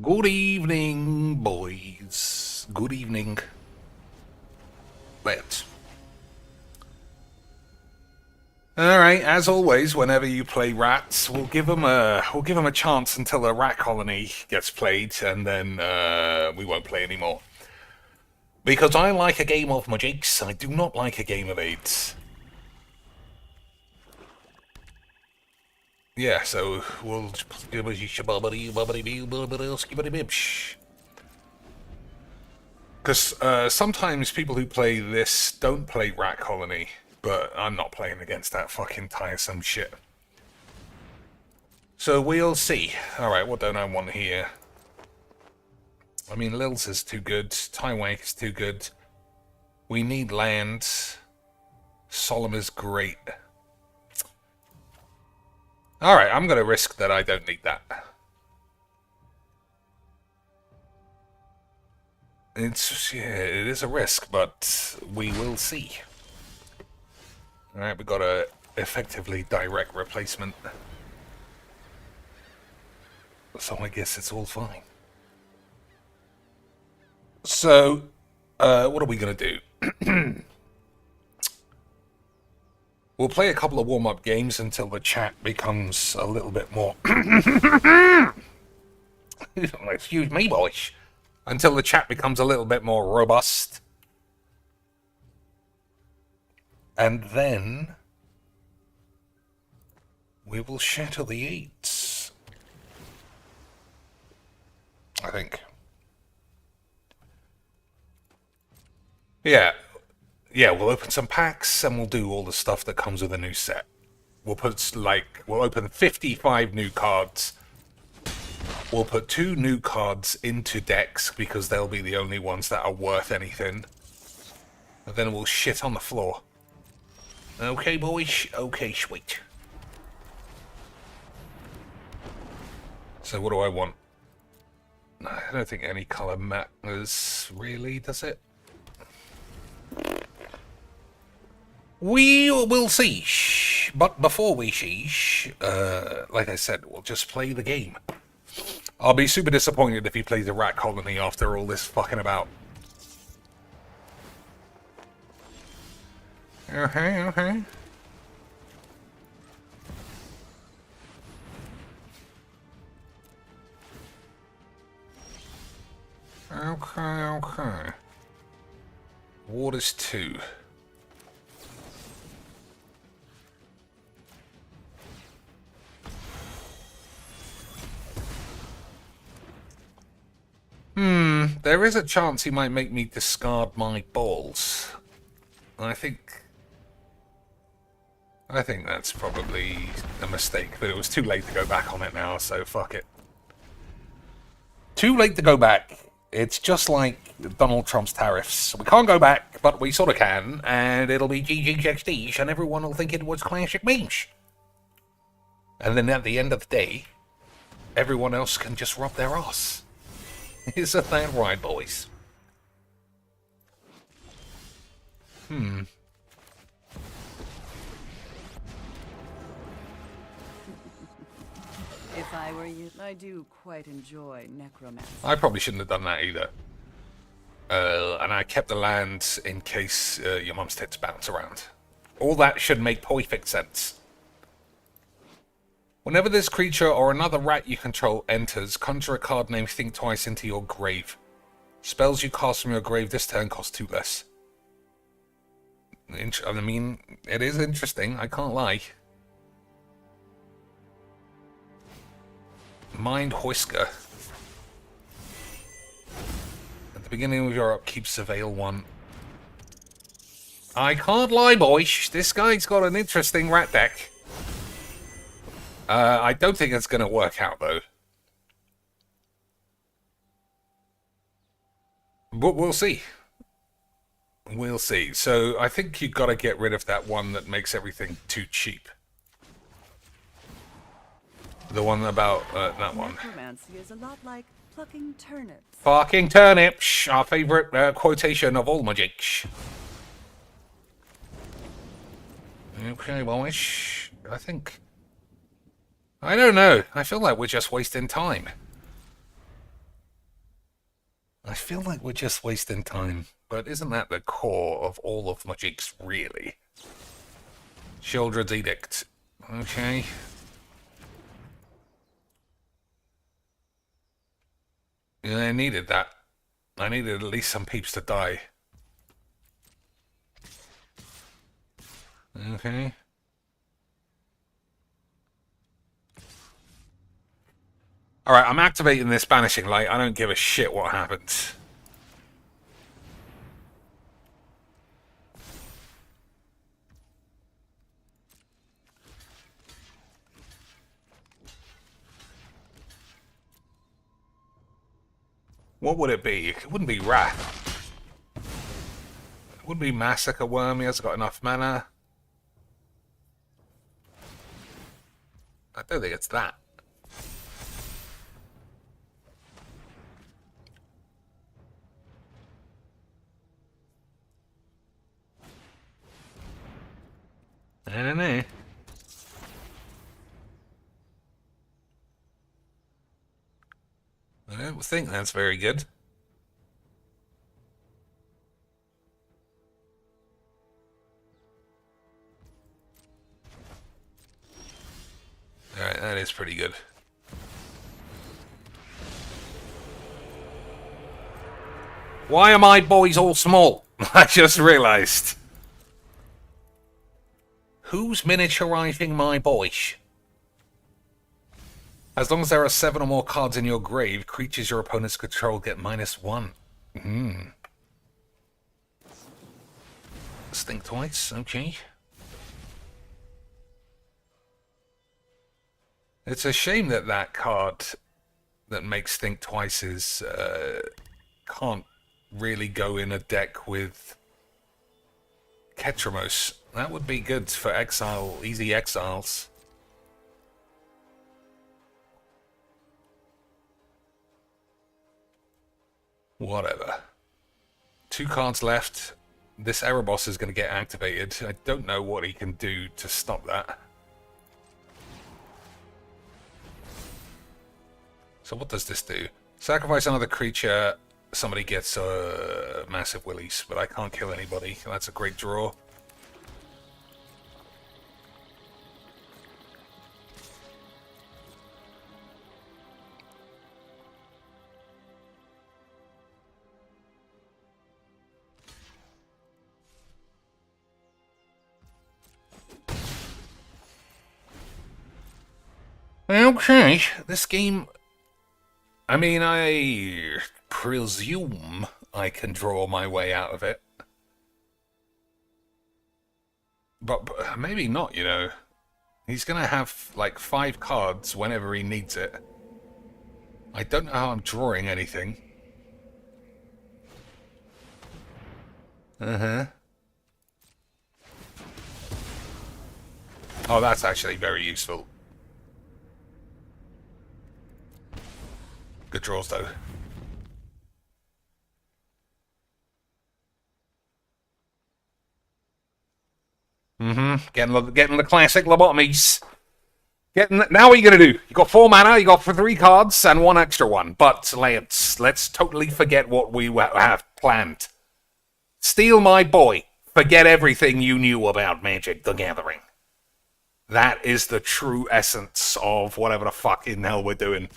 Good evening, boys. Good evening. Let's. All right, as always, whenever you play rats, we'll give them a chance until a rat colony gets played, and then we won't play anymore. Because I like a game of magics, I do not like a game of AIDS. Yeah, so we'll because sometimes people who play this don't play Rat Colony, but I'm not playing against that fucking tiresome shit. So we'll see. Alright, what don't I want here? I mean, Lils is too good. Taiwank is too good. We need land. Solemn is great. Alright, I'm going to risk that I don't need that. Yeah, it is a risk, but we will see. Alright, we got a effectively direct replacement. So I guess it's all fine. So, what are we going to do? We'll play a couple of warm-up games until the chat becomes a little bit more... Excuse me, boys. Until the chat becomes a little bit more robust. And then... we will shatter the eights. I think. Yeah, we'll open some packs and we'll do all the stuff that comes with a new set. We'll open 55 new cards. We'll put 2 new cards into decks because they'll be the only ones that are worth anything. And then we'll shit on the floor. Okay, boys? Okay, sweet. So what do I want? I don't think any colour matters, really, does it? We will see. But before we see, like I said, we'll just play the game. I'll be super disappointed if he plays a rat colony after all this fucking about. Okay. Okay. Waters 2. There is a chance he might make me discard my balls. I think that's probably a mistake, but it was too late to go back on it now, so fuck it. Too late to go back. It's just like Donald Trump's tariffs. We can't go back, but we sort of can, and it'll be GGXD, and everyone will think it was classic memes. And then at the end of the day, everyone else can just rub their ass. Isn't that right, boys? If I were you, I do quite enjoy necromancy. I probably shouldn't have done that either. And I kept the land in case your mum's tits bounce around. All that should make perfect sense. Whenever this creature or another rat you control enters, conjure a card named Think Twice into your grave. Spells you cast from your grave this turn cost 2 less. I mean, it is interesting, I can't lie. Mind Whisker. At the beginning of your upkeep, surveil 1. I can't lie, boys. This guy's got an interesting rat deck. I don't think it's going to work out, though. But we'll see. We'll see. So I think you've got to get rid of that one that makes everything too cheap. The one about that one. Necromancy is a lot like plucking turnips. Fucking turnips, our favourite quotation of all magics. Okay, boys. I don't know. I feel like we're just wasting time. I feel like we're just wasting time, but isn't that the core of all of Magic's, really? Children's Edict. Okay. Yeah, I needed that. I needed at least some peeps to die. Okay. Alright, I'm activating this Banishing Light. I don't give a shit what happens. What would it be? It wouldn't be Wrath. It wouldn't be Massacre Worm. He hasn't got enough mana. I don't think it's that. I don't know. I don't think that's very good. Alright, that is pretty good. Why are my boys all small? I just realised. Who's miniaturizing my boys? As long as there are 7 or more cards in your grave, creatures your opponents control get -1. Think twice, okay. It's a shame that that card that makes Think Twice is can't really go in a deck with Ketramos. That would be good for exile, easy exiles. Whatever. 2 cards left. This Erebos is going to get activated. I don't know what he can do to stop that. So what does this do? Sacrifice another creature. Somebody gets a massive willies, but I can't kill anybody. That's a great draw. Okay, this game... I mean, I presume I can draw my way out of it. But maybe not, you know. He's going to have, like, 5 cards whenever he needs it. I don't know how I'm drawing anything. Uh-huh. Oh, that's actually very useful. Good draws, though. Getting the classic lobotomies. Now what are you going to do? You got 4 mana, you got 3 cards, and 1 extra one. But let's totally forget what we have planned. Steal my boy. Forget everything you knew about Magic the Gathering. That is the true essence of whatever the fucking hell we're doing.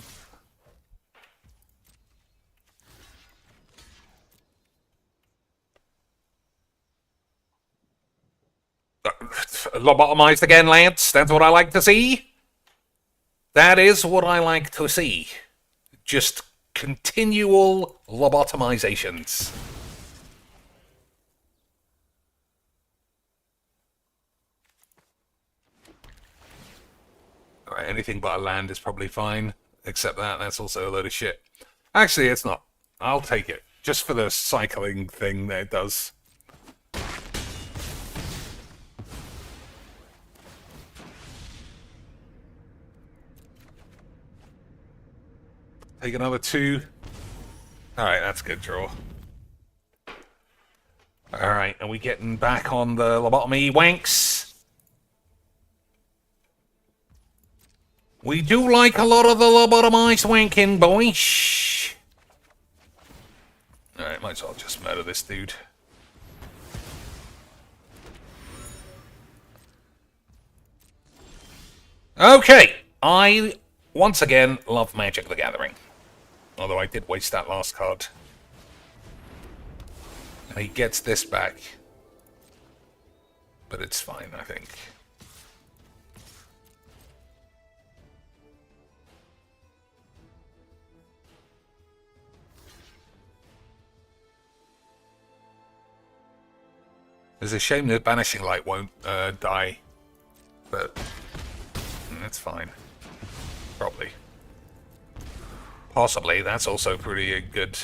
Lobotomized again, Lance. That's what I like to see. That is what I like to see. Just continual lobotomizations. Alright, anything but a land is probably fine. Except that's also a load of shit. Actually, it's not. I'll take it. Just for the cycling thing that it does. Take another 2. Alright, that's a good draw. Alright, are we getting back on the lobotomy wanks? We do like a lot of the lobotomized wanking, boys. Might as well just murder this dude. Okay, I, once again, love Magic the Gathering. Although I did waste that last card. And he gets this back. But it's fine, I think. It's a shame that Banishing Light won't die. But that's fine. Probably. Possibly. That's also pretty good.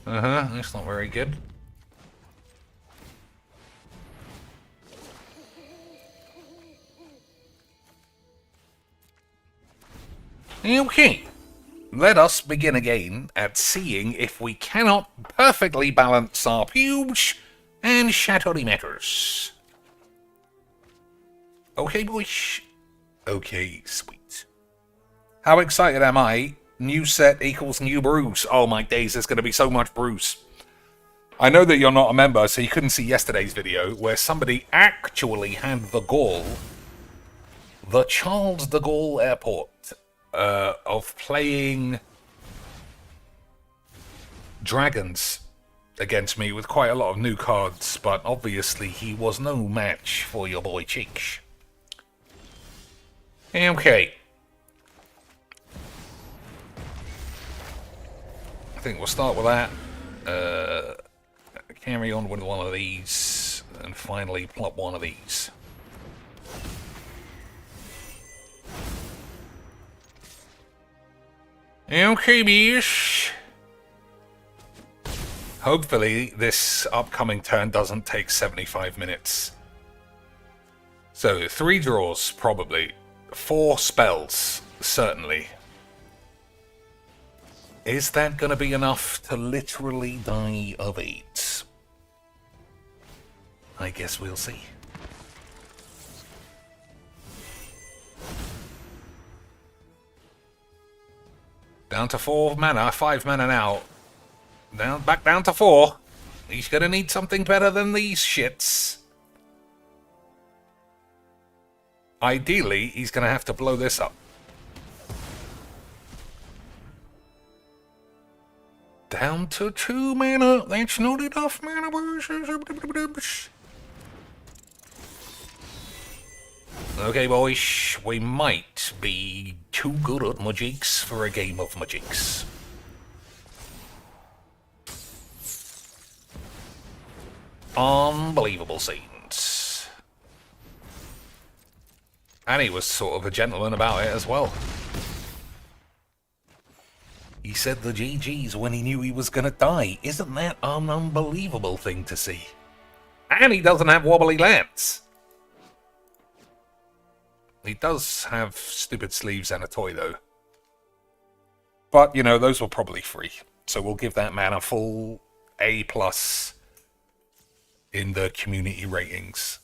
That's not very good. Okay. Let us begin again at seeing if we cannot perfectly balance our pubes and shadowy matters. Okay, boys. Okay, sweet. How excited am I? New set equals new brews. Oh my days, there's going to be so much brews. I know that you're not a member, so you couldn't see yesterday's video, where somebody actually had the gall, the Charles de Gaulle Airport, of playing dragons against me with quite a lot of new cards, but obviously he was no match for your boy Cheeks. Okay. I think we'll start with that. Carry on with one of these, and finally plop one of these. Okay, bees. Hopefully this upcoming turn doesn't take 75 minutes. So 3 draws, probably. 4 spells, certainly. Is that going to be enough to literally die of AIDS? I guess we'll see. Down to 4 mana, 5 mana now. Back down to 4. He's gonna need something better than these shits. Ideally, he's gonna have to blow this up. Down to 2 mana. That's not enough mana. Okay, boys, we might be too good at magics for a game of magics. Unbelievable scenes. And he was sort of a gentleman about it as well. He said the GG's when he knew he was gonna die. Isn't that an unbelievable thing to see? And he doesn't have wobbly lands. He does have stupid sleeves and a toy, though. But, you know, those were probably free. So we'll give that man a full A+ in the community ratings.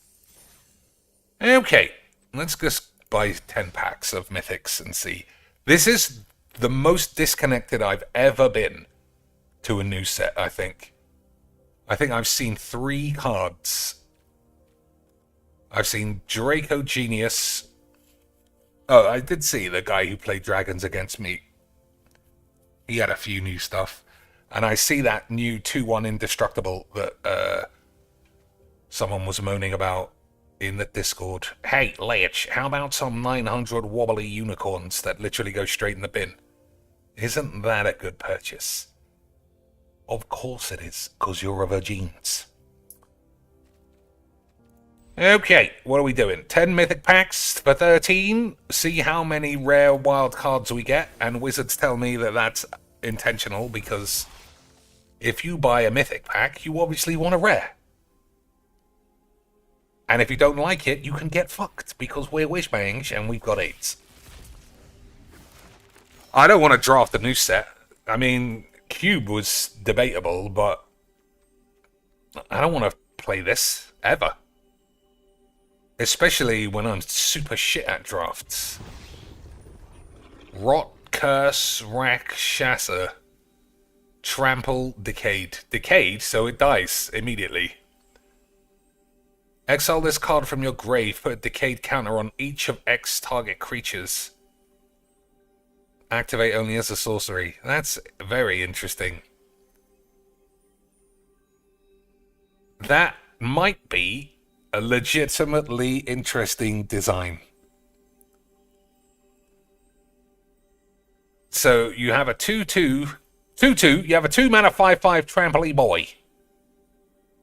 Okay, let's just buy 10 packs of Mythics and see. This is the most disconnected I've ever been to a new set, I think. I think I've seen 3 cards. I've seen Draco Genius. Oh, I did see the guy who played Dragons against me. He had a few new stuff. And I see that new 2-1 Indestructible that someone was moaning about in the Discord. Hey, Lich, how about some 900 wobbly unicorns that literally go straight in the bin? Isn't that a good purchase? Of course it is, because you're a virgins. Okay, what are we doing? 10 mythic packs for 13. See how many rare wild cards we get. And Wizards tell me that that's intentional, because if you buy a mythic pack, you obviously want a rare. And if you don't like it, you can get fucked, because we're Wishbangs and we've got 8s. I don't want to draft a new set. I mean, Cube was debatable, but I don't want to play this, ever. Especially when I'm super shit at drafts. Rot, Curse, Rack, Shassa. Trample, Decayed. Decayed, so it dies immediately. Exile this card from your grave. Put a Decayed counter on each of X target creatures. Activate only as a sorcery. That's very interesting. That might be a legitimately interesting design. So you have a 2/2, you have a 2-mana 5/5 trampoline boy.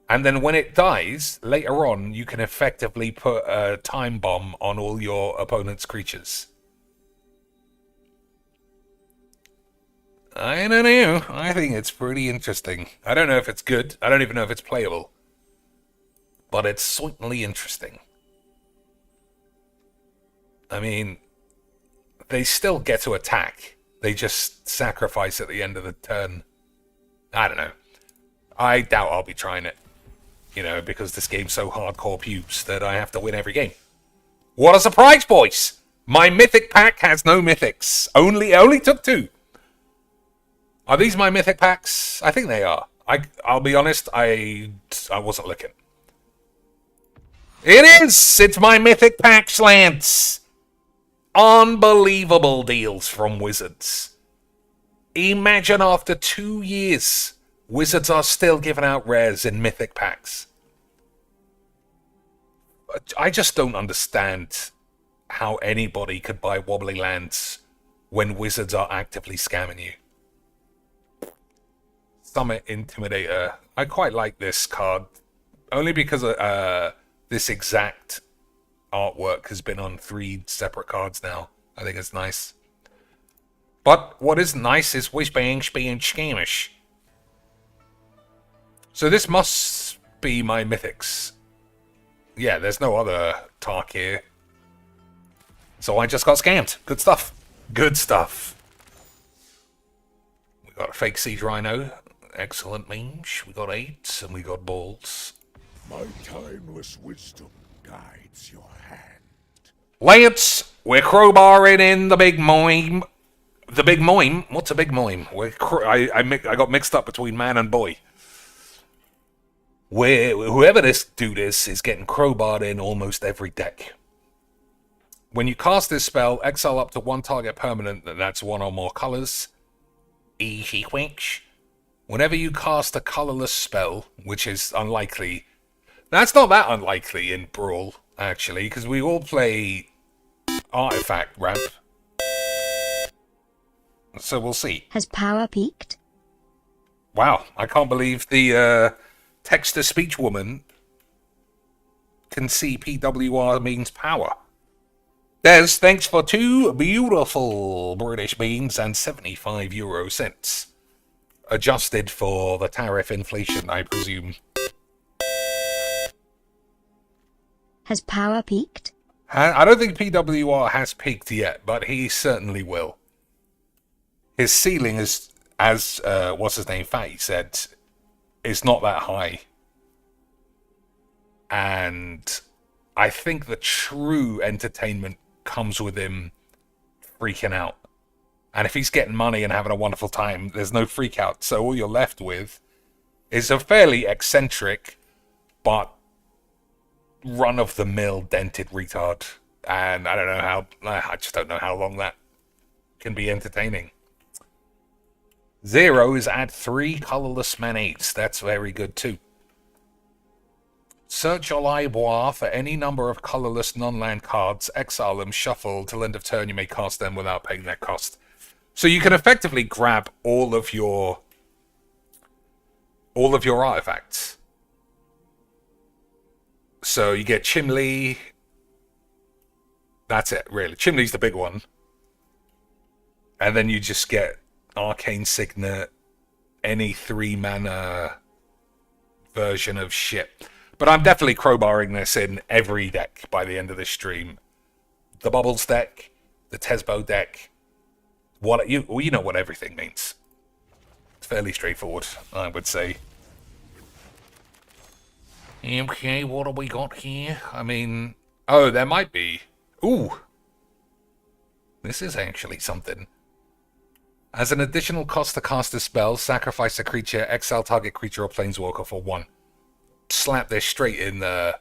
And then when it dies, later on, you can effectively put a time bomb on all your opponent's creatures. I don't know. I think it's pretty interesting. I don't know if it's good. I don't even know if it's playable. But it's certainly interesting. I mean, they still get to attack. They just sacrifice at the end of the turn. I don't know. I doubt I'll be trying it. You know, because this game's so hardcore pubes that I have to win every game. What a surprise, boys! My mythic pack has no mythics. It only took 2. Are these my mythic packs? I think they are. I'll be honest, I wasn't looking. It is! It's my mythic pack slants! Unbelievable deals from Wizards. Imagine after 2 years, Wizards are still giving out rares in mythic packs. I just don't understand how anybody could buy wobbly lands when Wizards are actively scamming you. Summit Intimidator. I quite like this card. Only because this exact artwork has been on 3 separate cards now. I think it's nice. But what is nice is whiz bang being scamish. So this must be my mythics. Yeah, there's no other talk here. So I just got scammed. Good stuff. Good stuff. We got a fake Siege Rhino. Excellent memes. We got 8 and we got balls. My timeless wisdom guides your hand. Lance, we're crowbarring in the big moim. The big moim? What's a big moim? I got mixed up between man and boy. Whoever this dude is getting crowbarred in almost every deck. When you cast this spell, exile up to 1 target permanent that's 1 or more colors. Easy quench. Whenever you cast a colorless spell, which is unlikely. That's not that unlikely in Brawl, actually, because we all play Artifact Ramp. So we'll see. Has power peaked? Wow, I can't believe the text-to-speech woman can see PWR means power. Des, thanks for 2 beautiful British beans and 75 euro cents. Adjusted for the tariff inflation, I presume. Has power peaked? I don't think PWR has peaked yet, but he certainly will. His ceiling is, as what's his name, Fatty said, is not that high. And I think the true entertainment comes with him freaking out. And if he's getting money and having a wonderful time, there's no freak out. So all you're left with is a fairly eccentric, but run-of-the-mill dented retard. And I just don't know how long that can be entertaining. 0 is add 3 colorless man-8s. That's very good too. Search your library for any number of colorless non-land cards, exile them, shuffle, till end of turn you may cast them without paying their cost. So you can effectively grab all of your artifacts. So you get Chimley. That's it, really. Chimley's the big one. And then you just get Arcane Signet, any 3-mana version of shit. But I'm definitely crowbarring this in every deck by the end of this stream. The Bubbles deck, the Tesbo deck. You know what everything means. It's fairly straightforward, I would say. Okay, what do we got here? I mean, Oh, there might be. Ooh. This is actually something. As an additional cost to cast a spell, sacrifice a creature, exile target creature or planeswalker for 1. Slap this straight in the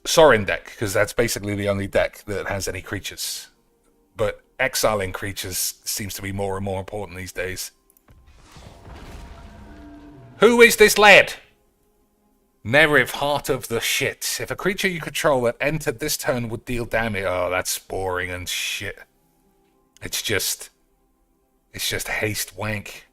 Sorin deck, because that's basically the only deck that has any creatures. But exiling creatures seems to be more and more important these days. Who is this lad? Neriv, Heart of the Shit. If a creature you control that entered this turn would deal damage... Oh, that's boring and shit. It's just haste wank.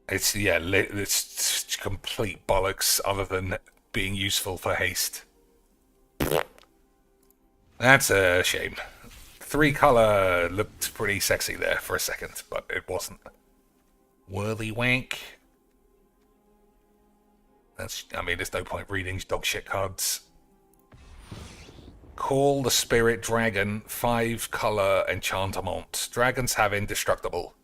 It's complete bollocks other than being useful for haste. That's a shame. 3-color looked pretty sexy there for a second, but it wasn't. Worthy wank. There's no point reading dog shit cards. Call the Spirit Dragon, 5-color enchantment. Dragons have indestructible.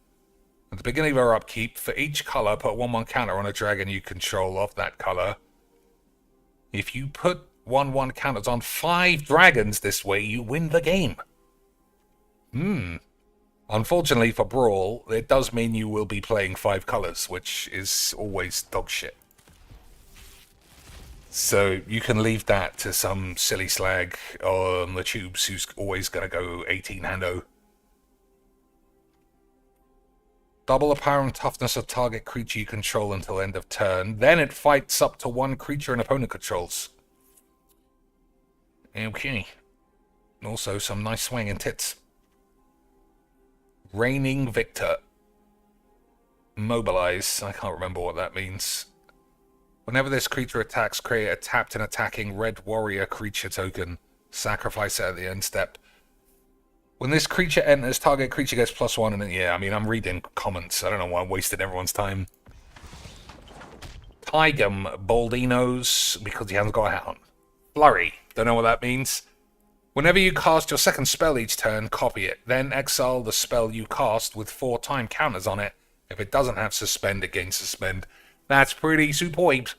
At the beginning of our upkeep, for each color, put 1/1 counter on a dragon you control of that color. If you put 1/1 counters on 5 dragons this way, you win the game. Unfortunately for Brawl, it does mean you will be playing 5 colors, which is always dog shit. So you can leave that to some silly slag on the tubes who's always going to go 18-hando. Double the power and toughness of target creature you control until end of turn. Then it fights up to 1 creature an opponent controls. Okay. Also some nice swinging tits. Reigning Victor. Mobilize. I can't remember what that means. Whenever this creature attacks, create a tapped and attacking red warrior creature token. Sacrifice it at the end step. When this creature enters, target creature gets +1 in it. Yeah, I'm reading comments. I don't know why I'm wasting everyone's time. Tigum Baldinos, because he hasn't got a hat on. Flurry. Don't know what that means. Whenever you cast your second spell each turn, copy it. Then exile the spell you cast with 4 time counters on it. If it doesn't have suspend, it gains suspend. That's pretty superb.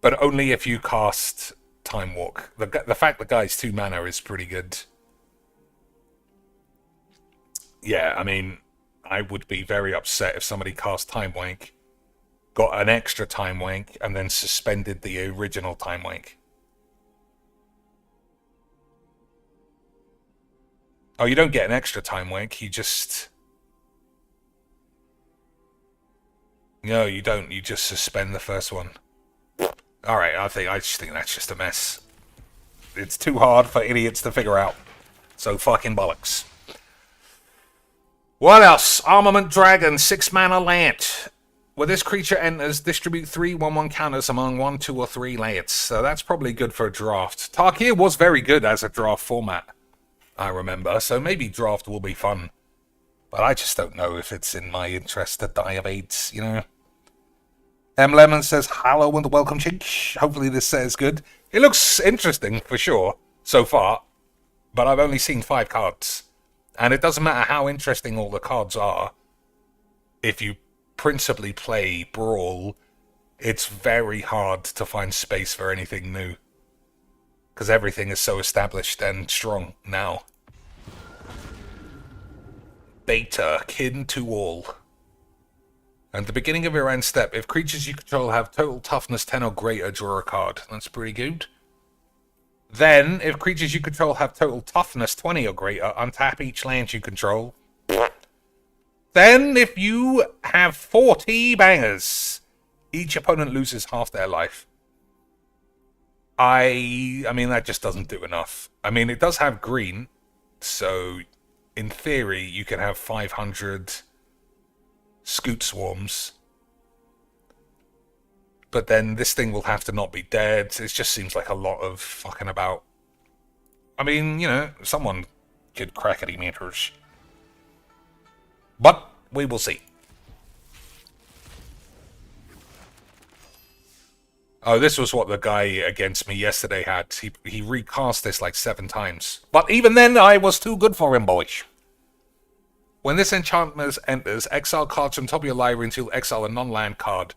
But only if you cast Time Walk. The fact the guy's 2 mana is pretty good. Yeah, I would be very upset if somebody cast Time Wank, got an extra Time Wank, and then suspended the original Time Wank. Oh, you don't get an extra Time Wank, you just... No, you don't. You just suspend the first one. Alright, I just think that's just a mess. It's too hard for idiots to figure out. So fucking bollocks. What else? Armament Dragon, 6 mana land. When this creature enters, distribute 3 1/1 counters among 1, 2, or 3 lands. So that's probably good for a draft. Tarkir was very good as a draft format, I remember. So maybe draft will be fun. But I just don't know if it's in my interest to die of AIDS, you know? M. Lemon says, hello and welcome, chink. Hopefully this set is good. It looks interesting, for sure, so far. But I've only seen 5 cards. And it doesn't matter how interesting all the cards are. If you principally play Brawl, it's very hard to find space for anything new. Because everything is so established and strong now. Beta, kin to all. At the beginning of your end step, if creatures you control have total toughness 10 or greater, draw a card. That's pretty good. Then, if creatures you control have total toughness 20 or greater, untap each land you control. Then, if you have 40 bangers, each opponent loses half their life. That just doesn't do enough. It does have green, so in theory, you can have 500 Scoot Swarms. But then this thing will have to not be dead. It just seems like a lot of fucking about. Someone could crackety meters. But we will see. Oh, this was what the guy against me yesterday had. He recast this like 7 times. But even then, I was too good for him, boys. When this enchantment enters, exile cards from top of your library until exile a non-land card.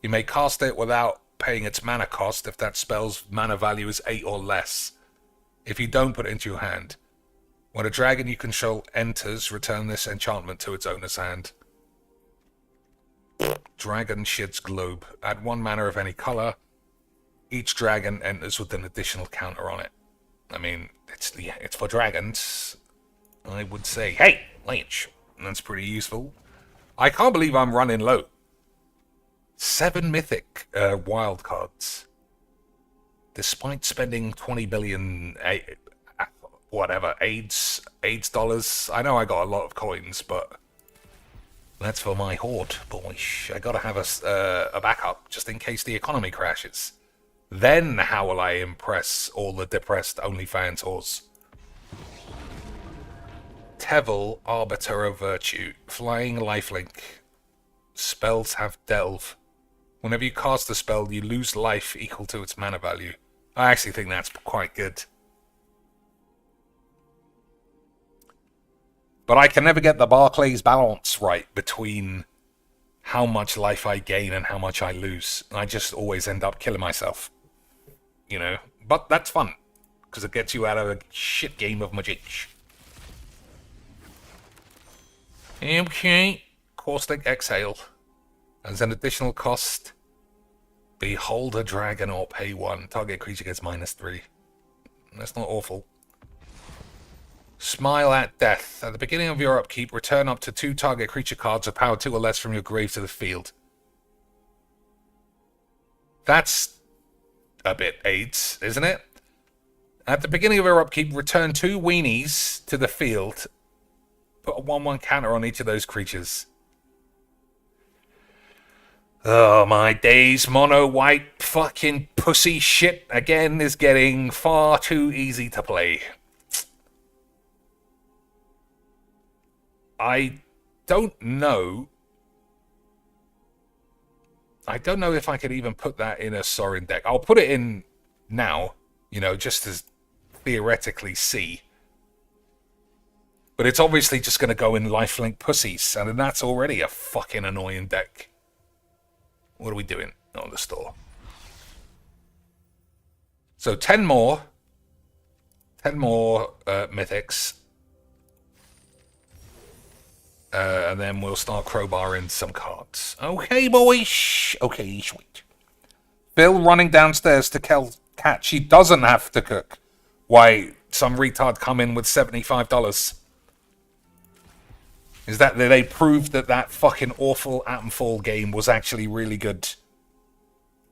You may cast it without paying its mana cost if that spell's mana value is 8 or less. If you don't, put it into your hand. When a dragon you control enters, return this enchantment to its owner's hand. Dragon Shit's Globe. Add 1 mana of any color. Each dragon enters with an additional counter on it. I mean, it's for dragons. I would say, hey, Lynch. That's pretty useful. I can't believe I'm running low. 7 mythic wild cards. Despite spending 20 billion, whatever, AIDS dollars. I know I got a lot of coins, but that's for my hoard, boys. I gotta have a backup just in case the economy crashes. Then how will I impress all the depressed OnlyFans whores? Tevel, Arbiter of Virtue. Flying lifelink. Spells have Delve. Whenever you cast a spell, you lose life equal to its mana value. I actually think that's quite good. But I can never get the Barclay's balance right between how much life I gain and how much I lose. I just always end up killing myself. You know? But that's fun. Because it gets you out of a shit game of Magic. Okay. Caustic Exhale. As an additional cost, behold a dragon or pay 1. Target creature gets -3. That's not awful. Smile at Death. At the beginning of your upkeep, return up to 2 target creature cards of power 2 or less from your grave to the field. That's a bit AIDS, isn't it? At the beginning of your upkeep, return 2 weenies to the field. Put a 1/1 counter on each of those creatures. Oh my days, mono white fucking pussy shit again is getting far too easy to play. I don't know if I could even put that in a Sorin deck. I'll put it in now, you know, just to theoretically see. But it's obviously just going to go in lifelink pussies, and that's already a fucking annoying deck. What are we doing? Oh, the store. So 10 more. 10 more mythics. And then we'll start crowbarring some cards. Okay, boys. Okay, sweet. Phil running downstairs to catch. She doesn't have to cook. Why, some retard come in with $75. Is that they proved that fucking awful Atomfall game was actually really good.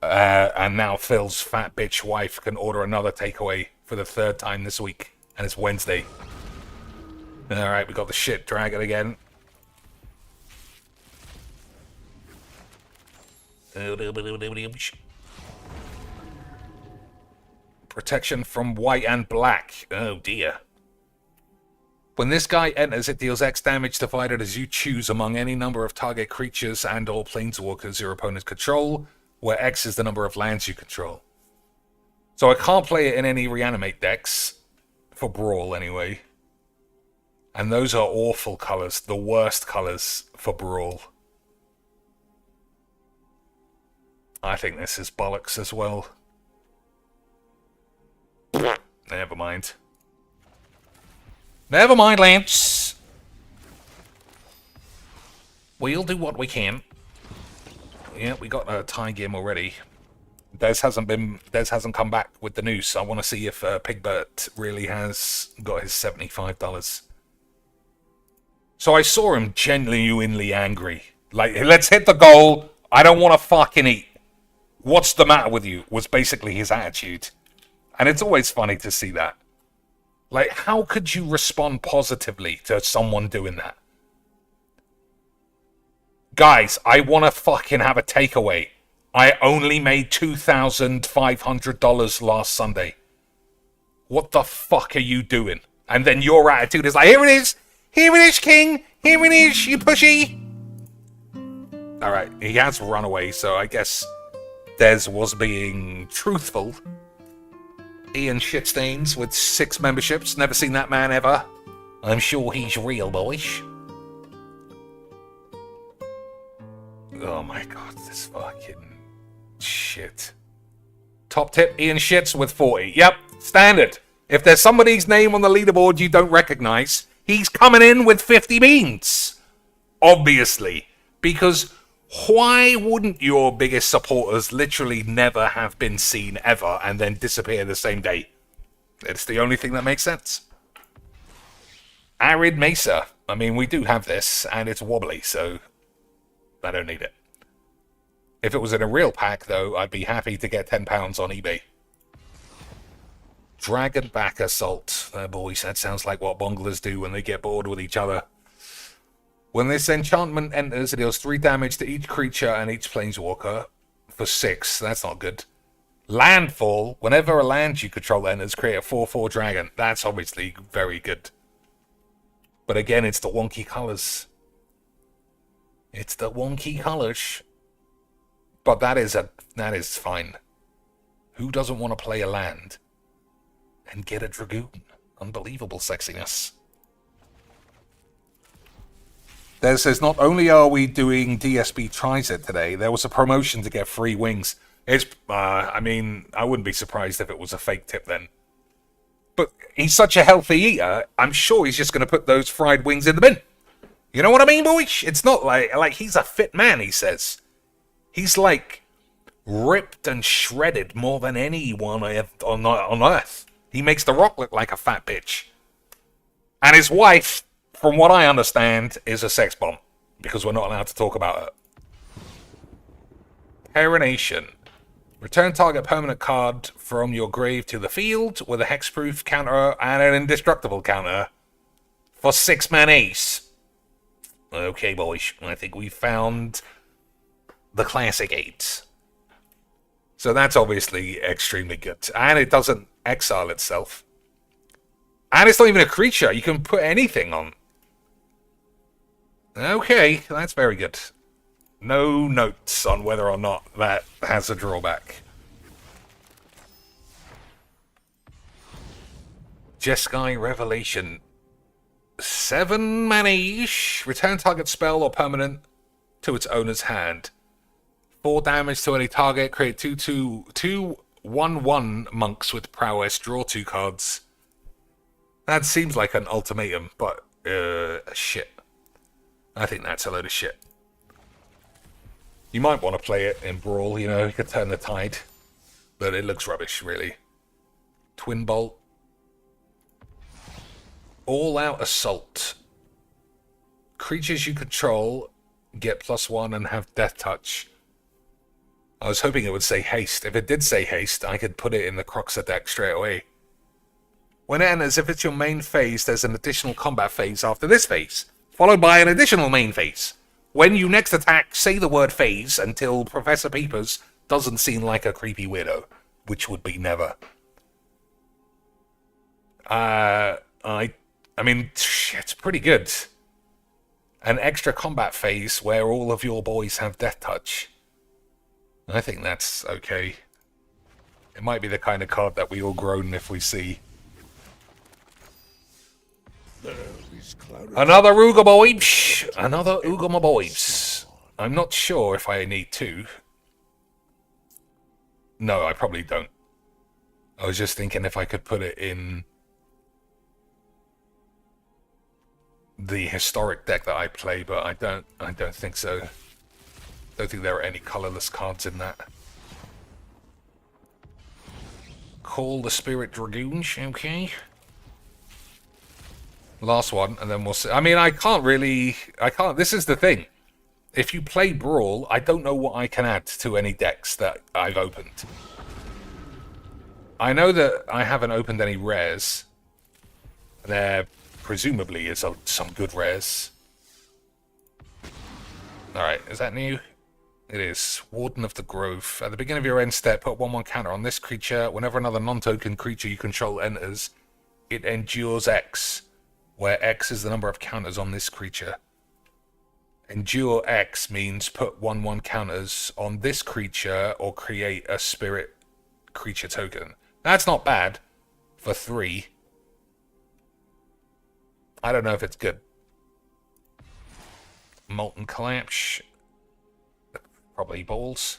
And now Phil's fat bitch wife can order another takeaway for the 3rd time this week. And it's Wednesday. Alright, we got the shit dragon again. Protection from white and black. Oh dear. When this guy enters, it deals X damage divided as you choose among any number of target creatures and or planeswalkers your opponents control, where X is the number of lands you control. So I can't play it in any reanimate decks, for Brawl anyway. And those are awful colors, the worst colors for Brawl. I think this is bollocks as well. Never mind. Never mind, Lance. We'll do what we can. Yeah, we got a tie game already. Des hasn't come back with the news. I want to see if Pigbert really has got his $75. So I saw him genuinely angry. Like, let's hit the goal. I don't want to fucking eat. What's the matter with you? Was basically his attitude. And it's always funny to see that. Like, how could you respond positively to someone doing that? Guys, I want to fucking have a takeaway. I only made $2,500 last Sunday. What the fuck are you doing? And then your attitude is like, here it is! Here it is, King! Here it is, you pushy! Alright, he has run away, so I guess Des was being truthful. Ian Shitstains with 6 memberships. Never seen that man ever. I'm sure he's real, boys. Oh my god, this fucking shit. Top tip, Ian Shits with 40. Yep, standard. If there's somebody's name on the leaderboard you don't recognize, he's coming in with 50 beans. Obviously. Because why wouldn't your biggest supporters literally never have been seen ever and then disappear the same day? It's the only thing that makes sense. Arid Mesa. I mean, we do have this, and it's wobbly, so I don't need it. If it was in a real pack, though, I'd be happy to get £10 on eBay. Dragonback Assault. Oh, boys, that sounds like what bonglers do when they get bored with each other. When this enchantment enters, it deals 3 damage to each creature and each planeswalker for 6. That's not good. Landfall. Whenever a land you control enters, create a 4/4 dragon. That's obviously very good. But again, it's the wonky colors. It's the wonky colors. But that is fine. Who doesn't want to play a land and get a Dragoon? Unbelievable sexiness. There says, not only are we doing DSB Tries It today, there was a promotion to get free wings. It's, I mean, I wouldn't be surprised if it was a fake tip then. But he's such a healthy eater, I'm sure he's just going to put those fried wings in the bin. You know what I mean, boys? It's not like he's a fit man, he says. He's like ripped and shredded more than anyone on Earth. He makes The Rock look like a fat bitch. And his wife, from what I understand, is a sex bomb. Because we're not allowed to talk about her. Perenation. Return target permanent card from your grave to the field with a hexproof counter and an indestructible counter for 6 manas. Okay, boys. I think we found the classic 8. So that's obviously extremely good. And it doesn't exile itself. And it's not even a creature. You can put anything on. Okay, that's very good. No notes on whether or not that has a drawback. Jeskai Revelation. 7 manas. Return target spell or permanent to its owner's hand. 4 damage to any target. Create 2/1/1 monks with prowess. Draw 2 cards. That seems like an ultimatum, but shit. I think that's a load of shit. You might want to play it in Brawl, you know, you could turn the tide. But it looks rubbish, really. Twin Bolt. All-out Assault. Creatures you control get +1 and have Death Touch. I was hoping it would say Haste. If it did say Haste, I could put it in the Croxa deck straight away. When it enters, if it's your main phase, there's an additional combat phase after this phase, followed by an additional main phase. When you next attack, say the word phase until Professor Peepers doesn't seem like a creepy weirdo, which would be never. I mean, it's pretty good. An extra combat phase where all of your boys have Death Touch. I think that's okay. It might be the kind of card that we all groan if we see. Another Ooga Boybs! Another Ooga Boybs. I'm not sure if I need 2. No, I probably don't. I was just thinking if I could put it in the historic deck that I play, but I don't think so. Don't think there are any colorless cards in that. Call the Spirit Dragoons, okay. Last one, and then we'll see. I mean, I can't. This is the thing. If you play Brawl, I don't know what I can add to any decks that I've opened. I know that I haven't opened any rares. There presumably is some good rares. Alright, is that new? It is. Warden of the Grove. At the beginning of your end step, put 1/1 counter on this creature. Whenever another non-token creature you control enters, it endures X, where X is the number of counters on this creature. Endure X means put 1/1 counters on this creature or create a spirit creature token. That's not bad for 3. I don't know if it's good. Molten Collapse. Probably balls.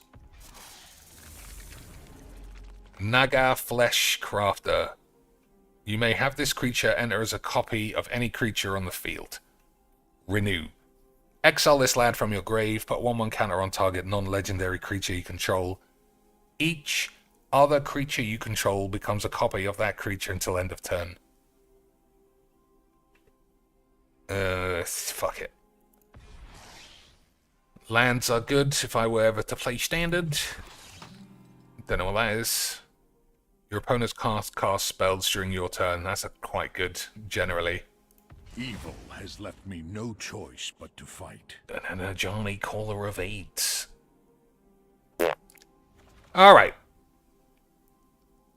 Naga Flesh Crafter. You may have this creature enter as a copy of any creature on the field. Renew. Exile this lad from your grave, put 1/1 counter on target non-legendary creature you control. Each other creature you control becomes a copy of that creature until end of turn. Fuck it. Lands are good if I were ever to play standard. Don't know what that is. Your opponents cast spells during your turn. That's quite good, generally. Evil has left me no choice but to fight. And a Johnny Caller of Eights. Alright.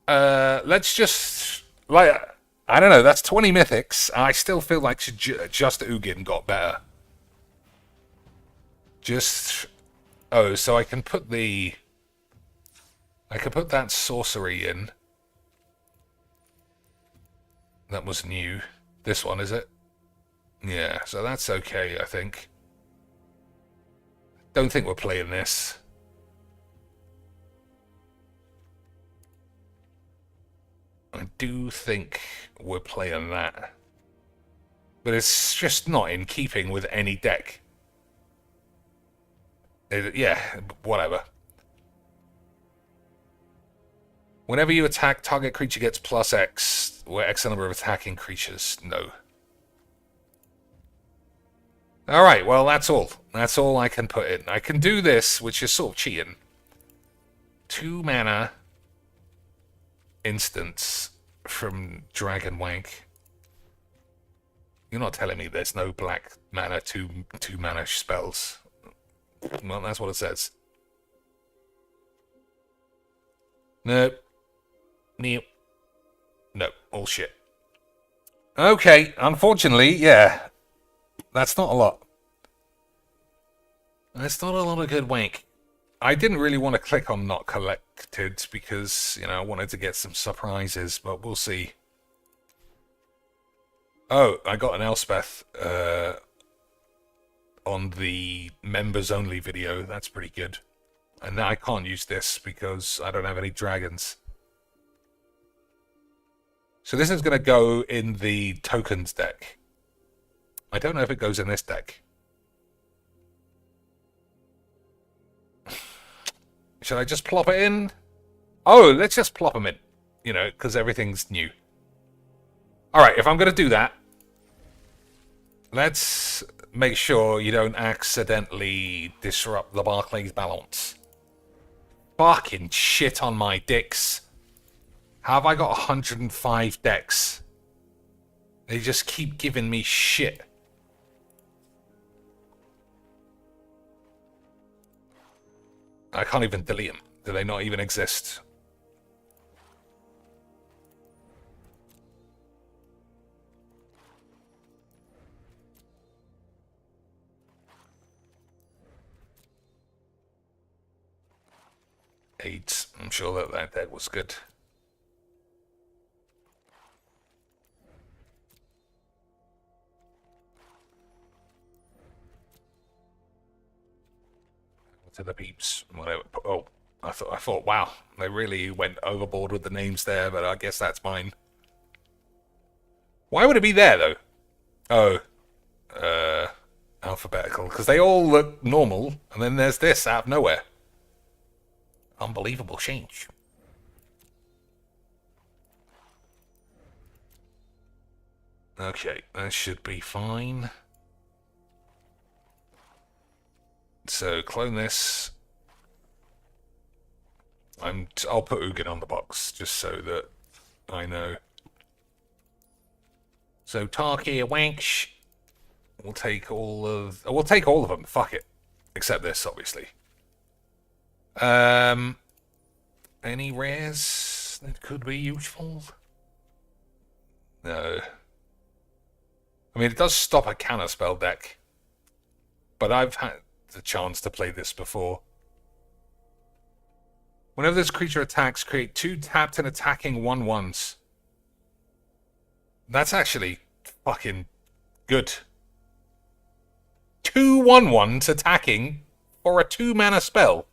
Let's just... I don't know, that's 20 mythics. I still feel like just Ugin got better. Just... Oh, so I can put the... I can put that sorcery in. That was new. This one, is it? Yeah, so that's okay, I think. Don't think we're playing this. I do think we're playing that. But it's just not in keeping with any deck. Yeah, whatever. Whenever you attack, target creature gets +X, where X number of attacking creatures. No. Alright, well, that's all. That's all I can put in. I can do this, which is sort of cheating. 2 mana instance from Dragon Wank. You're not telling me there's no black mana, two mana spells. Well, that's what it says. Nope. Nope. No, all shit. Okay, unfortunately, yeah. That's not a lot. That's not a lot of good wank. I didn't really want to click on not collected because, you know, I wanted to get some surprises, but we'll see. Oh, I got an Elspeth on the members only video. That's pretty good. And now I can't use this because I don't have any dragons. So this is going to go in the tokens deck. I don't know if it goes in this deck. Should I just plop it in? Oh, let's just plop them in. You know, because everything's new. Alright, if I'm going to do that, let's make sure you don't accidentally disrupt the Barclays balance. Fucking shit on my dicks. How have I got 105 decks? They just keep giving me shit. I can't even delete them. Do they not even exist? Eight. I'm sure that deck was good. To the peeps, whatever. Oh, I thought, wow, they really went overboard with the names there, but I guess that's mine. Why would it be there though? Oh, alphabetical, because they all look normal, and then there's this out of nowhere. Unbelievable change. Okay, that should be fine. So clone this. I'll put Ugin on the box just so that I know. So Tarky Wanksh. We'll take all of them. Fuck it, except this, obviously. Any rares that could be useful? No. I mean, it does stop a counterspell deck, but I've had the chance to play this before. Whenever this creature attacks, create 2 tapped and attacking 1/1s. That's actually fucking good. 2 1/1s attacking. for a 2-mana spell.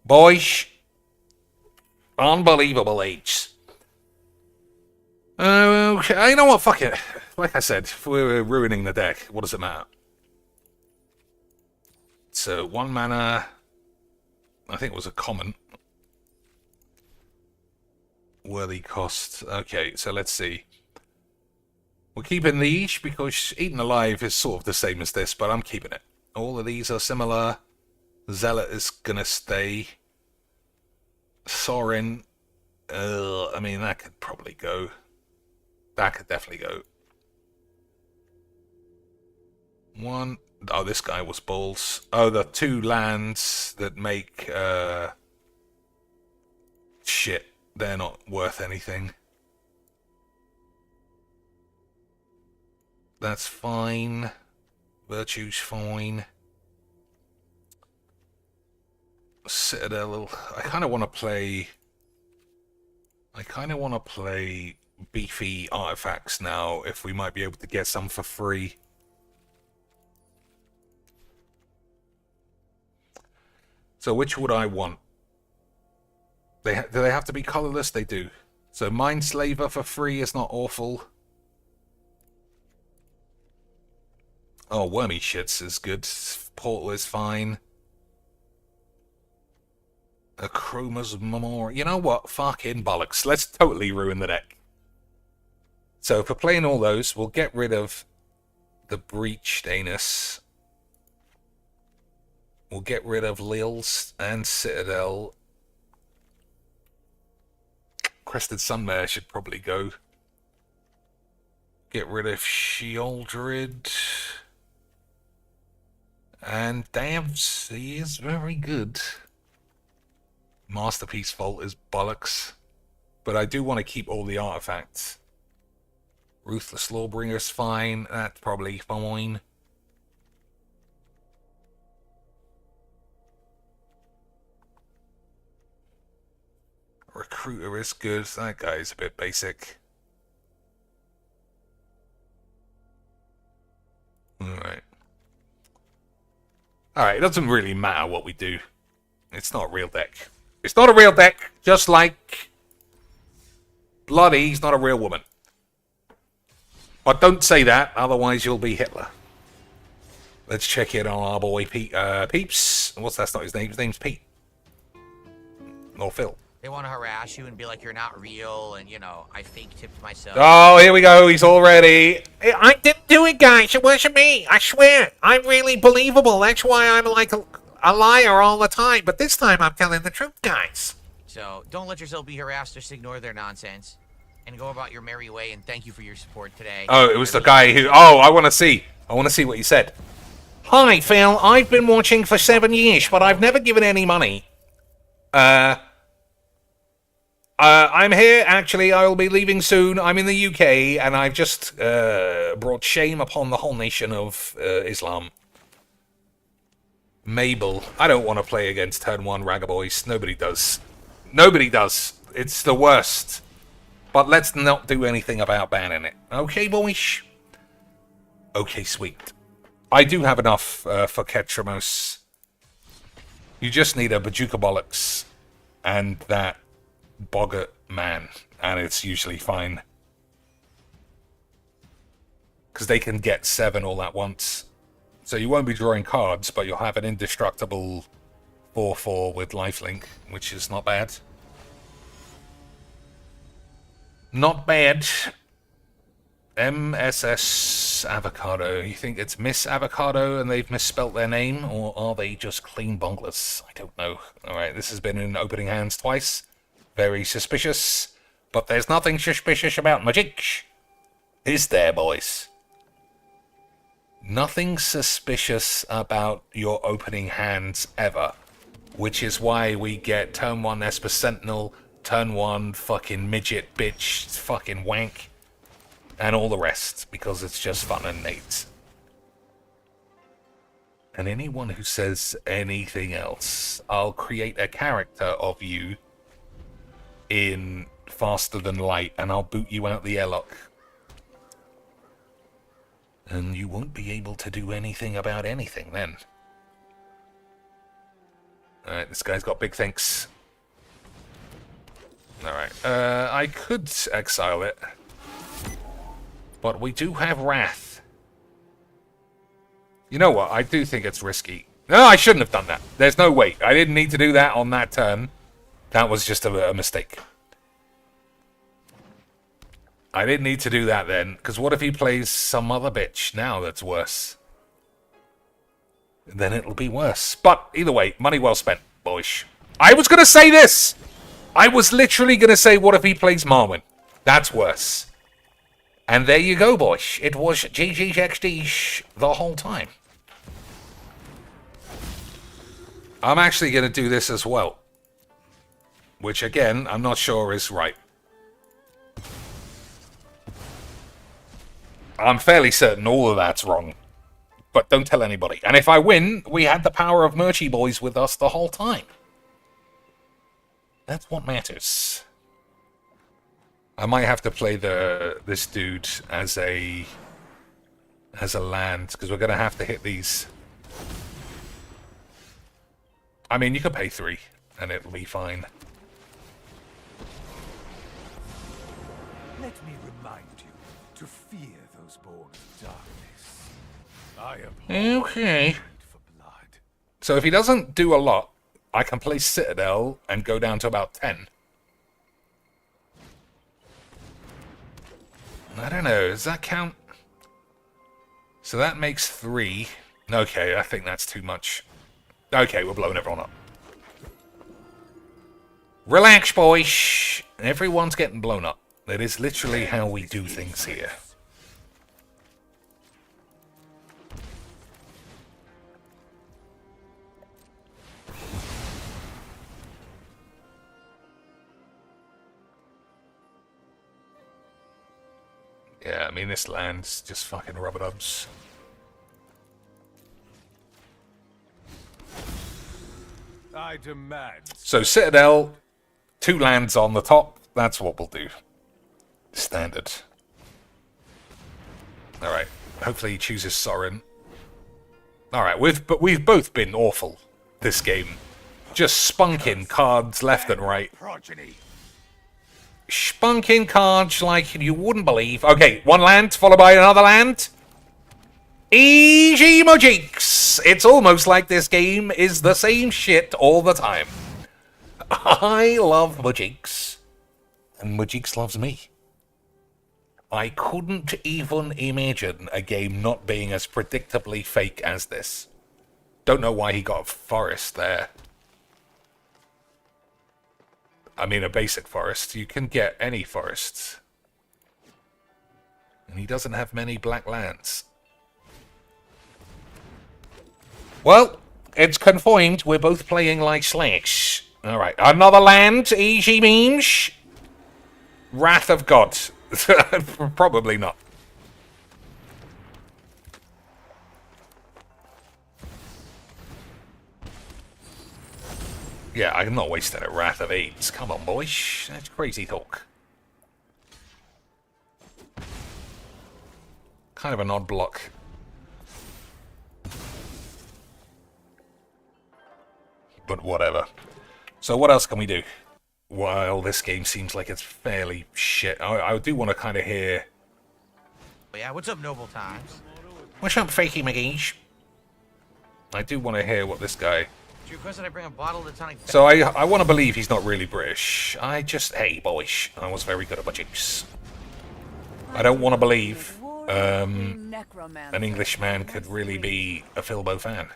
Boys. Unbelievable age. Okay, you know what? Fuck it. Like I said, if we're ruining the deck, what does it matter? So, 1 mana. I think it was a common. Worthy cost. Okay, so let's see. We're keeping these because Eaten Alive is sort of the same as this, but I'm keeping it. All of these are similar. Zealot is gonna stay. Sorin. I mean, that could probably go. That could definitely go. 1. Oh, this guy was balls. Oh, the 2 lands that make shit. They're not worth anything. That's fine. Virtue's fine. Citadel. I kind of want to play beefy artifacts now, if we might be able to get some for free. So which would I want? Do they have to be colorless? They do. So Mindslaver for free is not awful. Oh, Wormy Shits is good. Portal is fine. Chroma's Memorial. You know what? Fucking bollocks. Let's totally ruin the deck. So for playing all those, we'll get rid of the Breached Anus. We'll get rid of Lils and Citadel. Crested Sunmare should probably go. Get rid of Sheoldred. And Damns, he is very good. Masterpiece Vault is bollocks. But I do want to keep all the artifacts. Ruthless Lawbringer's fine. That's probably fine. Recruiter is good. That guy's a bit basic. Alright. Alright, it doesn't really matter what we do. It's not a real deck. It's not a real deck, just like Bloody's not a real woman. But don't say that, otherwise you'll be Hitler. Let's check in on our boy Peeps. What's that's not his name? His name's Pete. Or Phil. They want to harass you and be like, you're not real, and, you know, I fake tipped myself. Oh, here we go. He's all ready. I didn't do it, guys. It wasn't me. I swear. I'm really believable. That's why I'm like a liar all the time. But this time I'm telling the truth, guys. So, don't let yourself be harassed. Just ignore their nonsense. And go about your merry way, and thank you for your support today. Oh, it was the guy who... Oh, I want to see. I want to see what he said. Hi, Phil. I've been watching for 7 years, but I've never given any money. I'm here, actually. I'll be leaving soon. I'm in the UK, and I've just brought shame upon the whole nation of Islam. Mabel. I don't want to play against Turn 1 Ragaboys. Nobody does. Nobody does. It's the worst. But let's not do anything about banning it. Okay, boys? Okay, sweet. I do have enough for Ketramos. You just need a Bajuka Bollocks and that Boggart man, and it's usually fine. Because they can get 7 all at once. So you won't be drawing cards, but you'll have an indestructible 4/4 with lifelink, which is not bad. Not bad. MSS Avocado. You think it's Miss Avocado and they've misspelt their name? Or are they just clean bonglers? I don't know. Alright, this has been in opening hands twice. Very suspicious. But there's nothing suspicious about magic. Is there, boys? Nothing suspicious about your opening hands ever. Which is why we get turn 1 Esper Sentinel, turn 1 fucking midget bitch fucking wank, and all the rest, because it's just fun and neat. And anyone who says anything else, I'll create a character of you in Faster Than Light, and I'll boot you out the airlock. And you won't be able to do anything about anything then. Alright, this guy's got big things. Alright, I could exile it. But we do have Wrath. You know what? I do think it's risky. No, I shouldn't have done that. There's no way. I didn't need to do that on that turn. That was just a mistake. I didn't need to do that then, because what if he plays some other bitch now that's worse? Then it'll be worse. But either way, money well spent, boys. I was going to say this! I was literally going to say, what if he plays Marwyn? That's worse. And there you go, boys. It was GGXD the whole time. I'm actually going to do this as well. Which, again, I'm not sure is right. I'm fairly certain all of that's wrong. But don't tell anybody. And if I win, we had the power of Murchy Boys with us the whole time. That's what matters. I might have to play this dude as a land, because we're going to have to hit these. I mean, you could pay 3, and it'll be fine. Let me remind you to fear those born of darkness. I am Okay. for blood. So if he doesn't do a lot, I can play Citadel and go down to about 10. I don't know, does that count? So that makes 3. Okay, I think that's too much. Okay, we're blowing everyone up. Relax, boys. Everyone's getting blown up. That is literally how we do things here. Yeah, I mean, this land's just fucking rubber-dubs. I demand. So, Citadel, 2 lands on the top. That's what we'll do. Standard. Alright. Hopefully he chooses Sorin. Alright, we've both been awful this game. Just spunking cards left and right. Progeny. Spunking cards like you wouldn't believe. Okay, 1 land followed by another land. Easy Mojiks! It's almost like this game is the same shit all the time. I love Mojiks. And Mojiks loves me. I couldn't even imagine a game not being as predictably fake as this. Don't know why he got a forest there. I mean, a basic forest. You can get any forests. And he doesn't have many black lands. Well, it's confirmed we're both playing like slags. Alright, another land, easy means. Wrath of God. Probably not. Yeah, I'm not wasting a Wrath of AIDS. Come on, boys. That's crazy talk. Kind of an odd block. But whatever. So what else can we do? While this game seems like it's fairly shit. I do want to kind of hear... Yeah, what's up, Noble Times? What's up, Fakey McGeesh? I do want to hear what this guy... Did you request that I bring a bottle of tonic... So I want to believe he's not really British. Hey, boys, I was very good at my juice. I don't want to believe an Englishman could really be a Philbo fan.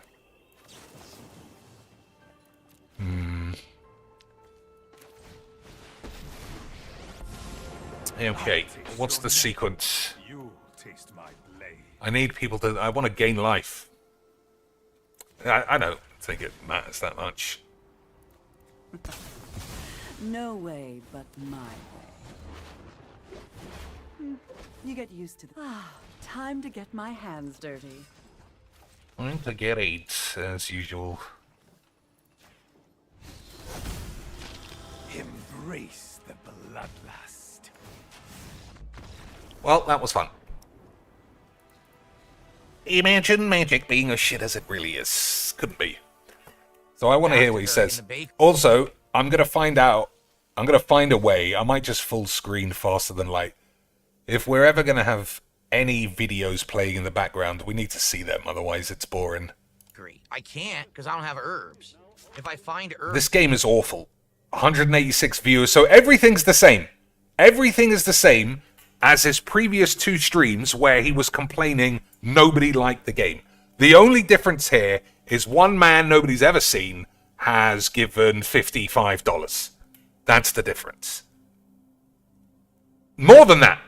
Okay, what's the sequence? You'll taste my blade. I need people to... I want to gain life. I don't think it matters that much. No way but my way. You get used to time to get my hands dirty. Time to get 8, as usual. Embrace the bloodlust. Well, that was fun. Imagine magic being as shit as it really is. Couldn't be. So I want to hear what he says. Also, I'm going to find out. I'm going to find a way. I might just full screen faster than light. If we're ever going to have any videos playing in the background, we need to see them. Otherwise, it's boring. I can't because I don't have herbs. If I find herbs... This game is awful. 186 viewers. So everything's the same. Everything is the same as his previous 2 streams where he was complaining nobody liked the game. The only difference here is one man nobody's ever seen has given $55. That's the difference. More than that.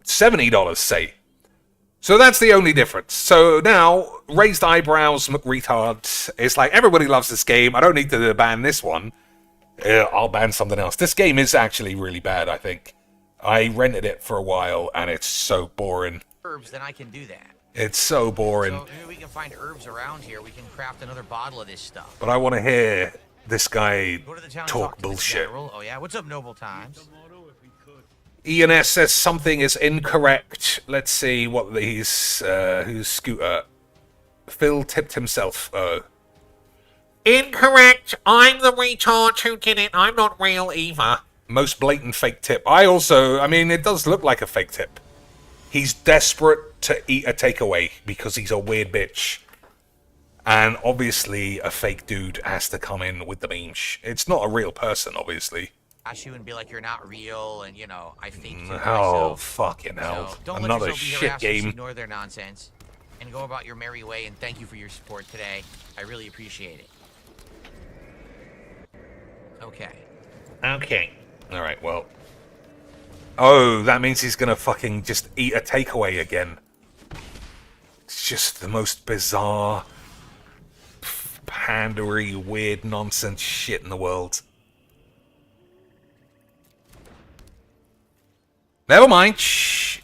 $70, say. So that's the only difference. So now, raised eyebrows, McRetards. It's like, everybody loves this game. I don't need to ban this one. I'll ban something else. This game is actually really bad, I think. I rented it for a while, and it's so boring. Herbs, then I can do that. It's so boring. So maybe we can find herbs around here. We can craft another bottle of this stuff. But I want to hear this guy Go to the town talk and talk to bullshit. Oh yeah, what's up, Noble Times? ENS says something is incorrect. Let's see what these... who's Scooter? Phil tipped himself. Incorrect. I'm the retard who did it. I'm not real either. Most blatant fake tip. I mean, it does look like a fake tip. He's desperate to eat a takeaway because he's a weird bitch. And obviously, a fake dude has to come in with the memes. It's not a real person, obviously. Ask you and be like, you're not real, and you know, I faked it Oh, myself. fucking hell. So don't Another let yourself be shit harassed. game. Ignore their nonsense and go about your merry way. And thank you for your support today. I really appreciate it. Okay. Okay. All right, well. Oh, that means he's going to fucking just eat a takeaway again. It's just the most bizarre, pandery, weird nonsense shit in the world. Never mind. Shh.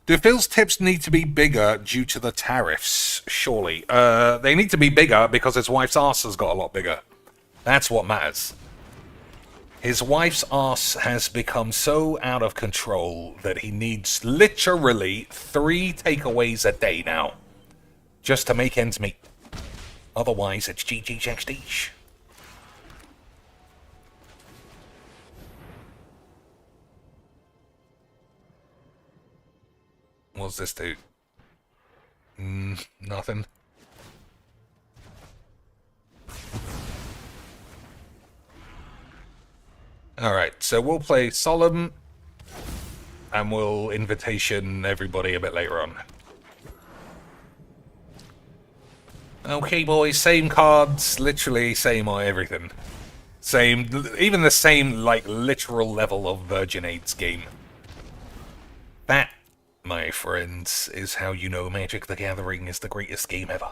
Do Phil's tips need to be bigger due to the tariffs? Surely. They need to be bigger because his wife's arse has got a lot bigger. That's what matters. His wife's arse has become so out of control that he needs literally 3 takeaways a day now. Just to make ends meet. Otherwise, it's GG's. What's this do? Nothing. Alright, so we'll play Solemn, and we'll invitation everybody a bit later on. Okay, boys, same cards, literally same on everything. Same, even the same, like, literal level of Virgin AIDS game. That, my friends, is how you know Magic the Gathering is the greatest game ever.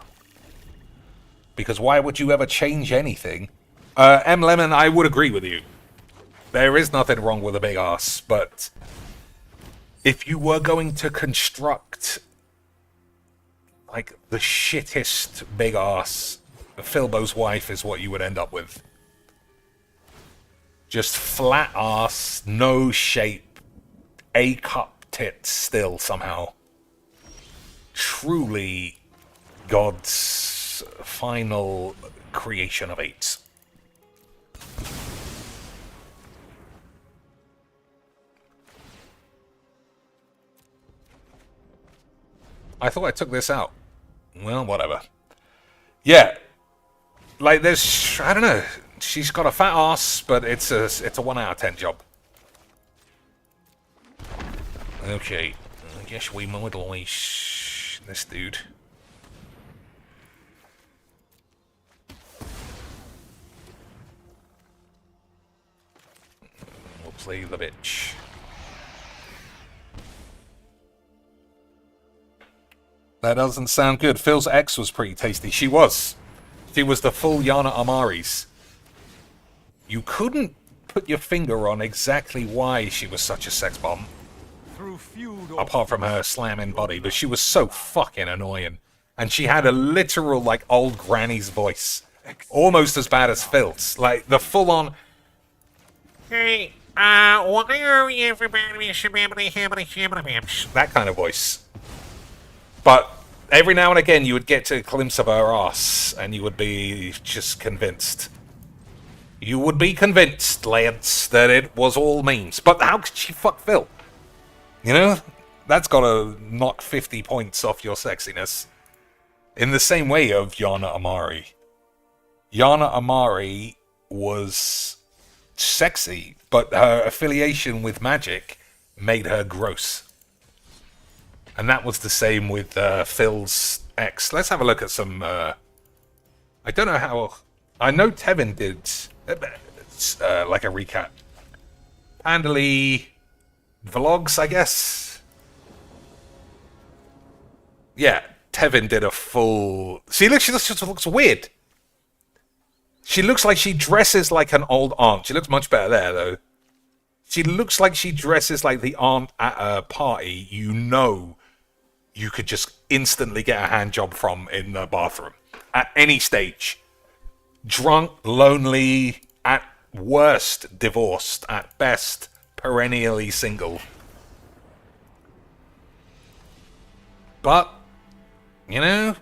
Because why would you ever change anything? M. Lemon, I would agree with you. There is nothing wrong with a big ass, but if you were going to construct like the shittest big ass, Philbo's wife is what you would end up with. Just flat ass, no shape, A-cup tits still somehow. Truly God's final creation of eights. I thought I took this out. Well, whatever. Yeah. Like, there's... I don't know. She's got a fat ass, but it's a 1 out of 10 job. Okay. I guess we modelize this dude. We'll play the bitch. That doesn't sound good. Phil's ex was pretty tasty. She was. She was the full Yana Amaris. You couldn't put your finger on exactly why she was such a sex bomb. Apart from her slamming body, but she was so fucking annoying. And she had a literal, like, old granny's voice. Almost as bad as Phil's. Like, the full-on... Hey, why are we everybody... That kind of voice. But every now and again you would get a glimpse of her ass, and you would be just convinced. You would be convinced, lads, that it was all memes. But how could she fuck Phil? You know? That's gotta knock 50 points off your sexiness. In the same way of Yana Amari. Yana Amari was sexy, but her affiliation with magic made her gross. And that was the same with Phil's ex. Let's have a look at some... I don't know how... I know Tevin did like a recap. Pandally vlogs, I guess. Yeah, Tevin did a full... See, look, she just looks weird. She looks like she dresses like an old aunt. She looks much better there, though. She looks like she dresses like the aunt at a party you know you could just instantly get a hand job from in the bathroom. At any stage. Drunk, lonely, at worst divorced, at best perennially single. But, you know,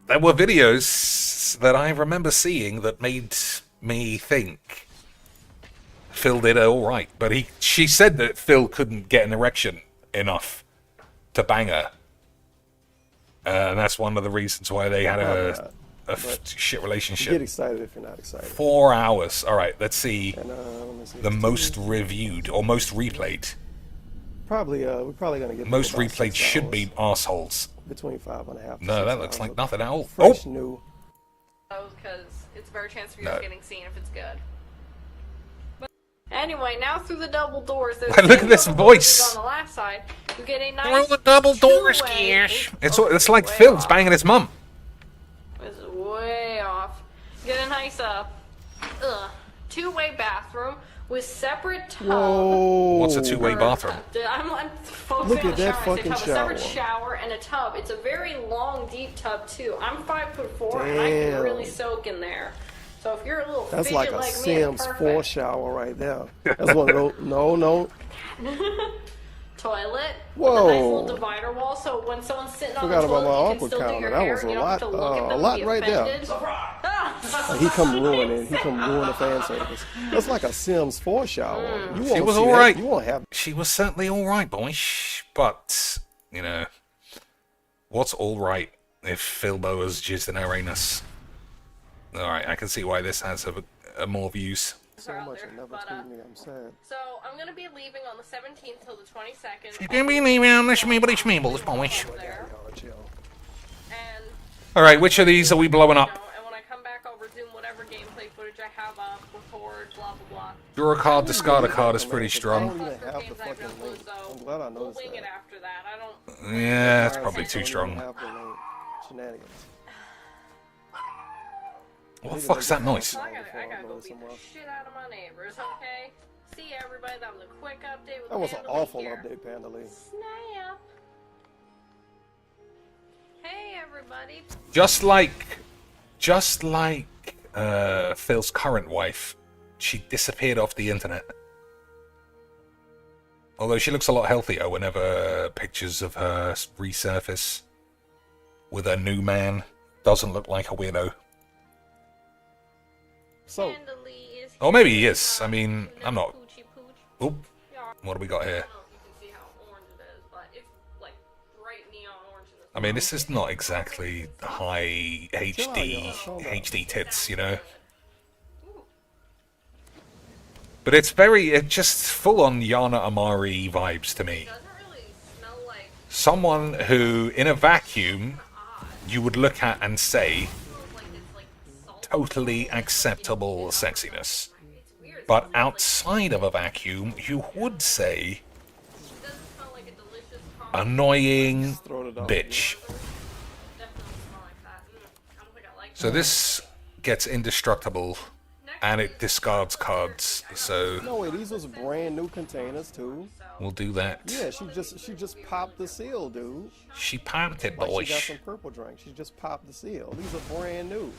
there were videos that I remember seeing that made me think Phil did it all right. But she said that Phil couldn't get an erection enough to bang her. And that's one of the reasons why they had a shit relationship. You get excited if you're not excited. 4 hours. All right, let's see, And, let me see the most reviewed or most replayed. Probably, we're probably gonna get Most about replayed 6 should hours. be arseholes. Between 5.5. to No, 6 that looks hours like of nothing at all. Fresh Oh, new. Because it's a better chance for you No. getting seen if it's good. But anyway, now through the double doors. There's Look at this double doors voice. on the last side. You get a nice Through the double doors, two-way- Cash. Oh, It's like way Phil's off. banging his mum. This is way off. You get a nice two-way bathroom with separate tub. Whoa. What's a two-way bathroom? I'm focusing Look on at the that shower. I said fucking tub. A separate shower. shower and a tub. It's a very long, deep tub too. I'm 5'4" and I can Damn. really soak in there. So if you're a little That's fidget like a me, Sims it's 4 perfect. shower right there. That's one of those. No. Toilet. Whoa. With a nice little divider wall, so when someone's sitting on Forgot the about toilet, my you uncle can still do counter. your That hair. was You a don't have to lot, look at them a and lot be right there. offended. Like, he come ruin it. He come ruin the fan service. That's like a Sims 4 shower. You She won't was see all that. right. You won't have. She was certainly all right, boy. But, you know, what's all right if Phil Boa's jizzed in her anus? All right, I can see why this has a more views. So much and never told me I'm sad. So I'm gonna be leaving on the 17th till the 22nd. She's gonna be leaving on the schmeebles, boy. There. And All right, which of these are we blowing up? and when I come back, I'll resume whatever gameplay footage I have up, record, blah blah blah. Draw a card, discard a card is pretty I strong. don't even Cluster have the games I have fucking no link. clue, so I'm glad I we'll noticed wing it that. after that. I don't. Yeah, it's probably I too don't strong. even have the link. Shenanigans. What the fuck's that noise? I gotta go beat the shit out of my neighbors, okay? See everybody, that was a quick update with That was an Panda Lee awful here. update, Panda Lee. Snap. Hey everybody. Just like Phil's current wife, she disappeared off the internet. Although she looks a lot healthier whenever pictures of her resurface with her new man. Doesn't look like a weirdo. So, Panda Lee is Or maybe he here. is. I mean, I'm not. Poochie pooch. Oop. Yeah. What do we got I here? don't know if you can see how orange it is, but it's like bright neon orange in this. I mean, this is not exactly high HD tits, you know. But it's just full on Yana Amari vibes to me. It doesn't really smell like Someone who, in a vacuum, you would look at and say, like it's like salt. totally acceptable sexiness. It's weird. But outside of a vacuum, you would say, It doesn't smell like a delicious caramel. annoying throw it off. bitch. Definitely smell like that. I don't think I like So this gets indestructible, and it discards cards, so no wait, these was brand new containers too. we'll do that. Yeah, she just popped the seal, dude. She popped it, Like boy. she got some purple drink. She just popped the seal. These are brand new.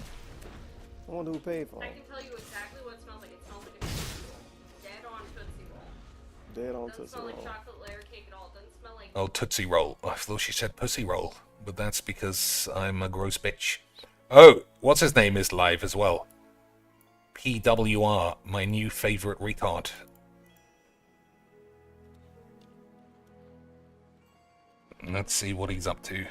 I wonder who paid for I them. can tell you exactly what it smells like. It smells like a Tootsie Roll. Dead on Tootsie Roll. Dead on Doesn't Tootsie smell like Roll. chocolate layer cake at all. Doesn't smell like. Oh, Tootsie Roll. I thought she said Pussy Roll. but that's because I'm a gross bitch. Oh, what's his name is live as well. PWR, my new favorite retard. Let's see what he's up to.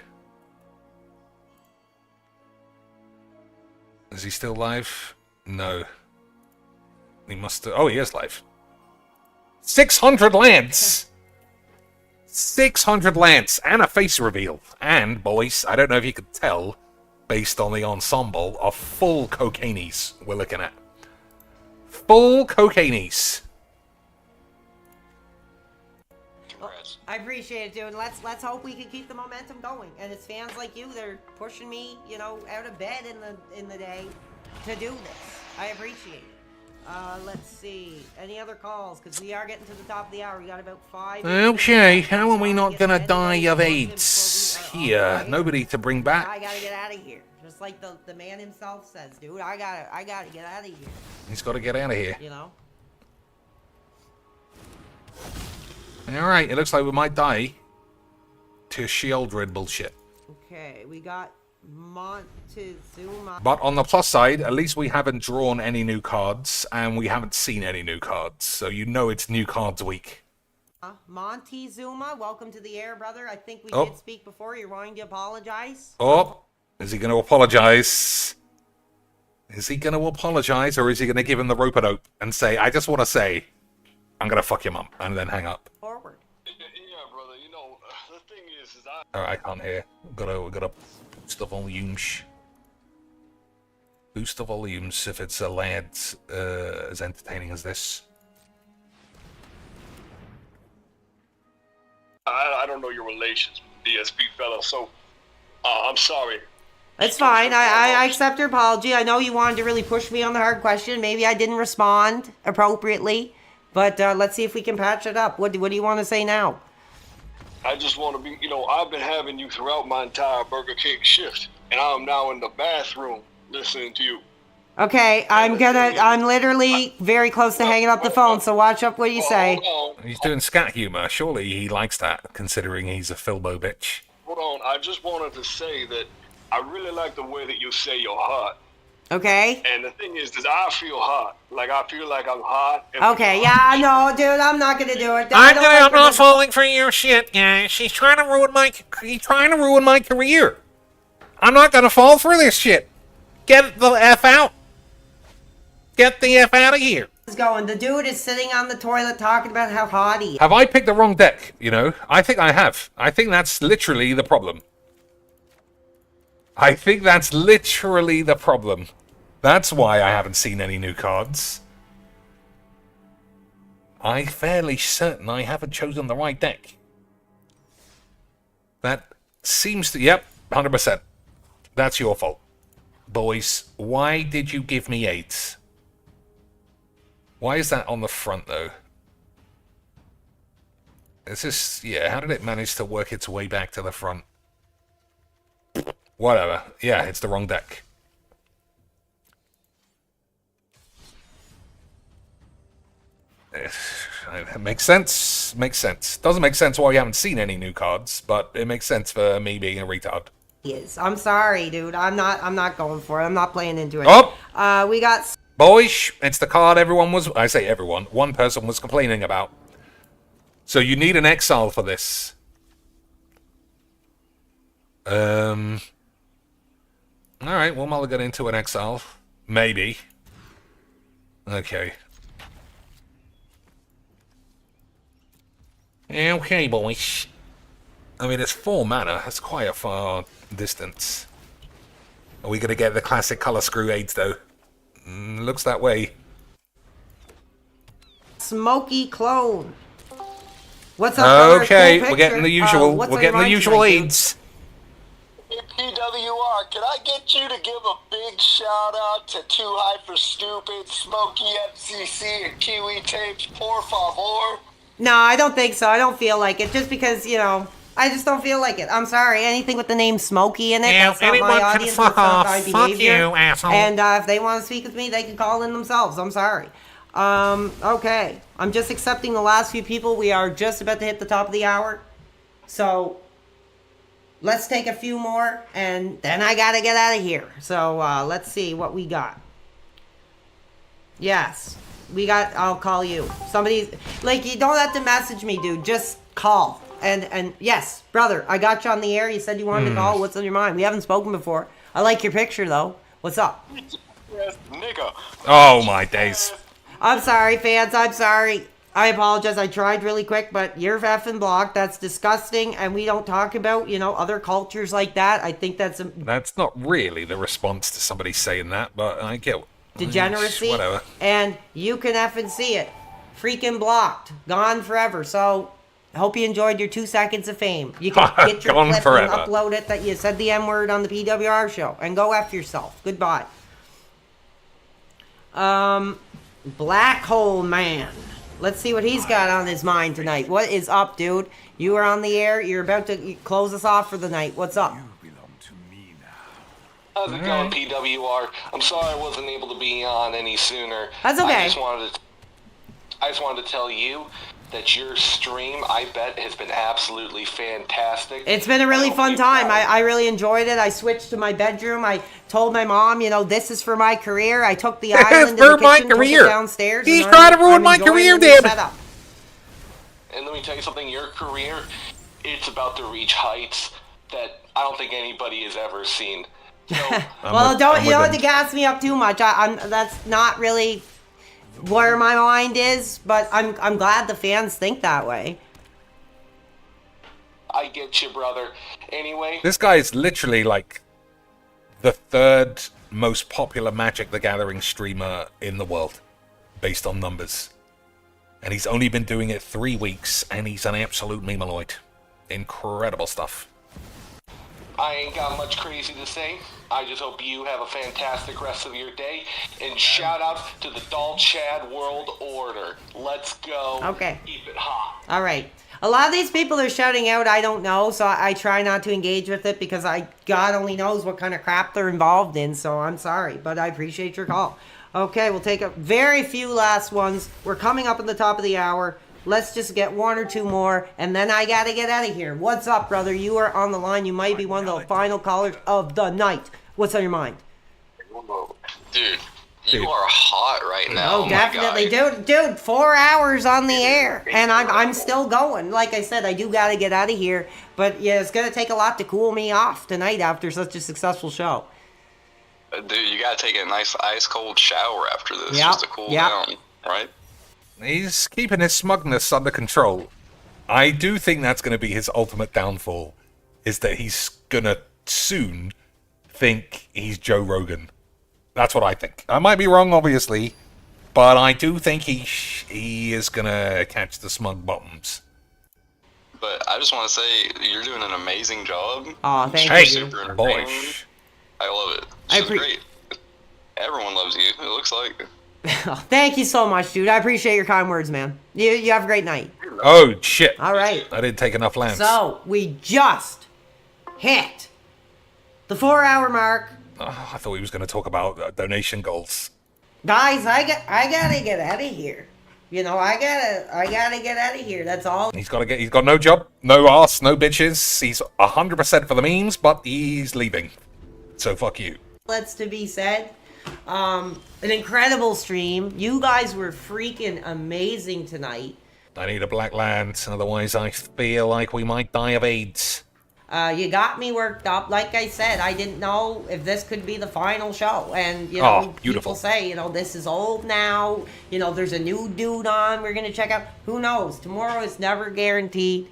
Is he still live? No. He must have... Oh, he is live. 600 lance! 600 lance and a face reveal. And, boys, I don't know if you could tell, based on the ensemble, of full cocainies we're looking at. Full cocainies. I appreciate it, dude. Let's hope we can keep the momentum going. And it's fans like you that are pushing me, you know, out of bed in the day to do this. I appreciate it. Let's see. Any other calls? Because we are getting to the top of the hour. We got about 5 minutes. Okay, how are we not gonna die of AIDS? Here, nobody to bring back. I gotta get out of here. Just like the man himself says, dude. I gotta get out of here. He's got to get out of here. You know. Alright, it looks like we might die to Shieldred bullshit. Okay, we got Montezuma. But on the plus side, at least we haven't drawn any new cards, and we haven't seen any new cards, so you know it's new cards week. Montezuma, welcome to the air, brother. I think we Oh. did speak before. You're wanting to apologize? Oh, is he going to apologize? Is he going to apologize, or is he going to give him the rope-a-dope and say, I just want to say, I'm going to fuck your mum, and then hang up? Forward. Yeah, brother. You know, the thing is Alright, I can't hear. Gotta boost the volumes. Boost the volumes if it's a lad as entertaining as this. I don't know your relations, DSP fella, so I'm sorry. It's fine. I accept your apology. I know you wanted to really push me on the hard question. Maybe I didn't respond appropriately. But let's see if we can patch it up. What do you want to say now? I just want to be, you know, I've been having you throughout my entire Burger King shift, and I'm now in the bathroom listening to you. Okay, I'm literally very close to hanging up the phone, so watch up what you say. Hold on. He's doing scat humor. Surely he likes that, considering he's a Filbo bitch. Hold on. I just wanted to say that I really like the way that you say you're hot. Okay? And the thing is that I feel hot. Like, I feel like I'm hot. Okay, yeah, no, dude, I'm not gonna do it. I'm not falling for your shit, guys. She's trying to ruin my career. I'm not gonna fall for this shit. Get the F out. Get the F out of here. Going. The dude is sitting on the toilet talking about how hot he is. Have I picked the wrong deck, you know? I think I have. I think that's literally the problem. That's why I haven't seen any new cards. I'm fairly certain I haven't chosen the right deck. That seems to... Yep, 100%. That's your fault. Boys, why did you give me 8? Why is that on the front, though? It's just... Yeah, how did it manage to work its way back to the front? Whatever. Yeah, it's the wrong deck. It makes sense. Makes sense. Doesn't make sense why we haven't seen any new cards, but it makes sense for me being a retard. Yes, I'm sorry, dude. I'm not going for it. I'm not playing into it. Oh! We got... Boys, it's the card everyone was... I say everyone. One person was complaining about. So you need an exile for this. Alright, we'll mulligan into an exile. Maybe. Okay. Okay, boys. I mean, it's 4 mana. That's quite a far distance. Are we going to get the classic color screw aids, though? Looks that way. Smoky Clone. What's up, brother? Okay, Cool we're getting the usual. what's We're on your getting the mind usual tonight, dude? aids. PWR, can I get you to give a big shout out to Too High for Stupid, Smokey FCC, and Kiwi Tapes, por favor? No, I don't think so. I don't feel like it. Just because, you know, I just don't feel like it. I'm sorry. Anything with the name Smokey in it, Yeah, that's not anyone my can audience. fuck That's not off. my Fuck behavior. you, asshole. And if they want to speak with me, they can call in themselves. I'm sorry. Okay. I'm just accepting the last few people. We are just about to hit the top of the hour. So, let's take a few more, and then I gotta get out of here. So, let's see what we got. Yes, we got, I'll call you. Somebody, like, you don't have to message me, dude. Just call. And yes, brother, I got you on the air. You said you wanted to call. What's on your mind? We haven't spoken before. I like your picture, though. What's up? Nigga. Oh, my days. I'm sorry, fans. I'm sorry. I apologize. I tried really quick, but you're effing blocked. That's disgusting, and we don't talk about, you know, other cultures like that. I think that's That's not really the response to somebody saying that, but I get degeneracy. Whatever. And you can effing see it. Freaking blocked. Gone forever. So, I hope you enjoyed your 2 seconds of fame. You can get your Gone clip forever. and upload it that you said the M-word on the PWR show. And go F yourself. Goodbye. Black Hole Man. Let's see what he's got on his mind tonight. What is up, dude? You are on the air. You're about to close us off for the night. What's up? You belong to me now. How's it going, PWR? I'm sorry I wasn't able to be on any sooner. That's okay. I just wanted to tell you that your stream, I bet, has been absolutely fantastic. It's been a really fun time. I really enjoyed it. I switched to my bedroom. I told my mom, you know, this is for my career. I took the island in the kitchen, took it downstairs. He's trying to ruin my career, damn it. And let me tell you something, your career, it's about to reach heights that I don't think anybody has ever seen. So, well, you don't have to gas me up too much. That's not really where my mind is, but I'm glad the fans think that way. I get you, brother. Anyway, This guy is literally like the third most popular Magic the Gathering streamer in the world, based on numbers. And he's only been doing it 3 weeks, and he's an absolute memeloid. Incredible stuff. I ain't got much crazy to say. I just hope you have a fantastic rest of your day. And shout out to the Dal Chad World Order. Let's go. Okay. Keep it hot. All right. A lot of these people are shouting out, I don't know, so I try not to engage with it because God only knows what kind of crap they're involved in, so I'm sorry, but I appreciate your call. Okay, we'll take a very few last ones. We're coming up at the top of the hour. Let's just get 1 or 2 more, and then I gotta get out of here. What's up, brother? You are on the line. You might be one of the final callers of the night. What's on your mind? Dude, you are hot right now. Oh, definitely. Dude, 4 hours on the air, and I'm still going. Like I said, I do gotta get out of here, but yeah, it's gonna take a lot to cool me off tonight after such a successful show. Dude, you gotta take a nice ice-cold shower after this just to cool down, right? He's keeping his smugness under control. I do think that's going to be his ultimate downfall, is that he's going to soon think he's Joe Rogan. That's what I think. I might be wrong, obviously, but I do think he is going to catch the smug bottoms. But I just want to say, you're doing an amazing job. Aw, thank you. Super entertaining. Boy. I love it. It's great. Everyone loves you, it looks like. Thank you so much, dude. I appreciate your kind words, man. You have a great night. Oh, shit. All right. I didn't take enough lands. So, we just hit the 4-hour mark. Oh, I thought he was going to talk about donation goals. Guys, I gotta get out of here. You know, I gotta get out of here. That's all. He's got no job, no ass, no bitches. He's 100% for the memes, but he's leaving. So fuck you. Let's to be said. An incredible stream. You guys were freaking amazing tonight. I need a black land, otherwise I feel like we might die of AIDS. You got me worked up. Like I said, I didn't know if this could be the final show. And, you know, people say, you know, this is old now. You know, there's a new dude on we're going to check out. Who knows? Tomorrow is never guaranteed.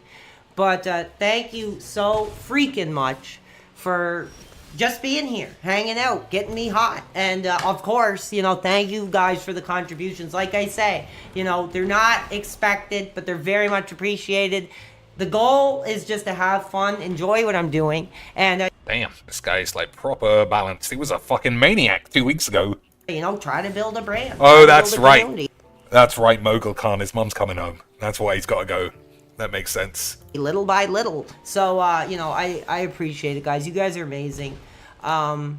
But thank you so freaking much for just being here, hanging out, getting me hot. And, of course, you know, thank you guys for the contributions. Like I say, you know, they're not expected, but they're very much appreciated. The goal is just to have fun, enjoy what I'm doing, and... Damn, this guy's, like, proper balanced. He was a fucking maniac 2 weeks ago. You know, try to build a brand. Oh, that's right. That's right, Mogul Khan. His mom's coming home. That's why he's got to go. That makes sense. Little by little. So, you know, I appreciate it, guys. You guys are amazing. Yeah,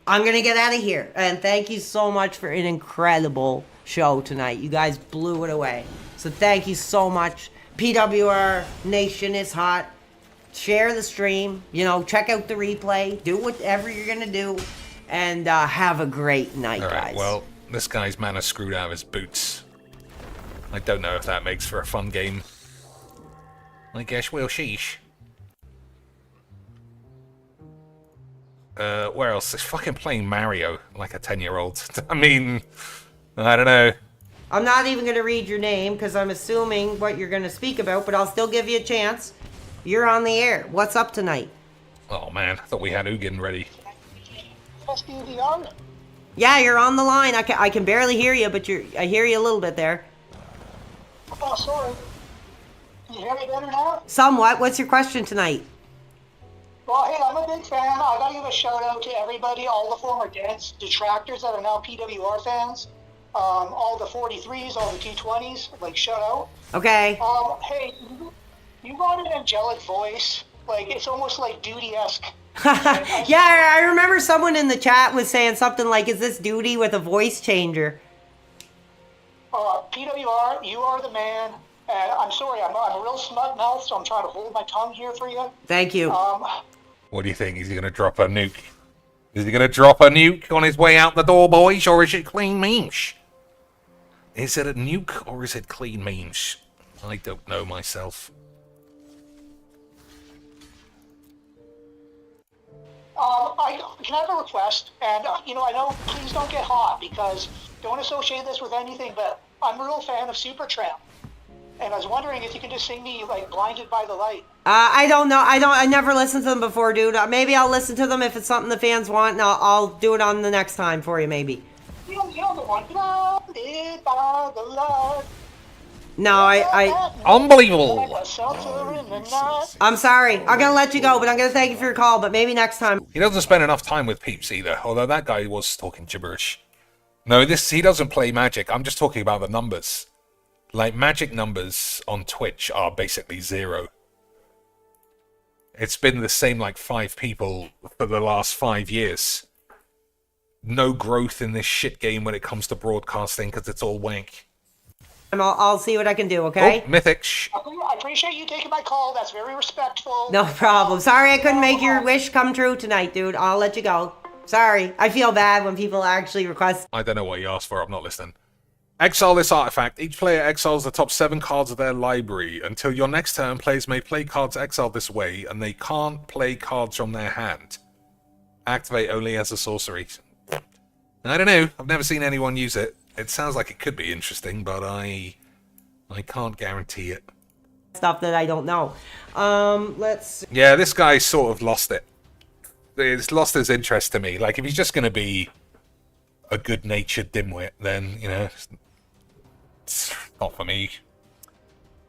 I'm going to get out of here. And thank you so much for an incredible show tonight. You guys blew it away. So thank you so much. PWR Nation is hot. share the stream, you know, check out the replay, do whatever you're gonna do, and have a great night, All right, guys. well, this guy's mana screwed out of his boots. I don't know if that makes for a fun game. I guess we'll sheesh. Where else? He's fucking playing Mario like a 10-year-old. I mean, I don't know. I'm not even gonna read your name because I'm assuming what you're gonna speak about, but I'll still give you a chance. You're on the air. What's up tonight? Oh man, I thought we had Ugin ready. Yeah, you're on the line. I can barely hear you, but I hear you a little bit there. Oh, sorry. Can you hear me better now? Somewhat. What's your question tonight? Well, hey, I'm a big fan. I gotta give a shout out to everybody, all the former detractors that are now PWR fans. All the 43s, all the T20s, like, shout out. Okay. Hey, you got an angelic voice. Like, it's almost like Duty-esque. Yeah, I remember someone in the chat was saying something like, is this Duty with a voice changer? PWR, you are the man. And I'm sorry, I'm a real smut-mouthed, so I'm trying to hold my tongue here for you. Thank you. What do you think? Is he going to drop a nuke? Is he going to drop a nuke on his way out the door, boys? Or is it clean memes? Is it a nuke or is it clean memes? I don't know myself. Can I have a request? And, you know, I know, please don't get hot, because don't associate this with anything, but I'm a real fan of Supertramp. And I was wondering if you could just sing me, like, Blinded by the Light. I don't know. I never listened to them before, dude. Maybe I'll listen to them if it's something the fans want, and I'll do it on the next time for you, maybe. You know the one, Blinded by the Light. No, Unbelievable. I'm sorry. I'm gonna let you go, but I'm gonna thank you for your call, but maybe next time. He doesn't spend enough time with peeps either, although that guy was talking gibberish. No, he doesn't play Magic. I'm just talking about the numbers. Like, Magic numbers on Twitch are basically 0. It's been the same, like, 5 people for the last 5 years. No growth in this shit game when it comes to broadcasting, because it's all wank. I'll see what I can do, okay? Oh, Mythic. I appreciate you taking my call. That's very respectful. No problem. Sorry I couldn't make your wish come true tonight, dude. I'll let you go. Sorry. I feel bad when people actually request. I don't know what you asked for. I'm not listening. Exile this artifact. Each player exiles the top 7 cards of their library. Until your next turn, players may play cards exiled this way, and they can't play cards from their hand. Activate only as a sorcery. I don't know. I've never seen anyone use it. It sounds like it could be interesting, but I can't guarantee it. Stuff that I don't know. Let's... Yeah, this guy sort of lost it. It's lost his interest to me. Like, if he's just going to be a good-natured dimwit, then, you know, it's not for me.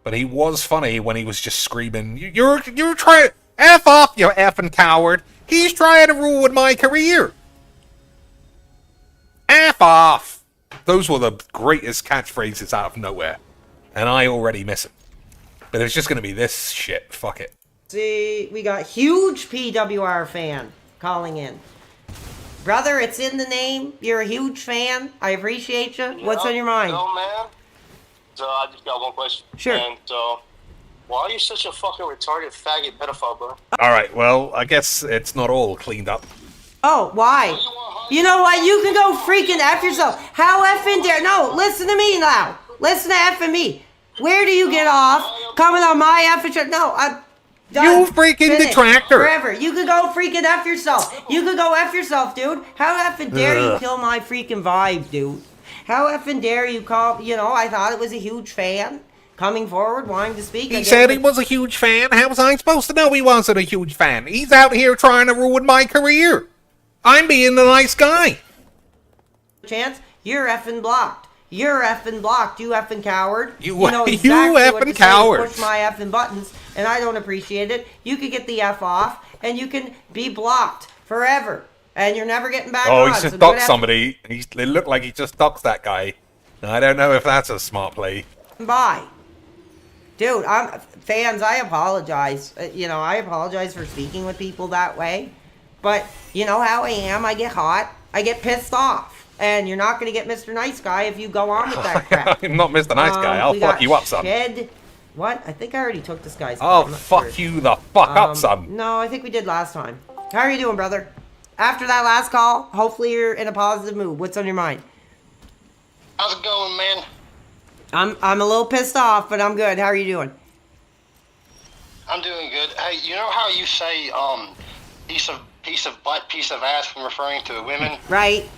But he was funny when he was just screaming, You're trying... F off, you effing coward! He's trying to ruin my career! F off! Those were the greatest catchphrases out of nowhere. And I already miss him. But it's just going to be this shit. Fuck it. See, we got huge PWR fan calling in. Brother, it's in the name. You're a huge fan. I appreciate you. What's on your mind? No, man. So I just got one question. Sure. And why are you such a fucking retarded faggot pedophile, bro? Alright, well, I guess it's not all cleaned up. Oh, why? You know what? You can go freaking F yourself. How effing dare... No, listen to me now. Listen to effing me. Where do you get off coming on my effing... No, I'm done. You freaking detractor. Forever. You could go freaking F yourself. You could go F yourself, dude. How effing dare you kill my freaking vibe, dude? How effing dare you call... You know, I thought it was a huge fan. Coming forward, wanting to speak. He said he was a huge fan. How was I supposed to know he wasn't a huge fan? He's out here trying to ruin my career. I'm being the nice guy. Chance, you're effing blocked. You're effing blocked, you effing coward. You know exactly effing what to coward. Say, push my effing buttons, and I don't appreciate it. You could get the F off, and you can be blocked forever, and you're never getting back on. Oh, he just doxed somebody. It looked like he just doxed that guy. I don't know if that's a smart play. Bye. Dude, fans, I apologize. You know, I apologize for speaking with people that way. But you know how I am. I get hot. I get pissed off. And you're not going to get Mr. Nice Guy if you go on with that crap. I'm not Mr. Nice Guy. I'll fuck you up, son. Shed What? I think I already took this guy's Oh, call. I'm not fuck sure. you the fuck up, son. No, I think we did last time. How are you doing, brother? After that last call, hopefully you're in a positive mood. What's on your mind? How's it going, man? I'm a little pissed off, but I'm good. How are you doing? I'm doing good. Hey, you know how you say piece of butt, piece of ass when referring to women? Right.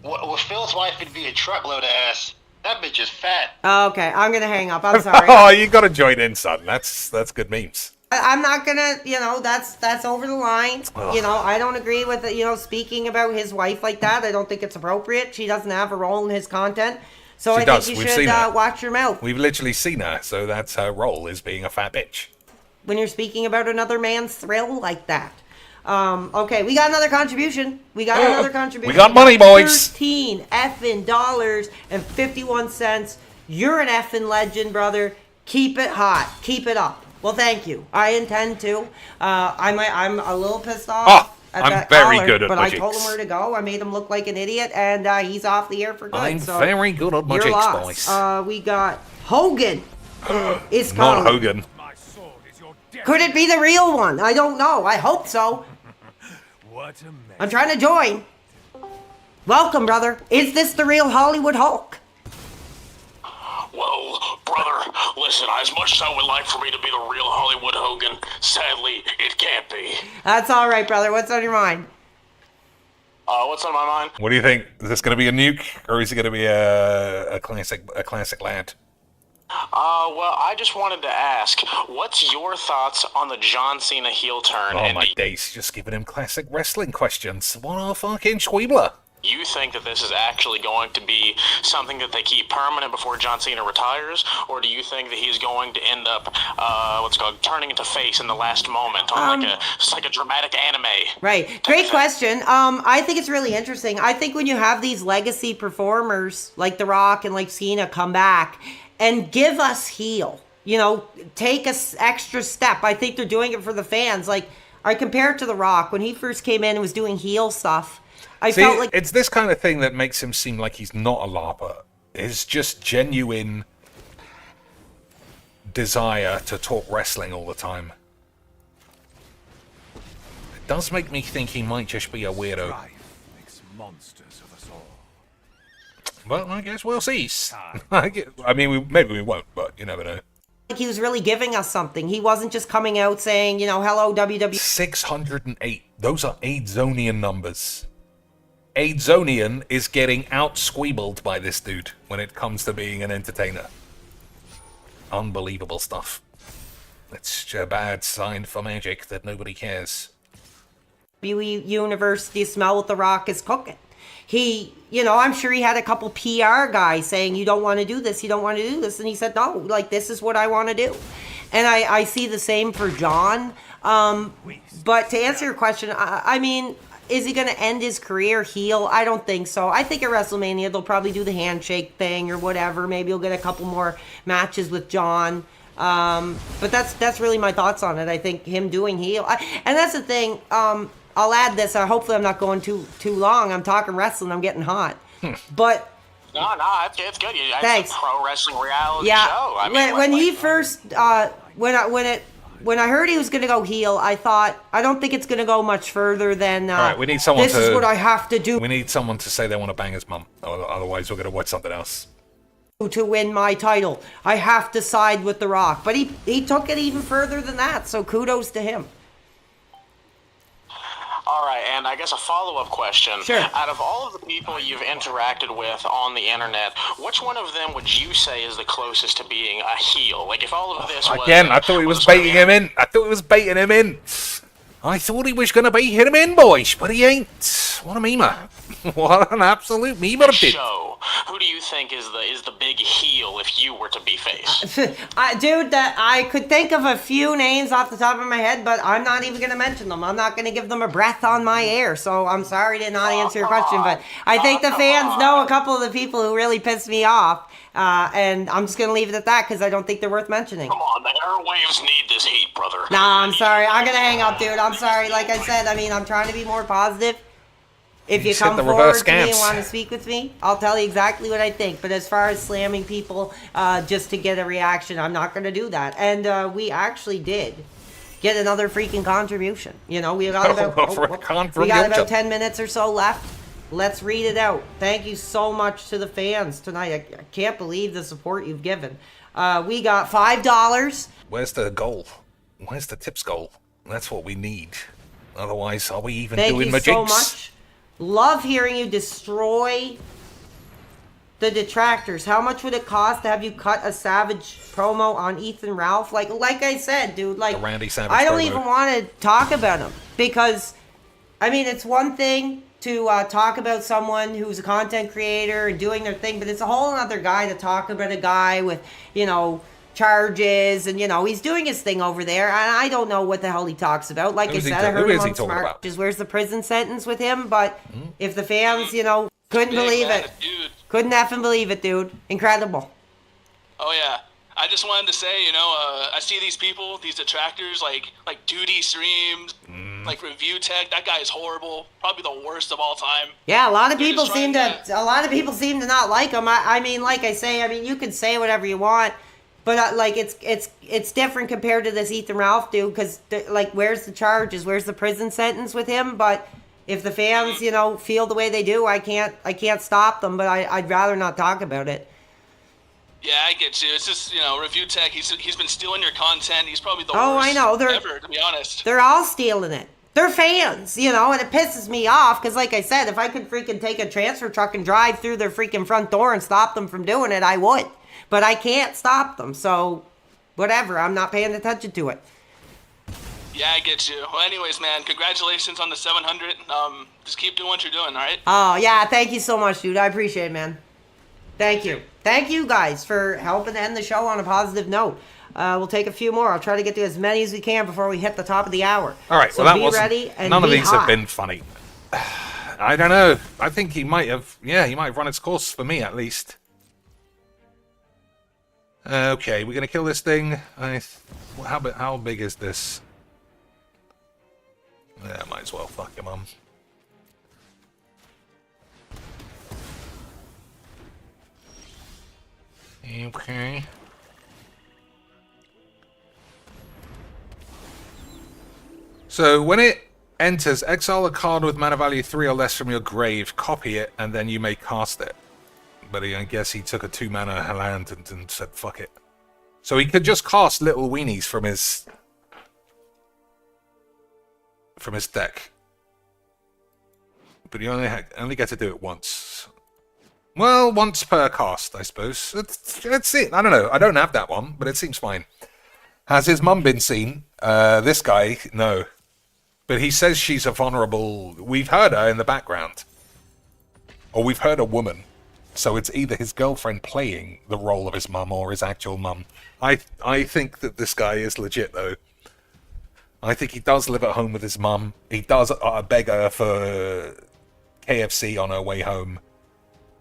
Well, Phil's wife would be a truckload of ass. That bitch is fat. Oh, okay, I'm gonna hang up. I'm sorry. Oh, you gotta join in, son. That's good memes. I'm not gonna, that's over the line. Ugh. I don't agree with it, speaking about his wife like that. I don't think it's appropriate. She doesn't have a role in his content. So She I does. think We've you seen should her. watch your mouth We've literally seen her, so that's her role, is being a fat bitch. when you're speaking about another man's thrill like that. Okay, we got another contribution. We got money, boys. 13 effing dollars and 51 cents. You're an effing legend, brother. Keep it hot. Keep it up. Well, thank you. I intend to. I'm a little pissed off. At I'm that very caller, good at but magics. I told him where to go. I made him look like an idiot, and he's off the air for good. I'm so very good at you're magics, lost. boys. We got Hogan. Is Not calling. Hogan. Could it be the real one? I don't know. I hope so. What a mess. I'm trying to join. Welcome, brother. Is this the real Hollywood Hulk? Well, brother, listen, as much as I would like for me to be the real Hollywood Hogan, sadly, it can't be. That's all right, brother. What's on your mind? What's on my mind? What do you think? Is this going to be a nuke, or is it going to be a classic lad? Well, I just wanted to ask, what's your thoughts on the John Cena heel turn? Oh and my days, just giving him classic wrestling questions. What a fucking Squeebler. do you think that this is actually going to be something that they keep permanent before John Cena retires, or do you think that he's going to end up, turning into face in the last moment on like a dramatic anime? Right. Great question. I think it's really interesting. I think when you have these legacy performers like The Rock and like Cena come back and give us heel, take us extra step. I think they're doing it for the fans. Like, I compare it to The Rock when he first came in and was doing heel stuff. I felt like it's this kind of thing that makes him seem like he's not a LARPer. It's just genuine desire to talk wrestling all the time. It does make me think he might just be a weirdo. Strife makes monsters of us all. Well, I guess we'll see. I mean, maybe we won't, but you never know. like he was really giving us something. He wasn't just coming out saying, hello, WWE. 608. Those are Aidzonian numbers. Aidzonian is getting out-squeebled by this dude when it comes to being an entertainer. Unbelievable stuff. It's a bad sign for Magic that nobody cares. Universe, do you smell what The Rock is cooking? He, I'm sure he had a couple PR guys saying, you don't want to do this, you don't want to do this. And he said, no, this is what I want to do. And I see the same for John. But to answer your question, I mean, is he going to end his career heel? I don't think so. I think at WrestleMania, they'll probably do the handshake thing or whatever. Maybe he'll get a couple more matches with John. But that's really my thoughts on it. I think him doing heel. And that's the thing. I'll add this. Hopefully I'm not going too long. I'm talking wrestling. I'm getting hot. But No, it's good. Thanks. It's a pro wrestling reality yeah, show. I mean, when he first when I heard he was going to go heel, I thought, I don't think it's going to go much further than All right, we need someone this is what I have to do We need someone to say they want to bang his mum. Otherwise, we're going to watch something else. to win my title. I have to side with The Rock. But he took it even further than that, so kudos to him. All right, and I guess a follow-up question. Sure. Out of all of the people you've interacted with on the internet, which one of them would you say is the closest to being a heel? Like, if all of this was... Again, I thought he was baiting him in. I thought he was going to bait him in, boys, but he ain't. What a memer. What an absolute memer, dude. Show. Who do you think is the big heel if you were to be face? Dude, I could think of a few names off the top of my head, but I'm not even going to mention them. I'm not going to give them a breath on my air, so I'm sorry to not answer your question, but I think the fans know a couple of the people who really pissed me off, and I'm just going to leave it at that because I don't think they're worth mentioning. Come on, the airwaves need this heat, brother. Nah, I'm sorry. I'm going to hang up, dude. I'm sorry. Like I said, I'm trying to be more positive. If you come forward to me and want to speak with me, I'll tell you exactly what I think. But as far as slamming people just to get a reaction, I'm not going to do that. And we actually did get another freaking contribution. You know, we got about 10 minutes or so left. Let's read it out. Thank you so much to the fans tonight. I can't believe the support you've given. We got $5. Where's the goal? Where's the tips goal? That's what we need. Otherwise, are we even doing majigs? Thank you so much. Love hearing you destroy the detractors. How much would it cost to have you cut a Savage promo on Ethan Ralph? Like I said, dude, like, the Randy Savage I don't promo. even want to talk about him because, I mean, it's one thing to talk about someone who's a content creator and doing their thing, but it's a whole other guy to talk about a guy with, you know, charges and, you know, he's doing his thing over there and I don't know what the hell he talks about. Like I said, I heard him on Smart, just where's the prison sentence with him, but if the fans, you know, couldn't believe it. Couldn't effing believe it, dude. Incredible. Oh yeah. I just wanted to say, you know, I see these people, these detractors, like Duty Streams, like Review Tech. That guy is horrible. Probably the worst of all time. Yeah, a lot of people seem to not like him. I mean, like I say, I mean, you can say whatever you want, but like it's different compared to this Ethan Ralph dude, because like, where's the charges? Where's the prison sentence with him? But if the fans, you know, feel the way they do, I can't stop them. But I'd rather not talk about it. Yeah, I get you. It's just, you know, Review Tech, he's been stealing your content. He's probably the worst I know. ever, to be honest. They're all stealing it. They're fans, you know, and it pisses me off because, like I said, if I could freaking take a transfer truck and drive through their freaking front door and stop them from doing it, I would. But I can't stop them, so whatever. I'm not paying attention to it. Yeah, I get you. Well, anyways, man, congratulations on the 700. Just keep doing what you're doing, all right? Oh, yeah, thank you so much, dude. I appreciate it, man. Thank you. Thank you, guys, for helping end the show on a positive note. We'll take a few more. I'll try to get to as many as we can before we hit the top of the hour. All right, so well, be ready and none of be these hot. have been funny. I don't know. I think he might have, he might have run its course for me, at least. Okay, we're going to kill this thing. How big is this? Yeah, might as well. Fuck him, mum. Okay. So when it enters, exile a card with mana value 3 or less from your grave, copy it, and then you may cast it. But I guess he took a 2 mana land and said fuck it. So he could just cast little weenies from his deck. But you only get to do it once. Well, once per cast, I suppose. Let's see. I don't know. I don't have that one, but it seems fine. Has his mum been seen? This guy, no. But he says she's a vulnerable... We've heard her in the background. Or we've heard a woman. So it's either his girlfriend playing the role of his mum or his actual mum. I think that this guy is legit, though. I think he does live at home with his mum. He does beg her for KFC on her way home.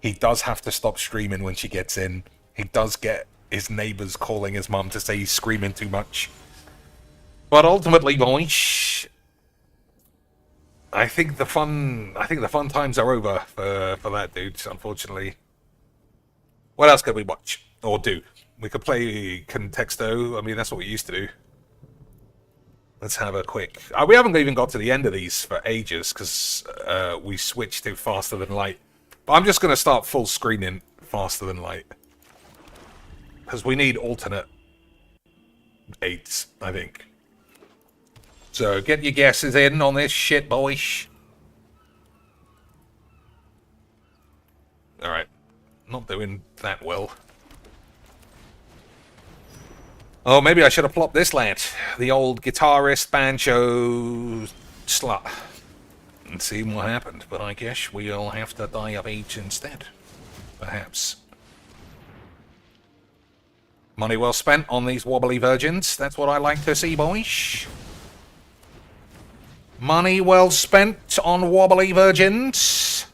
He does have to stop streaming when she gets in. He does get his neighbors calling his mum to say he's screaming too much. But ultimately, boys, I think the fun times are over for that dude, unfortunately. What else could we watch? Or do? We could play Contexto. I mean, that's what we used to do. Let's have a quick... we haven't even got to the end of these for ages, because we switched to Faster Than Light. But I'm just going to start full screening Faster Than Light. Because we need alternate 8s, I think. So, get your guesses in on this shit, boys. Alright. Not doing that well. Oh, maybe I should have plopped this lad. The old guitarist, banjo slut. And see what happened. But I guess we'll have to die of age instead. Perhaps. Money well spent on these wobbly virgins. That's what I like to see, boys. Money well spent on wobbly virgins.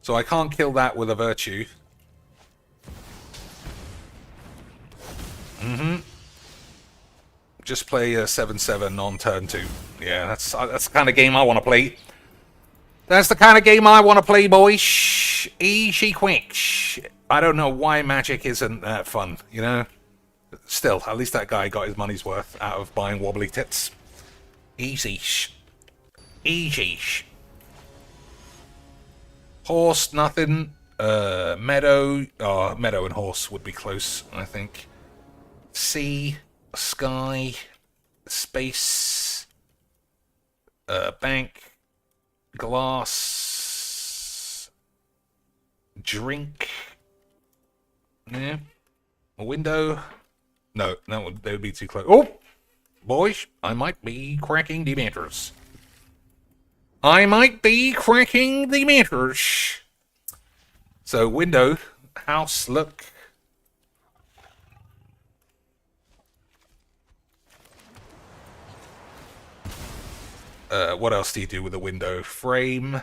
So I can't kill that with a virtue. Just play a 7/7 on turn 2. Yeah, that's the kind of game I want to play. That's the kind of game I want to play, boys. Easy quick. I don't know why Magic isn't that fun, you know? Still, at least that guy got his money's worth out of buying wobbly tits. Easy. Easy. Horse, nothing. Meadow. Oh, meadow and horse would be close, I think. Sea, sky, space, bank, glass, drink. Yeah. A window. No, that would be too close. Oh! Boys, I might be cracking the meters. I might be cracking the meters. So, window, house, look. What else do you do with a window? Frame.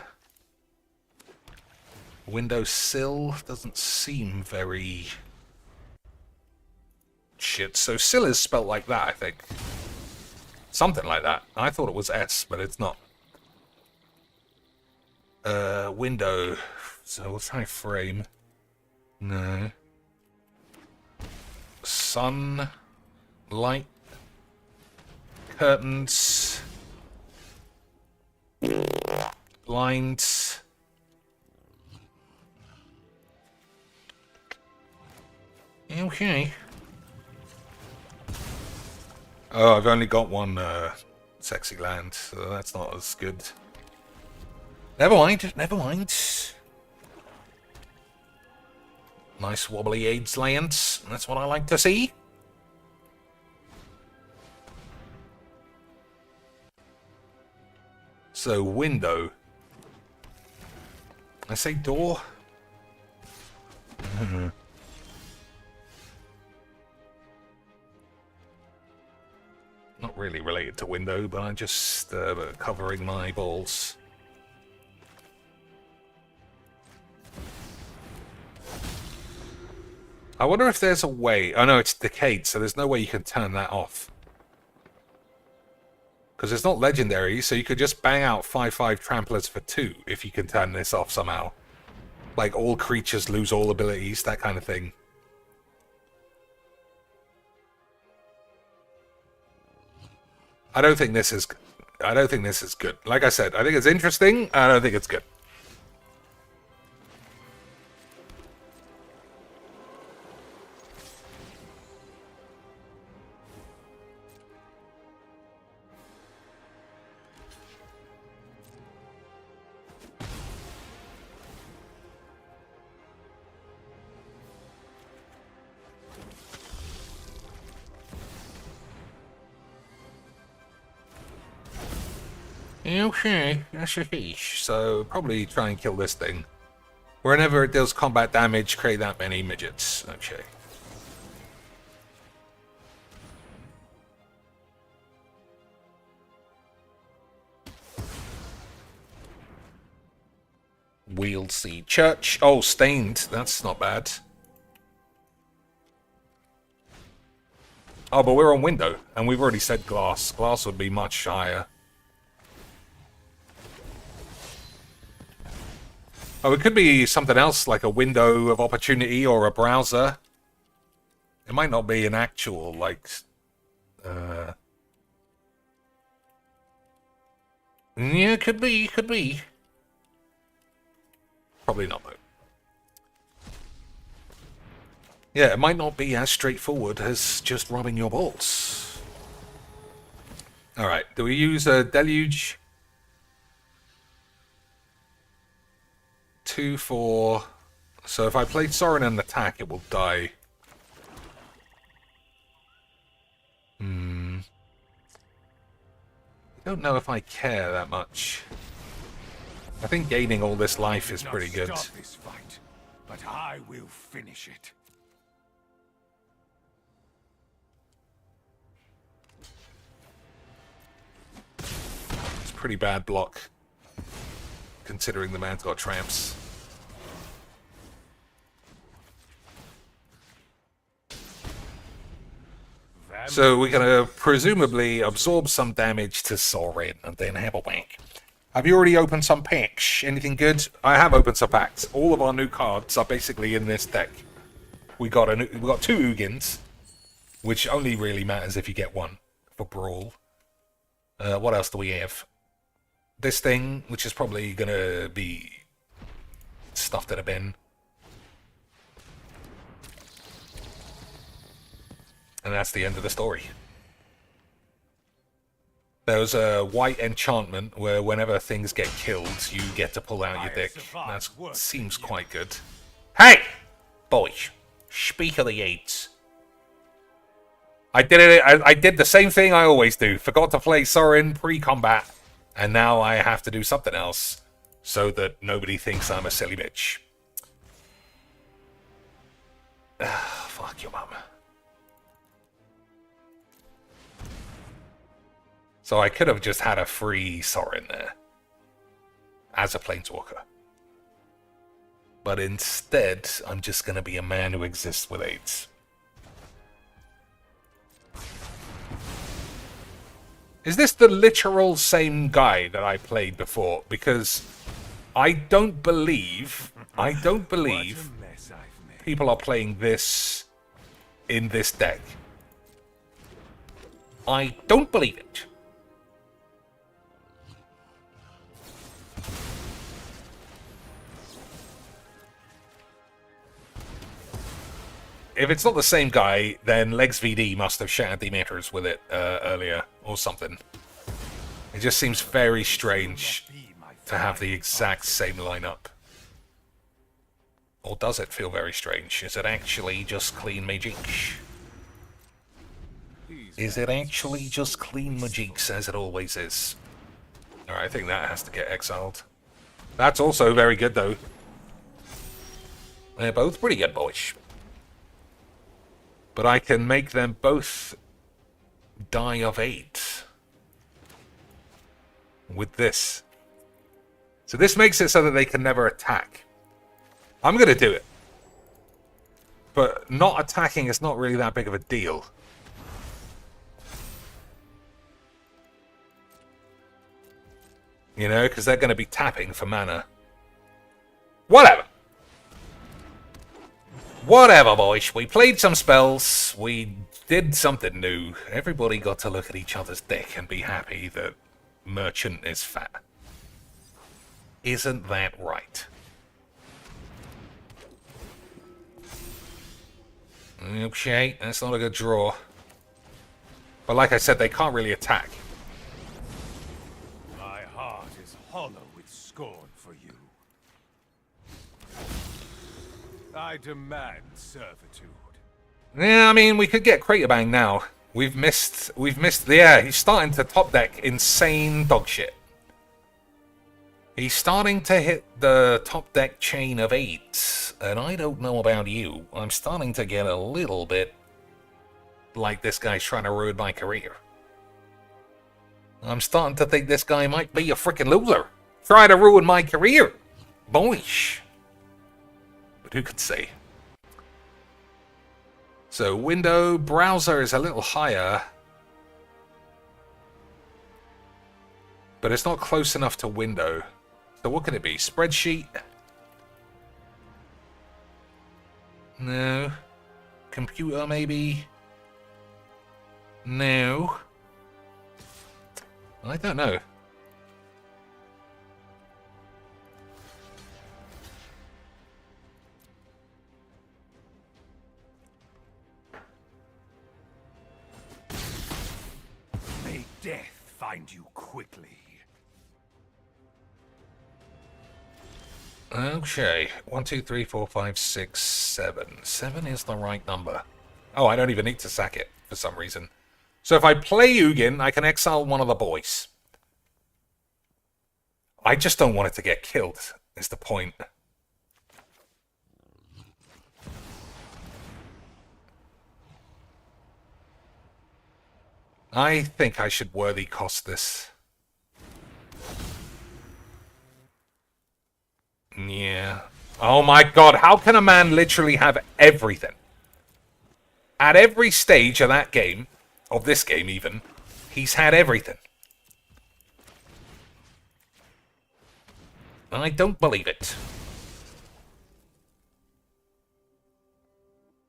Window sill doesn't seem very... Shit, so sill is spelled like that, I think. Something like that. I thought it was S, but it's not. Window. So we'll try frame. No. Sun. Light. Curtains. Blinds. Okay. Oh, I've only got one sexy land, so that's not as good. Never mind, never mind. Nice wobbly AIDS lands, that's what I like to see. So, window. I say door? Not really related to window, but I'm just covering my balls. I wonder if there's a way... Oh no, it's decayed, so there's no way you can turn that off. Because it's not legendary, so you could just bang out 5/5 tramplers for 2 if you can turn this off somehow. Like all creatures lose all abilities, that kind of thing. I don't think this is good. Like I said, I think it's interesting. I don't think it's good. Okay, that's a fish. So, probably try and kill this thing. Whenever it deals combat damage, create that many midgets. Okay. We'll see. Church. Oh, stained. That's not bad. Oh, but we're on window, and we've already said glass. Glass would be much higher. Oh, it could be something else, like a window of opportunity or a browser. It might not be an actual, like... Yeah, could be, could be. Probably not, though. Yeah, it might not be as straightforward as just rubbing your balls. Alright, do we use a deluge? 2, 4. So if I play Sorin and attack, it will die. I don't know if I care that much. I think gaining all this life is pretty good. Stop this fight, but I will finish it. It's pretty bad block, considering the man's got tramps. So we're going to presumably absorb some damage to Sorin and then have a wank. Have you already opened some packs? Anything good? I have opened some packs. All of our new cards are basically in this deck. We got 2 Ugins, which only really matters if you get one for Brawl. What else do we have? This thing, which is probably going to be stuffed in a bin. And that's the end of the story. There's a white enchantment where whenever things get killed, you get to pull out your dick. That seems quite good. Hey! Boys, speak of the AIDS. I did the same thing I always do. Forgot to play Sorin pre-combat. And now I have to do something else so that nobody thinks I'm a silly bitch. Fuck your mum. So I could have just had a free Sorin there as a Planeswalker. But instead, I'm just going to be a man who exists with AIDS. Is this the literal same guy that I played before? Because I don't believe people are playing this in this deck. I don't believe it. If it's not the same guy, then Legs VD must have shattered the emitters with it earlier, or something. It just seems very strange to have the exact same lineup. Or does it feel very strange? Is it actually just clean magic? Is it actually just clean magic as it always is? Alright, I think that has to get exiled. That's also very good, though. They're both pretty good, boys. But I can make them both die of 8 with this. So this makes it so that they can never attack. I'm going to do it. But not attacking is not really that big of a deal. You know, because they're going to be tapping for mana. Whatever. Whatever, boys. We played some spells. We did something new. Everybody got to look at each other's dick and be happy that Merchant is fat. Isn't that right? Okay, that's not a good draw. But like I said, they can't really attack. My heart is hollow with scorn for you. I demand servitude. Yeah, I mean, we could get Craterbang now. We've missed, yeah, he's starting to top deck insane dog shit. He's starting to hit the top deck chain of 8, and I don't know about you. I'm starting to get a little bit like this guy's trying to ruin my career. I'm starting to think this guy might be a freaking loser. Try to ruin my career. Boyish. But who could say? So, window, browser is a little higher. But it's not close enough to window. So what could it be? Spreadsheet? No. Computer, maybe? No. I don't know. May death find you quickly. Okay. 1, 2, 3, 4, 5, 6, 7. 7 is the right number. Oh, I don't even need to sack it for some reason. So if I play Ugin, I can exile one of the boys. I just don't want it to get killed, is the point. I think I should worthy cost this. Yeah. Oh my god, how can a man literally have everything? At every stage of that game, of this game even, he's had everything. I don't believe it.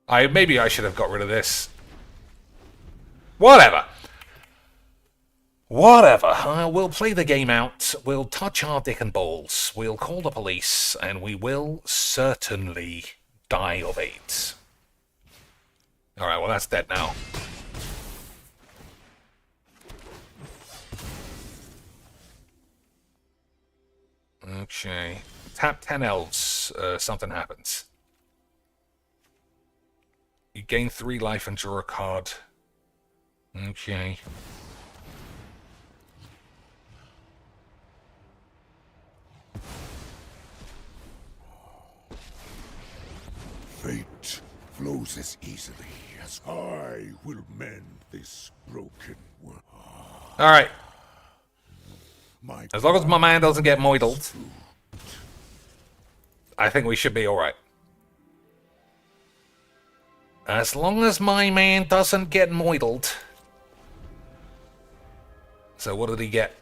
Maybe I should have got rid of this. Whatever. Whatever. We'll play the game out. We'll touch our dick and balls. We'll call the police, and we will certainly die of AIDS. Alright, well that's dead now. Okay. Tap 10 elves. Something happens. You gain 3 life and draw a card. Okay. Fate flows as easily as I will mend this broken world. Alright. As long as my man doesn't get moidled, I think we should be alright. As long as my man doesn't get moidled. So what did he get?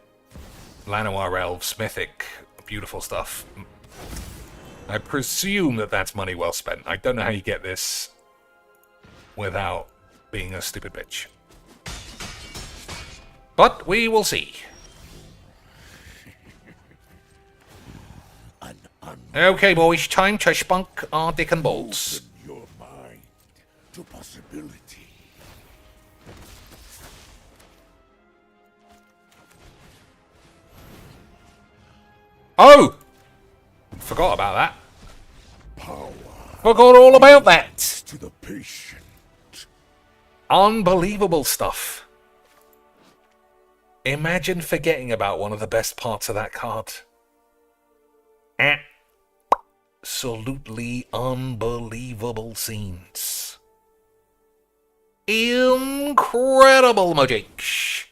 Llanowar elves, mythic, beautiful stuff. I presume that that's money well spent. I don't know how you get this without being a stupid bitch. But we will see. Okay, boys, time to spunk our dick and balls. Open your mind to possibility. Oh! Forgot about that. Power. Forgot all about that. To the patient. Unbelievable stuff. Imagine forgetting about one of the best parts of that card. Absolutely unbelievable scenes. Incredible magic.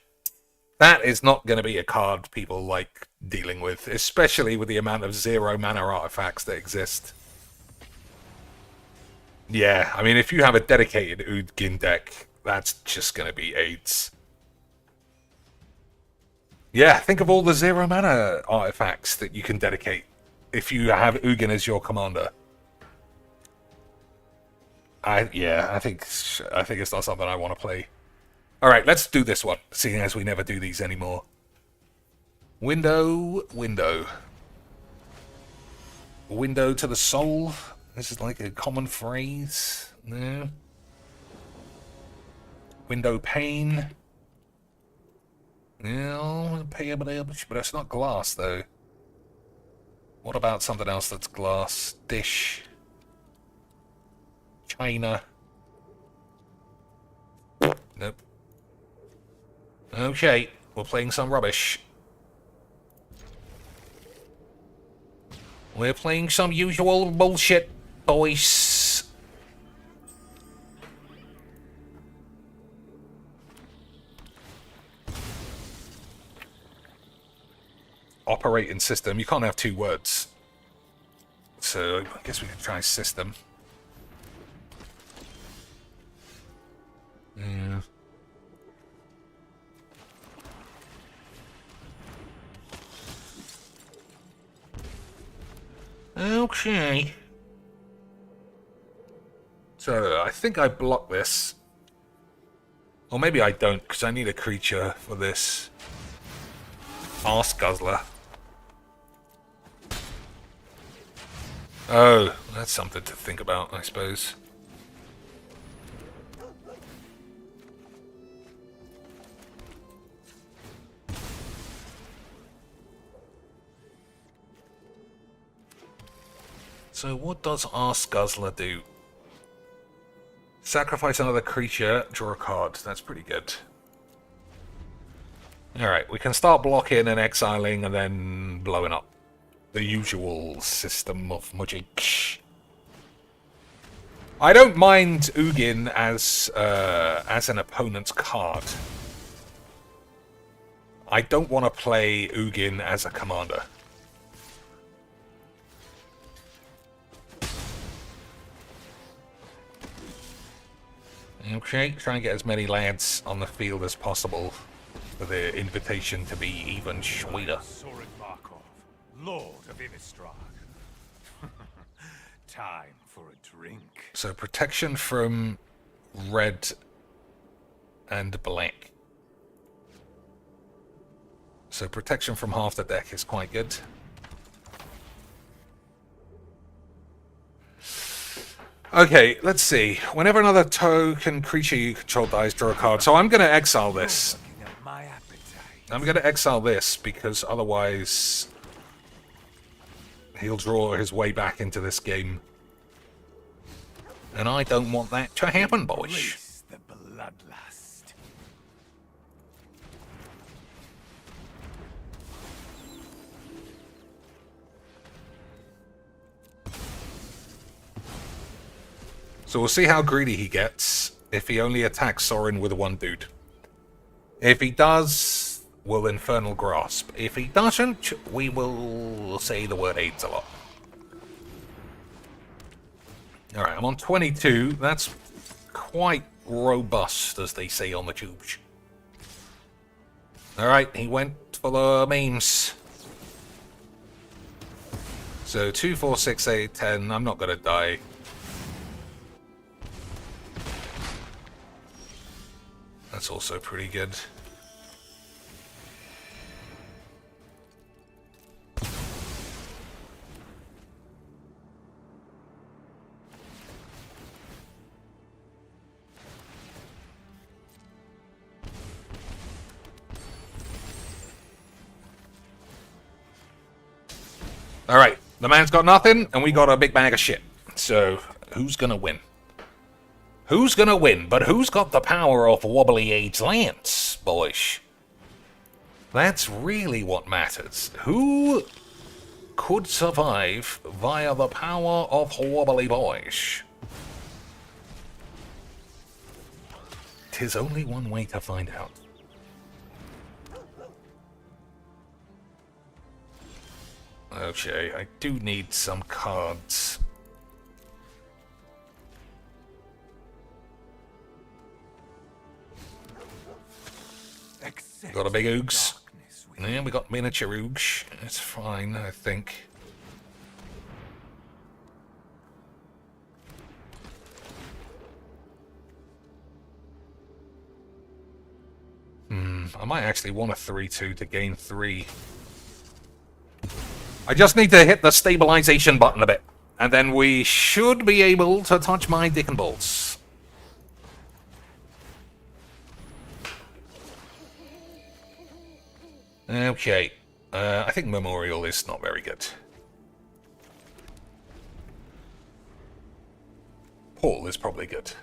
That is not going to be a card people like dealing with, especially with the amount of 0 mana artifacts that exist. Yeah, I mean, if you have a dedicated Ugin deck, that's just going to be AIDS. Yeah, think of all the 0 mana artifacts that you can dedicate if you have Ugin as your commander. I think it's not something I want to play. Alright, let's do this one, seeing as we never do these anymore. Window. Window to the soul. This is like a common phrase. No. Window pane. Yeah, but it's not glass though. What about something else that's glass? Dish. China. Nope. Okay, we're playing some rubbish. We're playing some usual bullshit, boys. Operating system. You can't have 2 words. So I guess we can try system. Yeah. Okay. So, I think I block this. Or maybe I don't, because I need a creature for this. Arse Guzzler. Oh, that's something to think about, I suppose. So what does Arse Guzzler do? Sacrifice another creature, draw a card. That's pretty good. Alright, we can start blocking and exiling and then blowing up. The usual system of magic. I don't mind Ugin as an opponent's card. I don't want to play Ugin as a commander. Okay, try and get as many lads on the field as possible for the invitation to be even sweeter. Soren Markov, Lord of Innistrad. Time for a drink. So protection from red and black. So protection from half the deck is quite good. Okay, let's see. Whenever another token creature you control dies, draw a card. So I'm going to exile this. I'm going to exile this because otherwise he'll draw his way back into this game. And I don't want that to happen, boys. The bloodlust. So we'll see how greedy he gets if he only attacks Sorin with one dude. If he does, we'll Infernal Grasp. If he doesn't, we will say the word AIDS a lot. Alright, I'm on 22. That's quite robust, as they say on the tubes. Alright, he went for the memes. So 2, 4, 6, 8, 10. I'm not going to die. That's also pretty good. Alright, the man's got nothing, and we got a big bag of shit. So, who's gonna win? Who's gonna win? But who's got the power of Wobbly Age Lance, boys? That's really what matters. Who could survive via the power of Wobbly Boys? 'Tis only one way to find out. Okay, I do need some cards. Got a big oogs. Yeah, we got miniature oogs. It's fine, I think. I might actually want a 3-2 to gain 3. I just need to hit the stabilization button a bit, and then we should be able to touch my dick and balls. Okay, I think Memorial is not very good. Paul is probably good.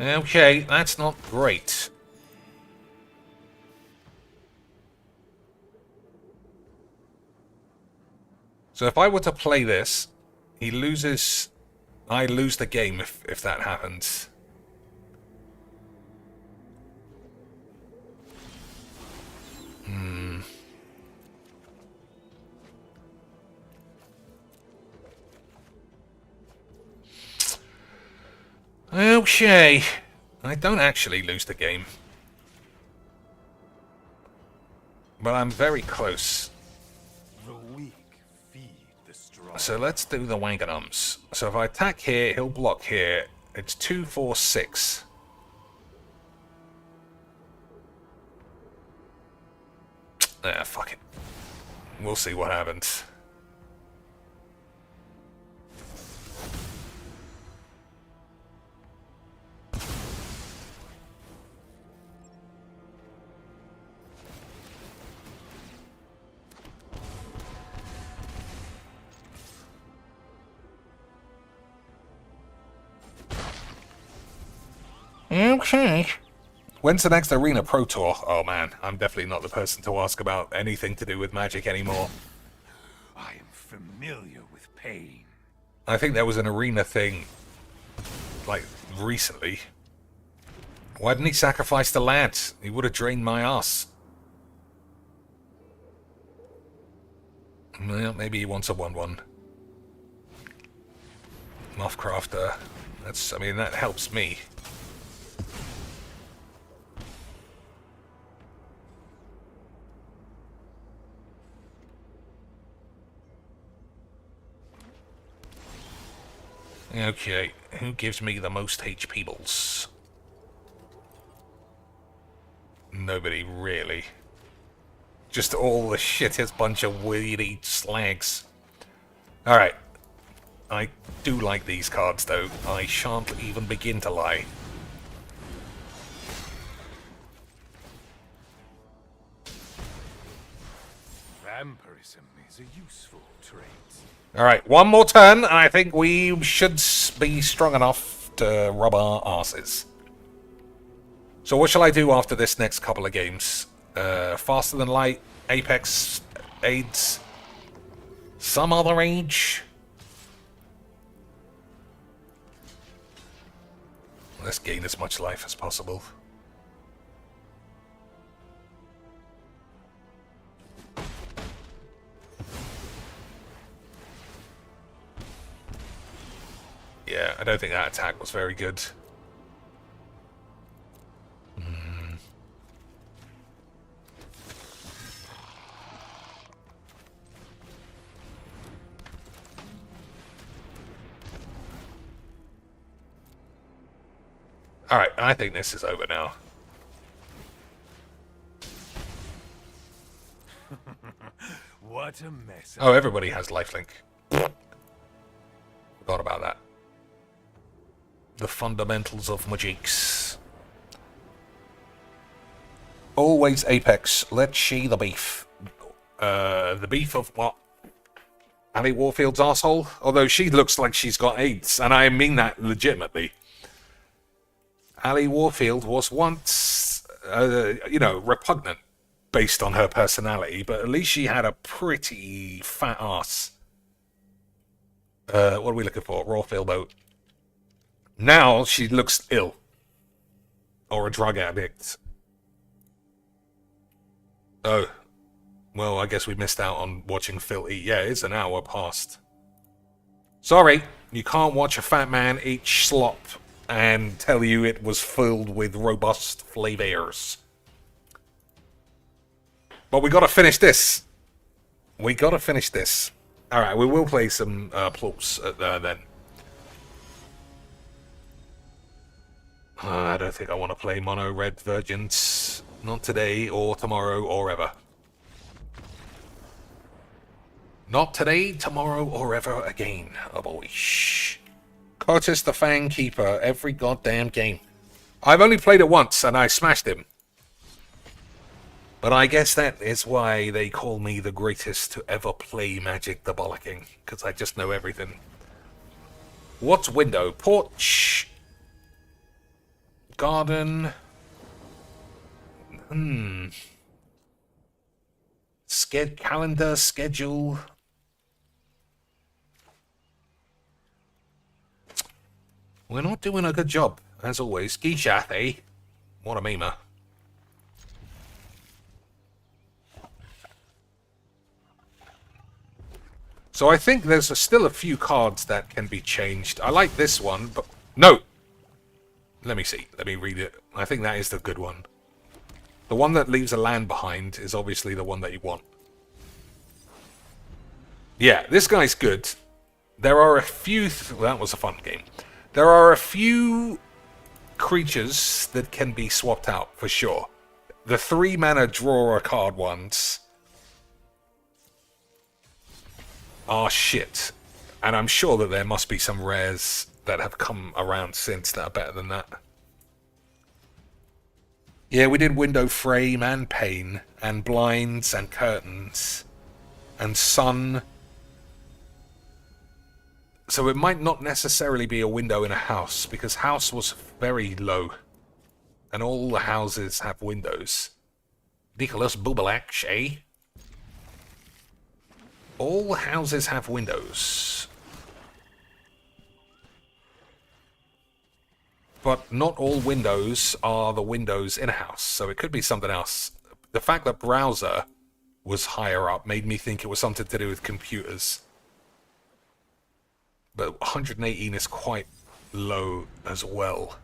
Okay, that's not great. So if I were to play this, he loses... I lose the game if that happens. Okay. I don't actually lose the game. But I'm very close. The weak feed the strong. So let's do the Wanganums. So if I attack here, he'll block here. It's 2, 4, 6. Ah, fuck it. We'll see what happens. Okay. When's the next Arena Pro Tour? Oh man, I'm definitely not the person to ask about anything to do with Magic anymore. I am familiar with pain. I think there was an Arena thing, like, recently. Why didn't he sacrifice the lad? He would have drained my ass. Well, maybe he wants a 1-1. Muff Crafter. I mean, that helps me. Okay, who gives me the most HP balls? Nobody, really. Just all the shittest bunch of weedy slags. Alright. I do like these cards, though. I shan't even begin to lie. Vampirism is a useful trait. Alright, one more turn, and I think we should be strong enough to rub our asses. So what shall I do after this next couple of games? Faster Than Light, Apex, AIDS, some other age? Let's gain as much life as possible. Yeah, I don't think that attack was very good. Alright, I think this is over now. What a mess. Oh, everybody has lifelink. Forgot about that. The fundamentals of magics. Always Apex. Let's see the beef. The beef of what? Ali Warfield's asshole? Although she looks like she's got AIDS, and I mean that legitimately. Ali Warfield was once, repugnant based on her personality, but at least she had a pretty fat ass. What are we looking for? Warfield boat. Now she looks ill. Or a drug addict. Oh. Well, I guess we missed out on watching Phil eat. Yeah, it's an hour past. Sorry, you can't watch a fat man eat slop and tell you it was filled with robust flavors. But we gotta finish this. We gotta finish this. Alright, we will play some Plorps then. I don't think I want to play Mono Red Virgins. Not today, or tomorrow, or ever. Not today, tomorrow, or ever again. Oh boy. Shh. Curtis the Fang Keeper, every goddamn game. I've only played it once, and I smashed him. But I guess that is why they call me the greatest to ever play Magic the Bollocking, because I just know everything. What's window? Porch. Garden. Calendar, schedule. We're not doing a good job, as always. Gishath, eh? What a memer. So I think there's still a few cards that can be changed. I like this one, but... No! Let me see. Let me read it. I think that is the good one. The one that leaves a land behind is obviously the one that you want. Yeah, this guy's good. There are a few... that was a fun game. There are a few creatures that can be swapped out, for sure. The 3-mana draw a card ones are shit. And I'm sure that there must be some rares that have come around since that are better than that. Yeah, we did window frame and pane and blinds and curtains and sun. So it might not necessarily be a window in a house, because house was very low. And all the houses have windows. Nicholas Bubelak, eh? All the houses have windows. But not all windows are the windows in a house, so it could be something else. The fact that browser was higher up made me think it was something to do with computers. But 118 is quite low as well.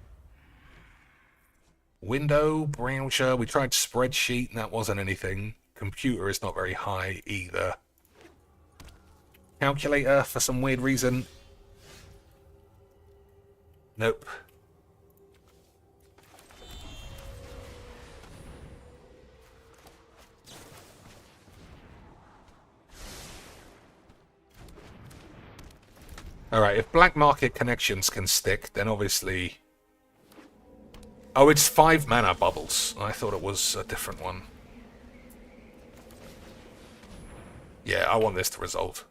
Window, browser, we tried spreadsheet and that wasn't anything. Computer is not very high either. Calculator, for some weird reason. Nope. Alright, if black market connections can stick, then obviously... Oh, it's 5 mana bubbles. I thought it was a different one. Yeah, I want this to resolve.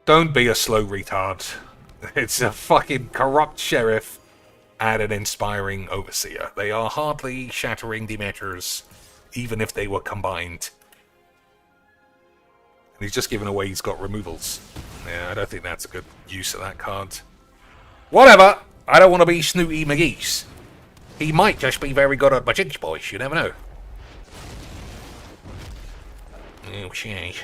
Don't be a slow retard. It's a fucking corrupt sheriff and an inspiring overseer. They are hardly shattering Demeters, even if they were combined. And he's just given away he's got removals. Yeah, I don't think that's a good use of that card. Whatever! I don't want to be Snooty McGee's. He might just be very good at Magician's Boys, you never know. Okay.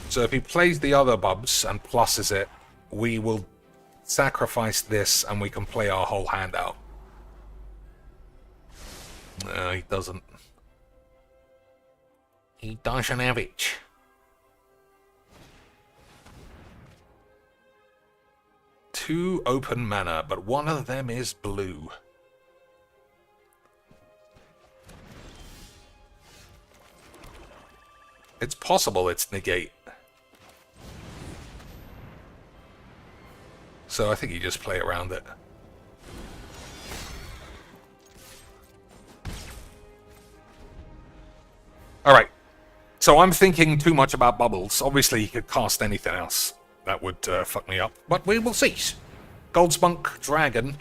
So if he plays the other bubs and pluses it, we will sacrifice this and we can play our whole hand out. No, he doesn't. He doesn't have it. Two open mana, but one of them is blue. It's possible it's negate. So I think you just play around it. Alright. So I'm thinking too much about bubbles. Obviously, he could cast anything else. That would fuck me up. But we will see. Goldspunk Dragon.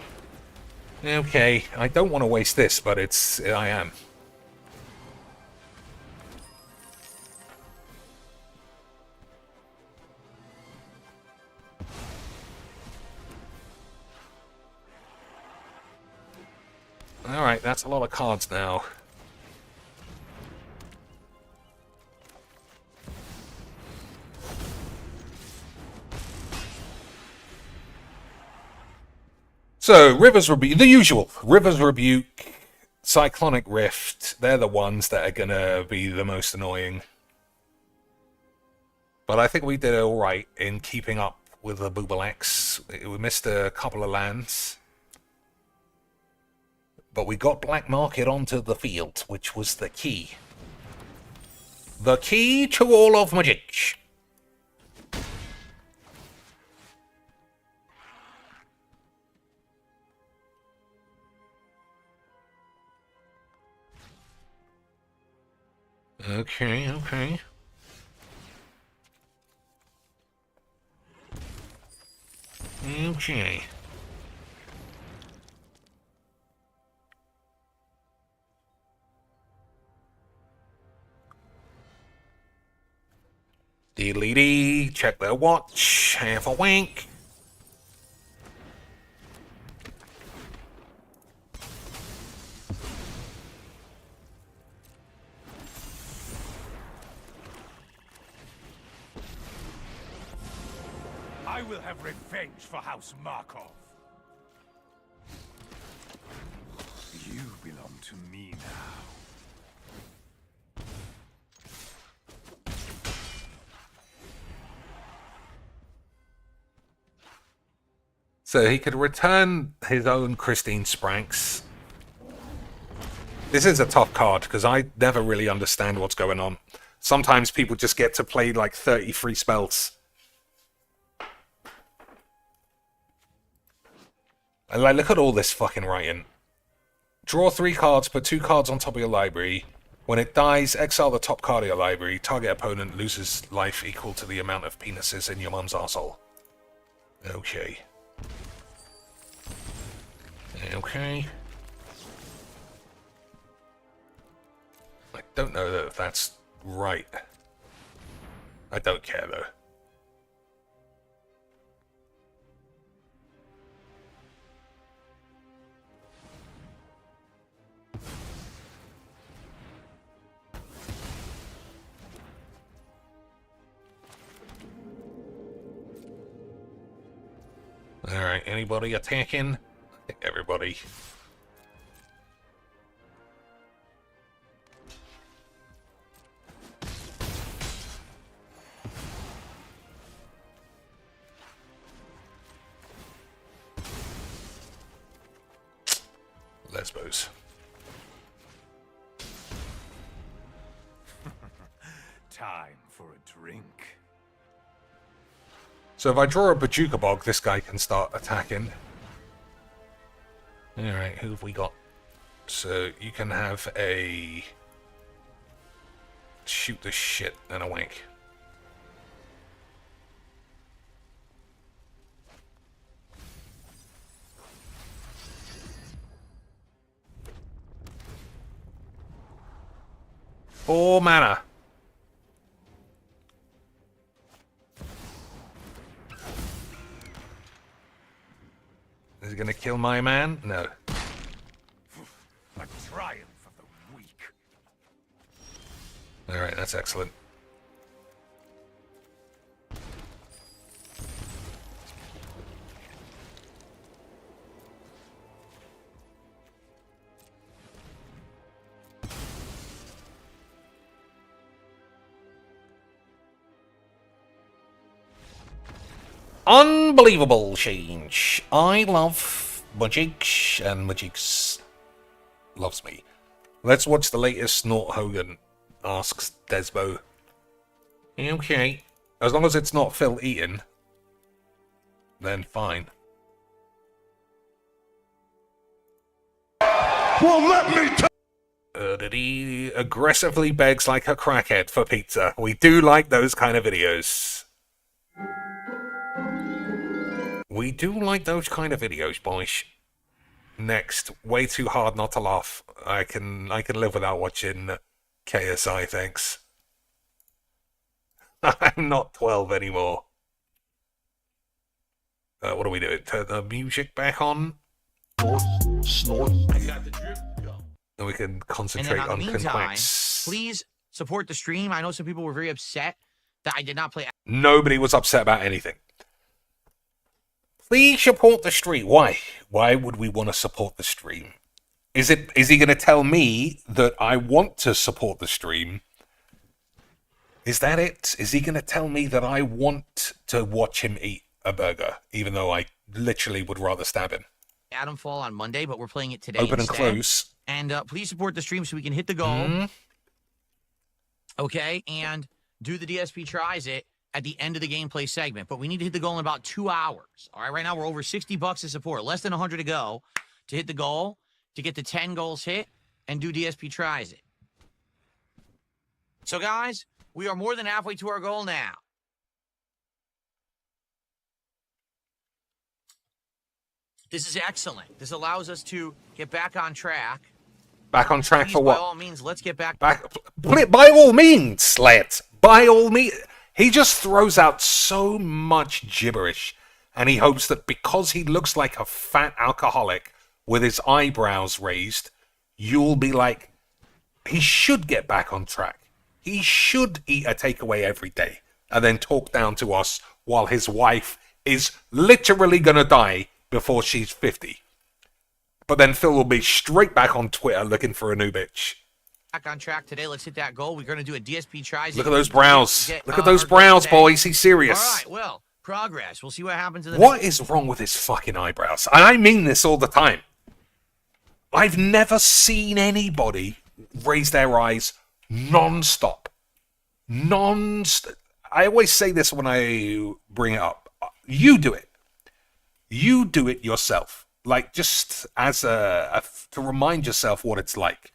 Okay, I don't want to waste this, but I am. Alright, that's a lot of cards now. So, River's Rebuke, the usual. River's Rebuke, Cyclonic Rift, they're the ones that are going to be the most annoying. But I think we did alright in keeping up with the Boobalex. We missed a couple of lands. But we got Black Market onto the field, which was the key. The key to all of Magic. Okay, okay. Okay. Deedly, check their watch, have a wank. I will have revenge for House Markov. You belong to me now. So he could return his own Christine Spranks. This is a tough card, because I never really understand what's going on. Sometimes people just get to play like 30 free spells. And like, look at all this fucking writing. Draw 3 cards, put 2 cards on top of your library. When it dies, exile the top card of your library. Target opponent loses life equal to the amount of penises in your mum's arsehole. Okay. Okay. I don't know that that's right. I don't care though. Alright, anybody attacking? I think everybody. Lesbos. Time for a drink. So if I draw a Bajuka Bog, this guy can start attacking. Alright, who have we got? So you can have a... shoot the shit and a wank. Four mana. Is he gonna kill my man? No. A triumph of the weak. Alright, that's excellent. Unbelievable change. I love Majik, and Majik loves me. Let's watch the latest Snort Hogan, asks Desbo. Okay. As long as it's not Phil Eaton, then fine. Well, let me Did he aggressively begs like a crackhead for pizza? We do like those kind of videos. We do like those kind of videos, boys. Next, way too hard not to laugh. I can live without watching KSI, thanks. I'm not 12 anymore. What do we do? Turn the music back on? Snort. I got the drip. And we can concentrate on Quacks. Please support the stream. I know some people were very upset that I did not play. Nobody was upset about anything. Please support the stream. Why? Why would we want to support the stream? Is he going to tell me that I want to support the stream? Is that it? Is he going to tell me that I want to watch him eat a burger, even though I literally would rather stab him? Adam Fall on Monday, but we're playing it today Open instead. and close. And please support the stream so we can hit the goal. Okay, and do the DSP tries it at the end of the gameplay segment. But we need to hit the goal in about 2 hours. All right, right now we're over $60 to support. Less than 100 to go to hit the goal, to get the 10 goals hit, and do DSP tries it. So, guys, we are more than halfway to our goal now. This is excellent. This allows us to get back on track. Back on track Please, for what? By all means, let's get back. By all means, lads. By all means. He just throws out so much gibberish, and he hopes that because he looks like a fat alcoholic with his eyebrows raised, you'll be like, he should get back on track. He should eat a takeaway every day and then talk down to us while his wife is literally going to die before she's 50. But then Phil will be straight back on Twitter looking for a new bitch. Back on track today. Let's hit that goal. We're going to do a DSP tries. Look at those brows. Look at those brows, boys. He's serious. All right, well, progress. We'll see what happens in the What is wrong with his fucking eyebrows? And I mean this all the time. I've never seen anybody raise their eyes non-stop. I always say this when I bring it up. You do it. You do it yourself. Like, just as to remind yourself what it's like.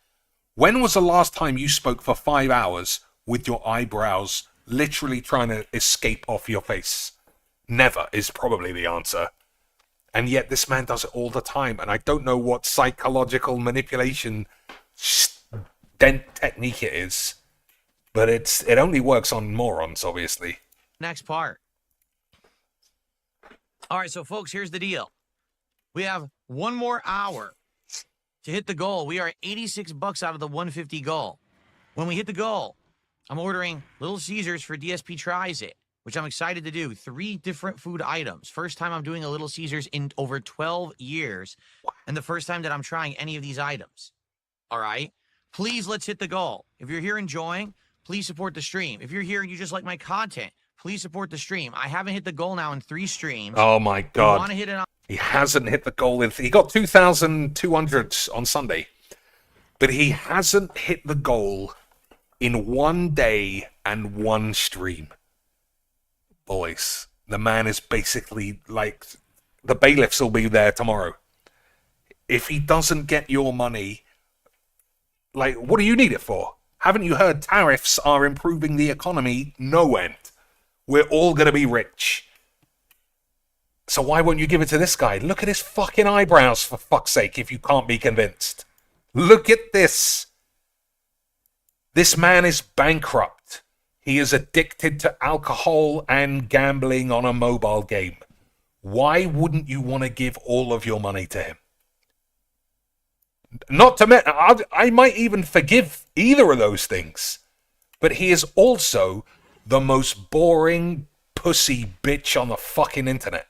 When was the last time you spoke for 5 hours with your eyebrows literally trying to escape off your face? Never is probably the answer. And yet this man does it all the time. And I don't know what psychological manipulation technique it is. But it only works on morons, obviously. next part. All right, so folks, here's the deal. We have 1 more hour to hit the goal. We are 86 bucks out of the 150 goal. When we hit the goal, I'm ordering Little Caesars for DSP Tries It, which I'm excited to do. 3 different food items. First time I'm doing a Little Caesars in over 12 years, and the first time that I'm trying any of these items. All right? Please, let's hit the goal. If you're here enjoying, please support the stream. If you're here and you just like my content, please support the stream. I haven't hit the goal now in 3 streams. Oh my God. You want to hit it on? He hasn't hit the goal. He got 2,200 on Sunday, but he hasn't hit the goal in 1 day and 1 stream. Boys, the man is basically like, the bailiffs will be there tomorrow. If he doesn't get your money, like, what do you need it for? Haven't you heard tariffs are improving the economy no end? We're all going to be rich. So why won't you give it to this guy? Look at his fucking eyebrows, for fuck's sake, if you can't be convinced. Look at this. This man is bankrupt. He is addicted to alcohol and gambling on a mobile game. Why wouldn't you want to give all of your money to him? Not to mention, I might even forgive either of those things. But he is also the most boring pussy bitch on the fucking internet.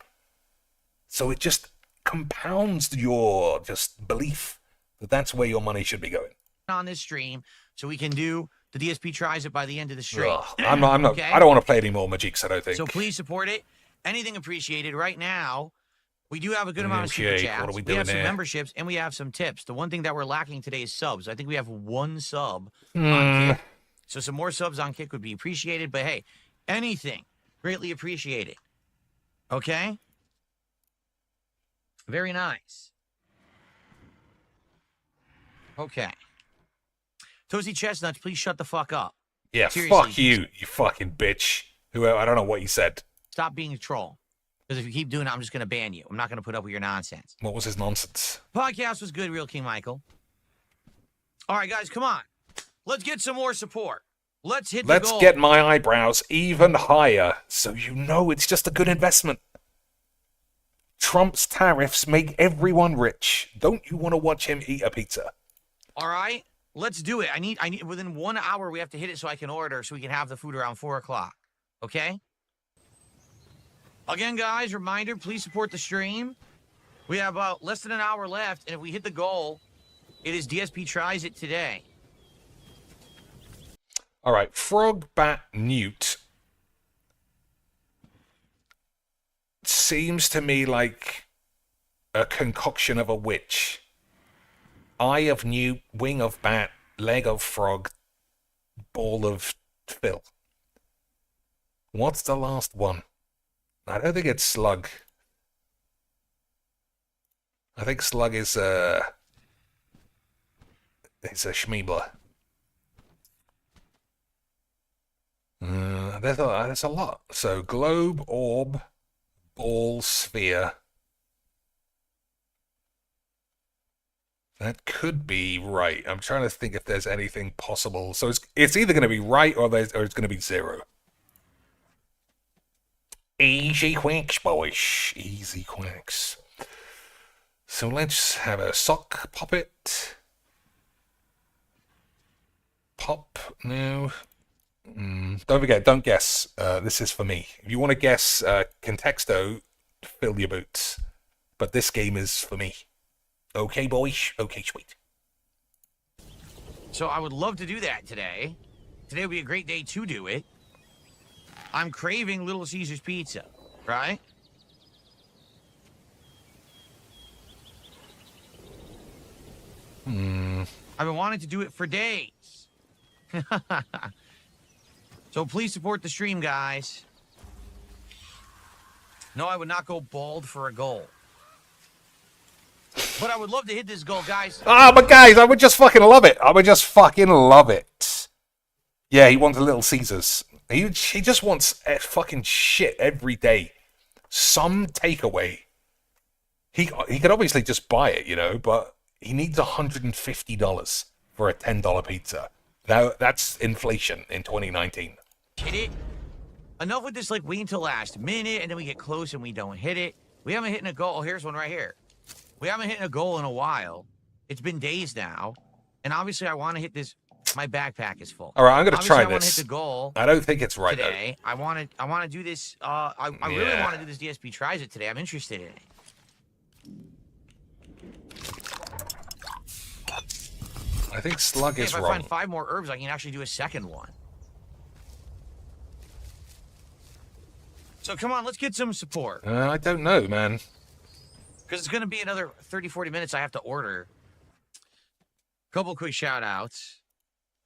So it just compounds your just belief that that's where your money should be going. On this stream, so we can do the DSP Tries It by the end of the stream. Ugh, I'm not. Okay? I don't want to play any more Magiques, I don't think. So please support it. Anything appreciated. Right now, we do have a good amount of super chats. What are we have doing some memberships, and we have some tips. The one thing that we're lacking today is subs. I think we have 1 sub on Kick. So some more subs on Kick would be appreciated. But hey, anything, greatly appreciated. Okay? Very nice. Okay. Toasty Chestnuts, please shut the fuck up. Yeah, Seriously, fuck you, you fucking bitch. Whoever, I don't know what you said. Stop being a troll. Because if you keep doing it, I'm just going to ban you. I'm not going to put up with your nonsense. What was his nonsense? Podcast was good, Real King Michael. All right, guys, come on. Let's get some more support. Let's hit the goal. Let's get my eyebrows even higher so you know it's just a good investment. Trump's tariffs make everyone rich. Don't you want to watch him eat a pizza? All right, let's do it. I need within 1 hour we have to hit it so I can order so we can have the food around 4 o'clock. Okay? Again, guys, reminder, please support the stream. We have about less than an hour left, and if we hit the goal, it is DSP Tries It today. All right, Frog, Bat, Newt seems to me like a concoction of a witch. Eye of Newt, wing of bat, leg of frog, ball of Phil. What's the last one? I don't think it's Slug. I think Slug is a Schmeebler. There's a lot. So globe, orb, ball, sphere. That could be right. I'm trying to think if there's anything possible. So it's either going to be right or it's going to be 0. Easy Quacks, boys. Easy Quacks. So let's have a sock puppet. Pop now. Don't forget, don't guess. This is for me. If you want to guess Contexto, fill your boots. But this game is for me. Okay, boys? Okay, sweet. So I would love to do that today. Today would be a great day to do it. I'm craving Little Caesars pizza, right? I've been wanting to do it for days. So please support the stream, guys. No, I would not go bald for a goal. But I would love to hit this goal, guys. But guys, I would just fucking love it. I would just fucking love it. Yeah, he wants a Little Caesars. He just wants fucking shit every day. Some takeaway. He could obviously just buy it, you know, but he needs $150 for a $10 pizza. Now, that's inflation in 2019. Hit it. Enough with this, like, wait until last minute, and then we get close and we don't hit it. We haven't hit a goal. Oh, here's one right here. We haven't hit a goal in a while. It's been days now, and obviously I want to hit this. My backpack is full. All right, I'm gonna obviously, try I want to this. hit the goal. I don't think it's right today. I want to do this. I really want to do this DSP tries it today. I'm interested in it. I think Slug is if wrong. I find 5 more herbs, I can actually do a second one. So come on, let's get some support. I don't know, man. Because it's going to be another 30, 40 minutes I have to order. Couple quick shout outs.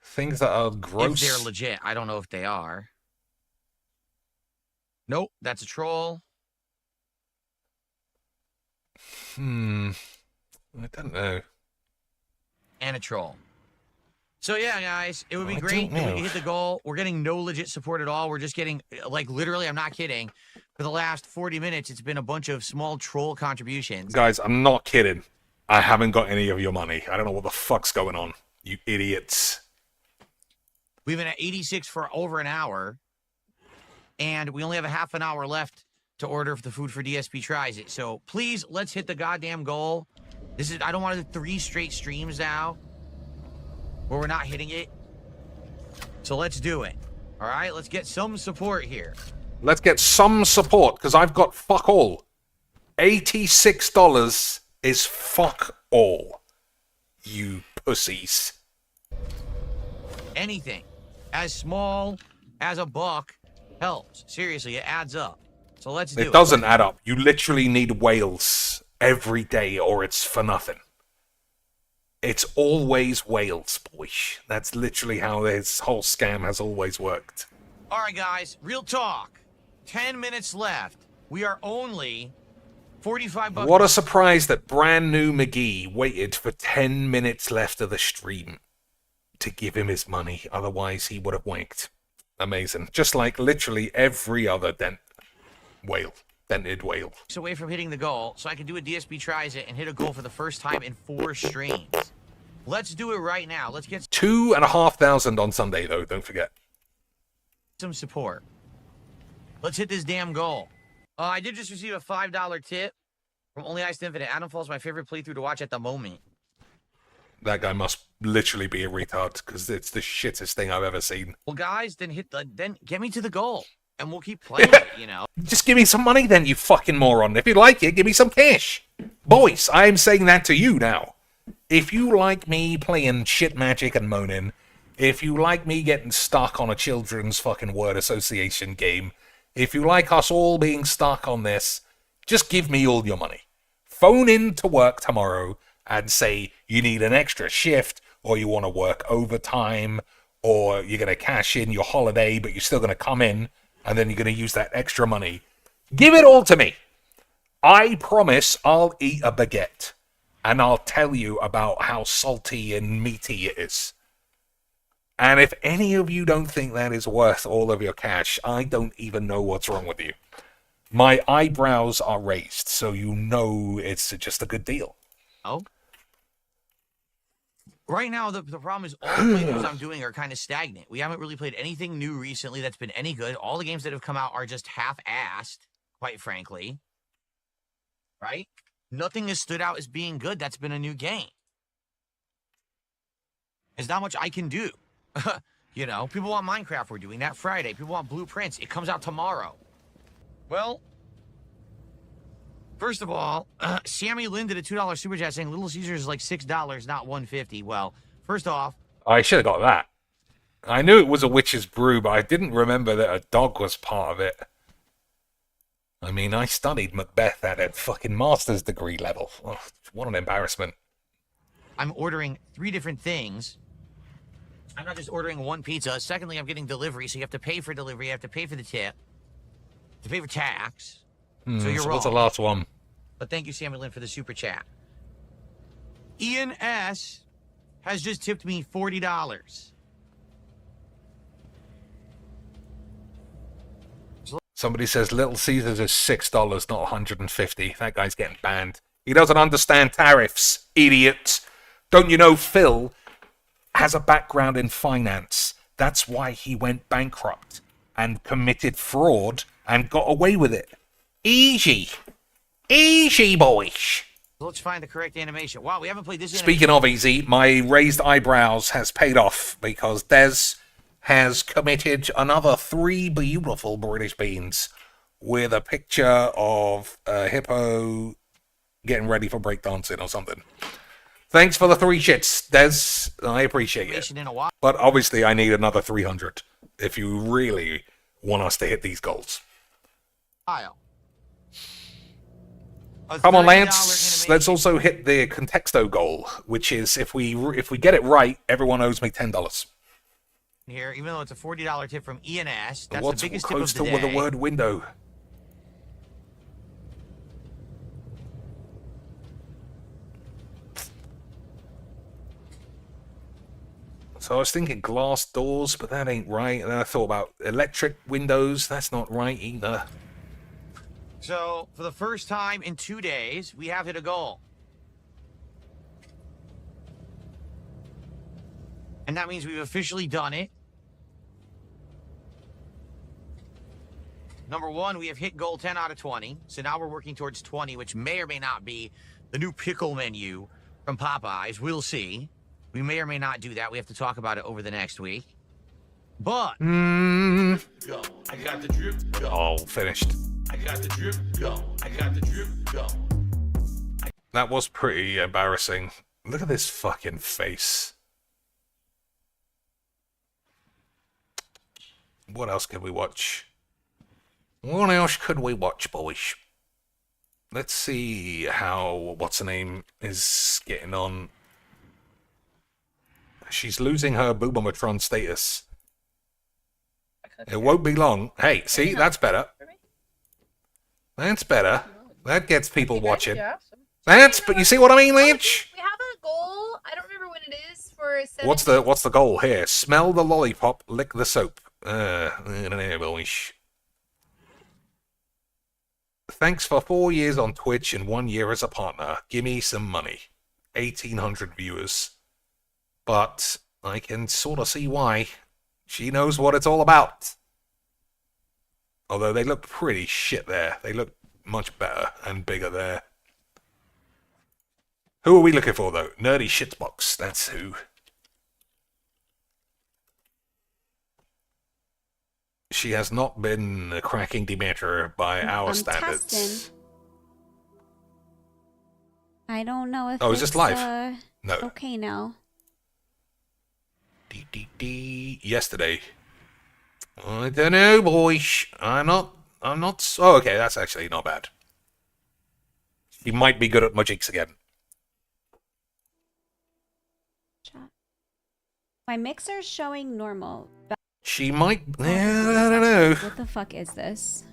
Things that are gross. If they're legit. I don't know if they are. Nope, that's a troll. I don't know. And a troll. So yeah, guys, it would be great if we could hit the goal. We're getting no legit support at all. We're just getting, like, literally, I'm not kidding. For the last 40 minutes, it's been a bunch of small troll contributions. Guys, I'm not kidding. I haven't got any of your money. I don't know what the fuck's going on. You idiots. We've been at 86 for over an hour. And we only have a half an hour left to order the food for DSP Tries It. So please, let's hit the goddamn goal. I don't want to do 3 straight streams now where we're not hitting it. So let's do it. All right, let's get some support here. Let's get some support, because I've got fuck all. $86 is fuck all. You pussies. Anything as small as a buck helps. Seriously, it adds up. So let's do it. It doesn't add up. You literally need whales every day, or it's for nothing. It's always whales, boy. That's literally how this whole scam has always worked. All right, guys, real talk. 10 minutes left. We are only 45 bucks. What a surprise that brand new McGee waited for 10 minutes left of the stream to give him his money. Otherwise, he would have wanked. Amazing. Just like literally every other dented whale. Away from hitting the goal, so I can do a DSP Tries It and hit a goal for the first time in 4 streams. Let's do it right now. Let's get 2,500 on Sunday, though. Don't forget. Some support. Let's hit this damn goal. I did just receive a $5 tip from Only Iced Infinite. Adam Falls, my favorite playthrough to watch at the moment. That guy must literally be a retard, because it's the shittest thing I've ever seen. Well, guys, then get me to the goal, and we'll keep playing it, you know. Just give me some money then, you fucking moron. If you like it, give me some cash. Boys, I'm saying that to you now. If you like me playing shit magic and moaning, if you like me getting stuck on a children's fucking word association game, if you like us all being stuck on this, just give me all your money. Phone in to work tomorrow and say you need an extra shift, or you want to work overtime, or you're going to cash in your holiday, but you're still going to come in, and then you're going to use that extra money. Give it all to me. I promise I'll eat a baguette, and I'll tell you about how salty and meaty it is. And if any of you don't think that is worth all of your cash, I don't even know what's wrong with you. My eyebrows are raised, so you know it's just a good deal. Oh? Right now, the problem is all the playthroughs I'm doing are kind of stagnant. We haven't really played anything new recently that's been any good. All the games that have come out are just half-assed, quite frankly. Right? Nothing has stood out as being good. That's been a new game. There's not much I can do. You know, people want Minecraft. We're doing that Friday. People want Blueprints. It comes out tomorrow. Well, first of all, Sammy Lynn did a $2 super chat saying Little Caesars is like $6, not $1.50. Well, first off, I should have got that. I knew it was a witch's brew, but I didn't remember that a dog was part of it. I mean, I studied Macbeth at a fucking master's degree level. Oh, what an embarrassment. I'm ordering 3 different things. I'm not just ordering one pizza. Secondly, I'm getting delivery, so you have to pay for delivery. You have to pay for the tip. To pay for tax. So you're wrong. What's the last one? But thank you, Sammy Lynn, for the super chat. Ian S. has just tipped me $40. Somebody says Little Caesars is $6, not $150. That guy's getting banned. He doesn't understand tariffs, idiot. Don't you know Phil has a background in finance? That's why he went bankrupt and committed fraud and got away with it. Easy. Easy, boys. Let's find the correct animation. Wow, we haven't played this. Speaking of easy, my raised eyebrows has paid off because Des has committed another 3 beautiful British beans with a picture of a hippo getting ready for breakdancing or something. Thanks for the 3 shits, Des. I appreciate it. But obviously I need another 300 if you really want us to hit these goals. Come on, Lance. Let's also hit the contexto goal, which is if we get it right, everyone owes me $10. Here, even though it's a $40 tip from ENS, that's What's the biggest close tip of to the day. the word window? So I was thinking glass doors, but that ain't right. And then I thought about electric windows. That's not right either. So, for the first time in 2 days, we have hit a goal. And that means we've officially done it. Number 1, we have hit goal 10 out of 20. So now we're working towards 20, which may or may not be the new pickle menu from Popeyes. We'll see. We may or may not do that. We have to talk about it over the next week. But... Go. I got the drip. Go. Oh, finished. I got the drip. Go. I got the drip. Go. That was pretty embarrassing. Look at this fucking face. What else can we watch? What else could we watch, boys? Let's see how what's-her-name is getting on. She's losing her Brewmeister status. It won't be long. Hey, see, that's better. That's better. That gets people watching. But you see what I mean, Lynch? We have a goal. I don't remember what it is for. What's the goal here? Smell the lollipop, lick the soap. I don't know, boys. Thanks for 4 years on Twitch and 1 year as a partner. Gimme some money. 1,800 viewers. But I can sort of see why. She knows what it's all about. Although they look pretty shit there. They look much better and bigger there. Who are we looking for, though? Nerdy Shitbox. That's who. She has not been cracking Demeter by our standards. Testing. I don't know if is this live? No. Okay now. Yesterday. I don't know, boys. I'm not. Oh, okay, that's actually not bad. She might be good at magics again. My mixer's showing normal. She might. I don't know. What the fuck is this?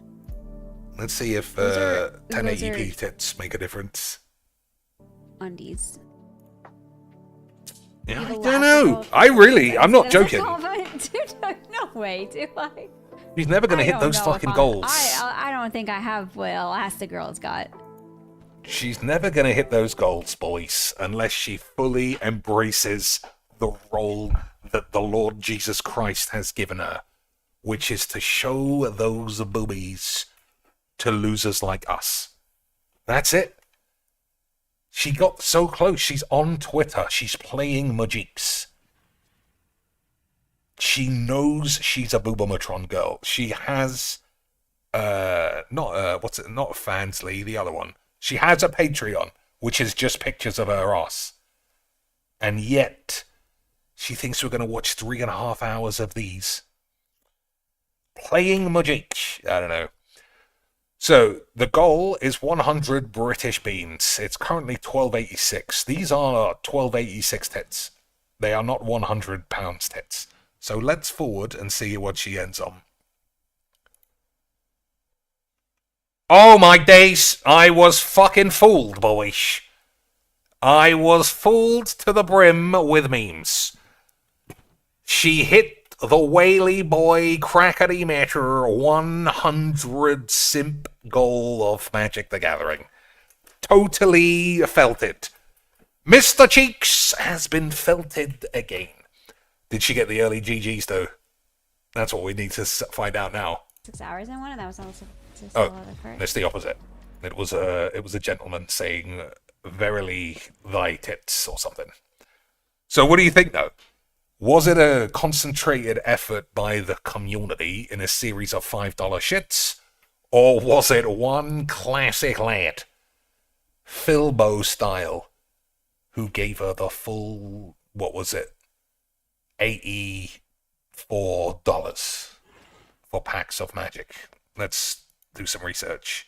Let's see if 1080p tits make a difference. Undies. Yeah, I don't know. I'm not joking. Dude, no way, do I? She's never going to hit those fucking goals. I don't think I have what Elastigirl's got. She's never going to hit those goals, boys, unless she fully embraces the role that the Lord Jesus Christ has given her, which is to show those boobies to losers like us. That's it. She got so close. She's on Twitter. She's playing magics. She knows she's a Boobomatron girl. She has, not Fansly, the other one. She has a Patreon, which is just pictures of her ass. And yet, she thinks we're going to watch 3.5 hours of these. Playing magic. I don't know. So, the goal is 100 British beans. It's currently 12.86. These are 12.86 tits. They are not 100 pounds tits. So let's forward and see what she ends on. Oh my days! I was fucking fooled, boys. I was fooled to the brim with memes. She hit the Whaley Boy Crackety Matter 100 simp goal of Magic the Gathering. Totally felt it. Mr. Cheeks has been felted again. Did she get the early GGs though? That's what we need to find out now. 6 hours in one, and that was also just oh, it's the opposite. It was a gentleman saying verily thy tits or something. So what do you think, though? Was it a concentrated effort by the community in a series of $5 shits? Or was it one classic lad, Philbo style, who gave her the full, what was it, $84 for packs of magic? Let's do some research.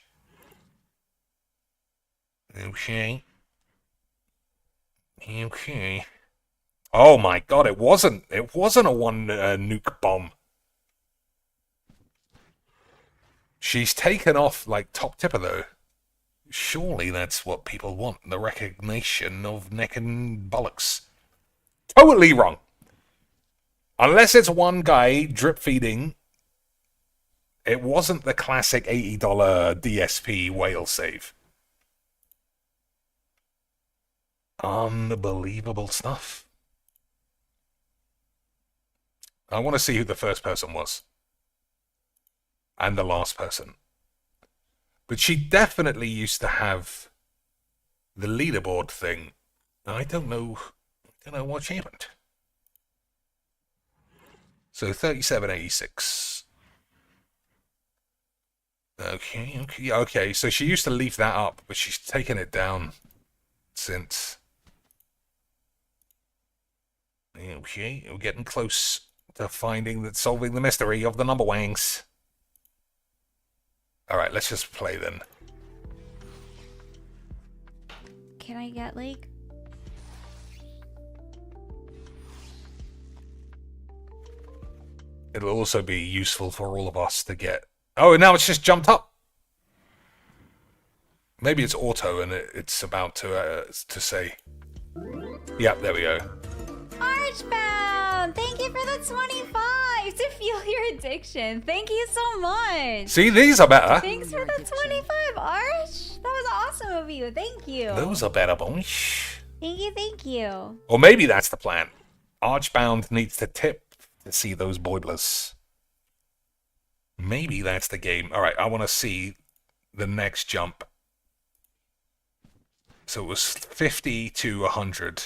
Okay. Oh my god, it wasn't a one nuke bomb. She's taken off like top tipper though. Surely that's what people want, the recognition of neck and bollocks. Totally wrong. Unless it's one guy drip feeding, it wasn't the classic $80 DSP whale save. Unbelievable stuff. I want to see who the first person was. And the last person. But she definitely used to have the leaderboard thing. I don't know what happened. So 3786. Okay. So she used to leave that up, but she's taken it down since. Okay, we're getting close to solving the mystery of the number wangs. Alright, let's just play then. Can I get like... It'll also be useful for all of us to get... Oh, now it's just jumped up! Maybe it's auto and it's about to say... Yep, there we go. Archbound! Thank you for the 25 to feel your addiction. Thank you so much. See, these are better. Thanks for the 25, Arch. That was awesome of you. Thank you. Those are better, boys. Thank you. Or maybe that's the plan. Archbound needs to tip to see those boilers. Maybe that's the game. Alright, I want to see the next jump. So it was 50 to 100.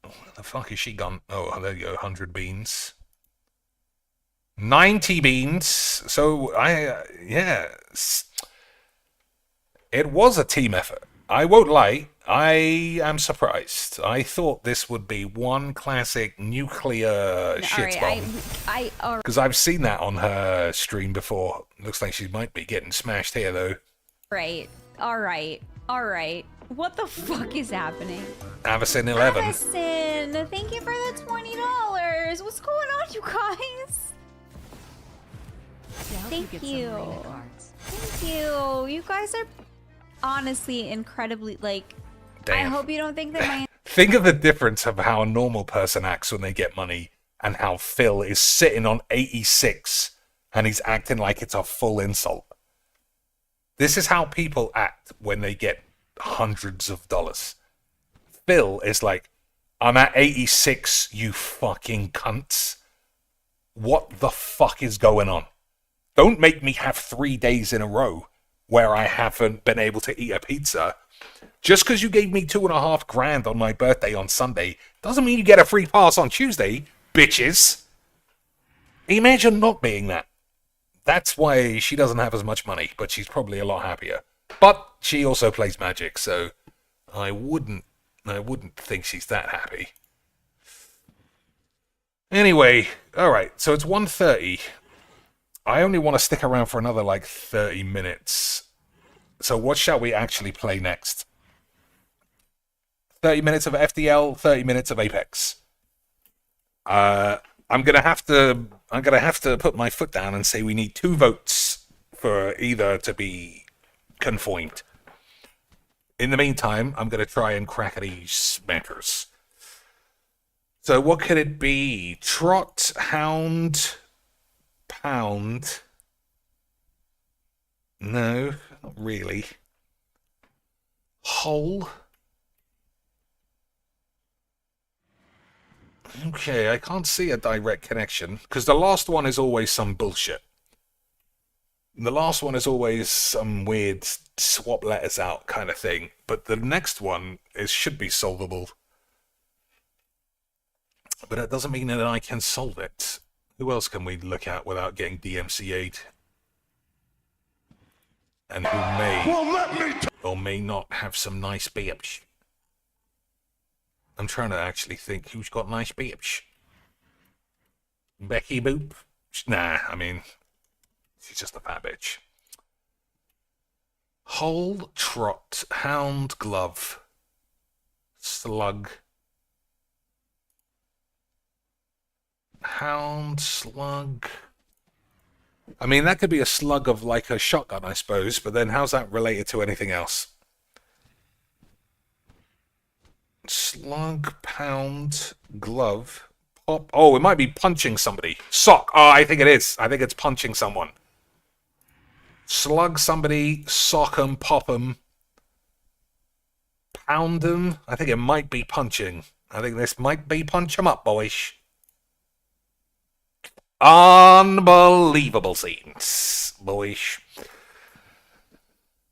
Where the fuck is she gone? Oh, there you go, 100 beans. 90 beans. So, yeah. It was a team effort. I won't lie. I am surprised. I thought this would be one classic nuclear shit bomb. Because I've seen that on her stream before. Looks like she might be getting smashed here, though. Right. Alright. What the fuck is happening? Avicen 11. Avicen, thank you for the $20. What's going on, you guys? Thank you. Thank you. You guys are honestly incredibly, like... Damn. I hope you don't think that my... Think of the difference of how a normal person acts when they get money and how Phil is sitting on 86 and he's acting like it's a full insult. This is how people act when they get hundreds of dollars. Phil is like, I'm at 86, you fucking cunts. What the fuck is going on? Don't make me have 3 days in a row where I haven't been able to eat a pizza. Just because you gave me $2.5 grand on my birthday on Sunday doesn't mean you get a free pass on Tuesday, bitches. Imagine not being that. That's why she doesn't have as much money, but she's probably a lot happier. But she also plays Magic, so I wouldn't think she's that happy. Anyway, alright, so it's 1:30. I only want to stick around for another, 30 minutes. So what shall we actually play next? 30 minutes of FDL, 30 minutes of Apex. I'm gonna have to put my foot down and say we need 2 votes for either to be conformed. In the meantime, I'm gonna try and crack these matters. So what could it be? Trot, Hound, Pound. No, not really. Hole. Okay, I can't see a direct connection, because the last one is always some bullshit. The last one is always some weird swap letters out kind of thing, but the next one should be solvable. But that doesn't mean that I can solve it. Who else can we look at without getting DMCA'd? And who may or may not have some nice bitch. I'm trying to actually think who's got nice bitch. Becky Boop? Nah, I mean, she's just a fat bitch. Hole, Trot, Hound, Glove, Slug. Hound, Slug. I mean, that could be a slug of like a shotgun, I suppose, but then how's that related to anything else? Slug, Pound, Glove, Pop. Oh, it might be punching somebody. Sock. Oh, I think it is. I think it's punching someone. Slug somebody, sock 'em, pop 'em, pound 'em. I think it might be punching. I think this might be punch 'em up, boys. Unbelievable scenes, boys.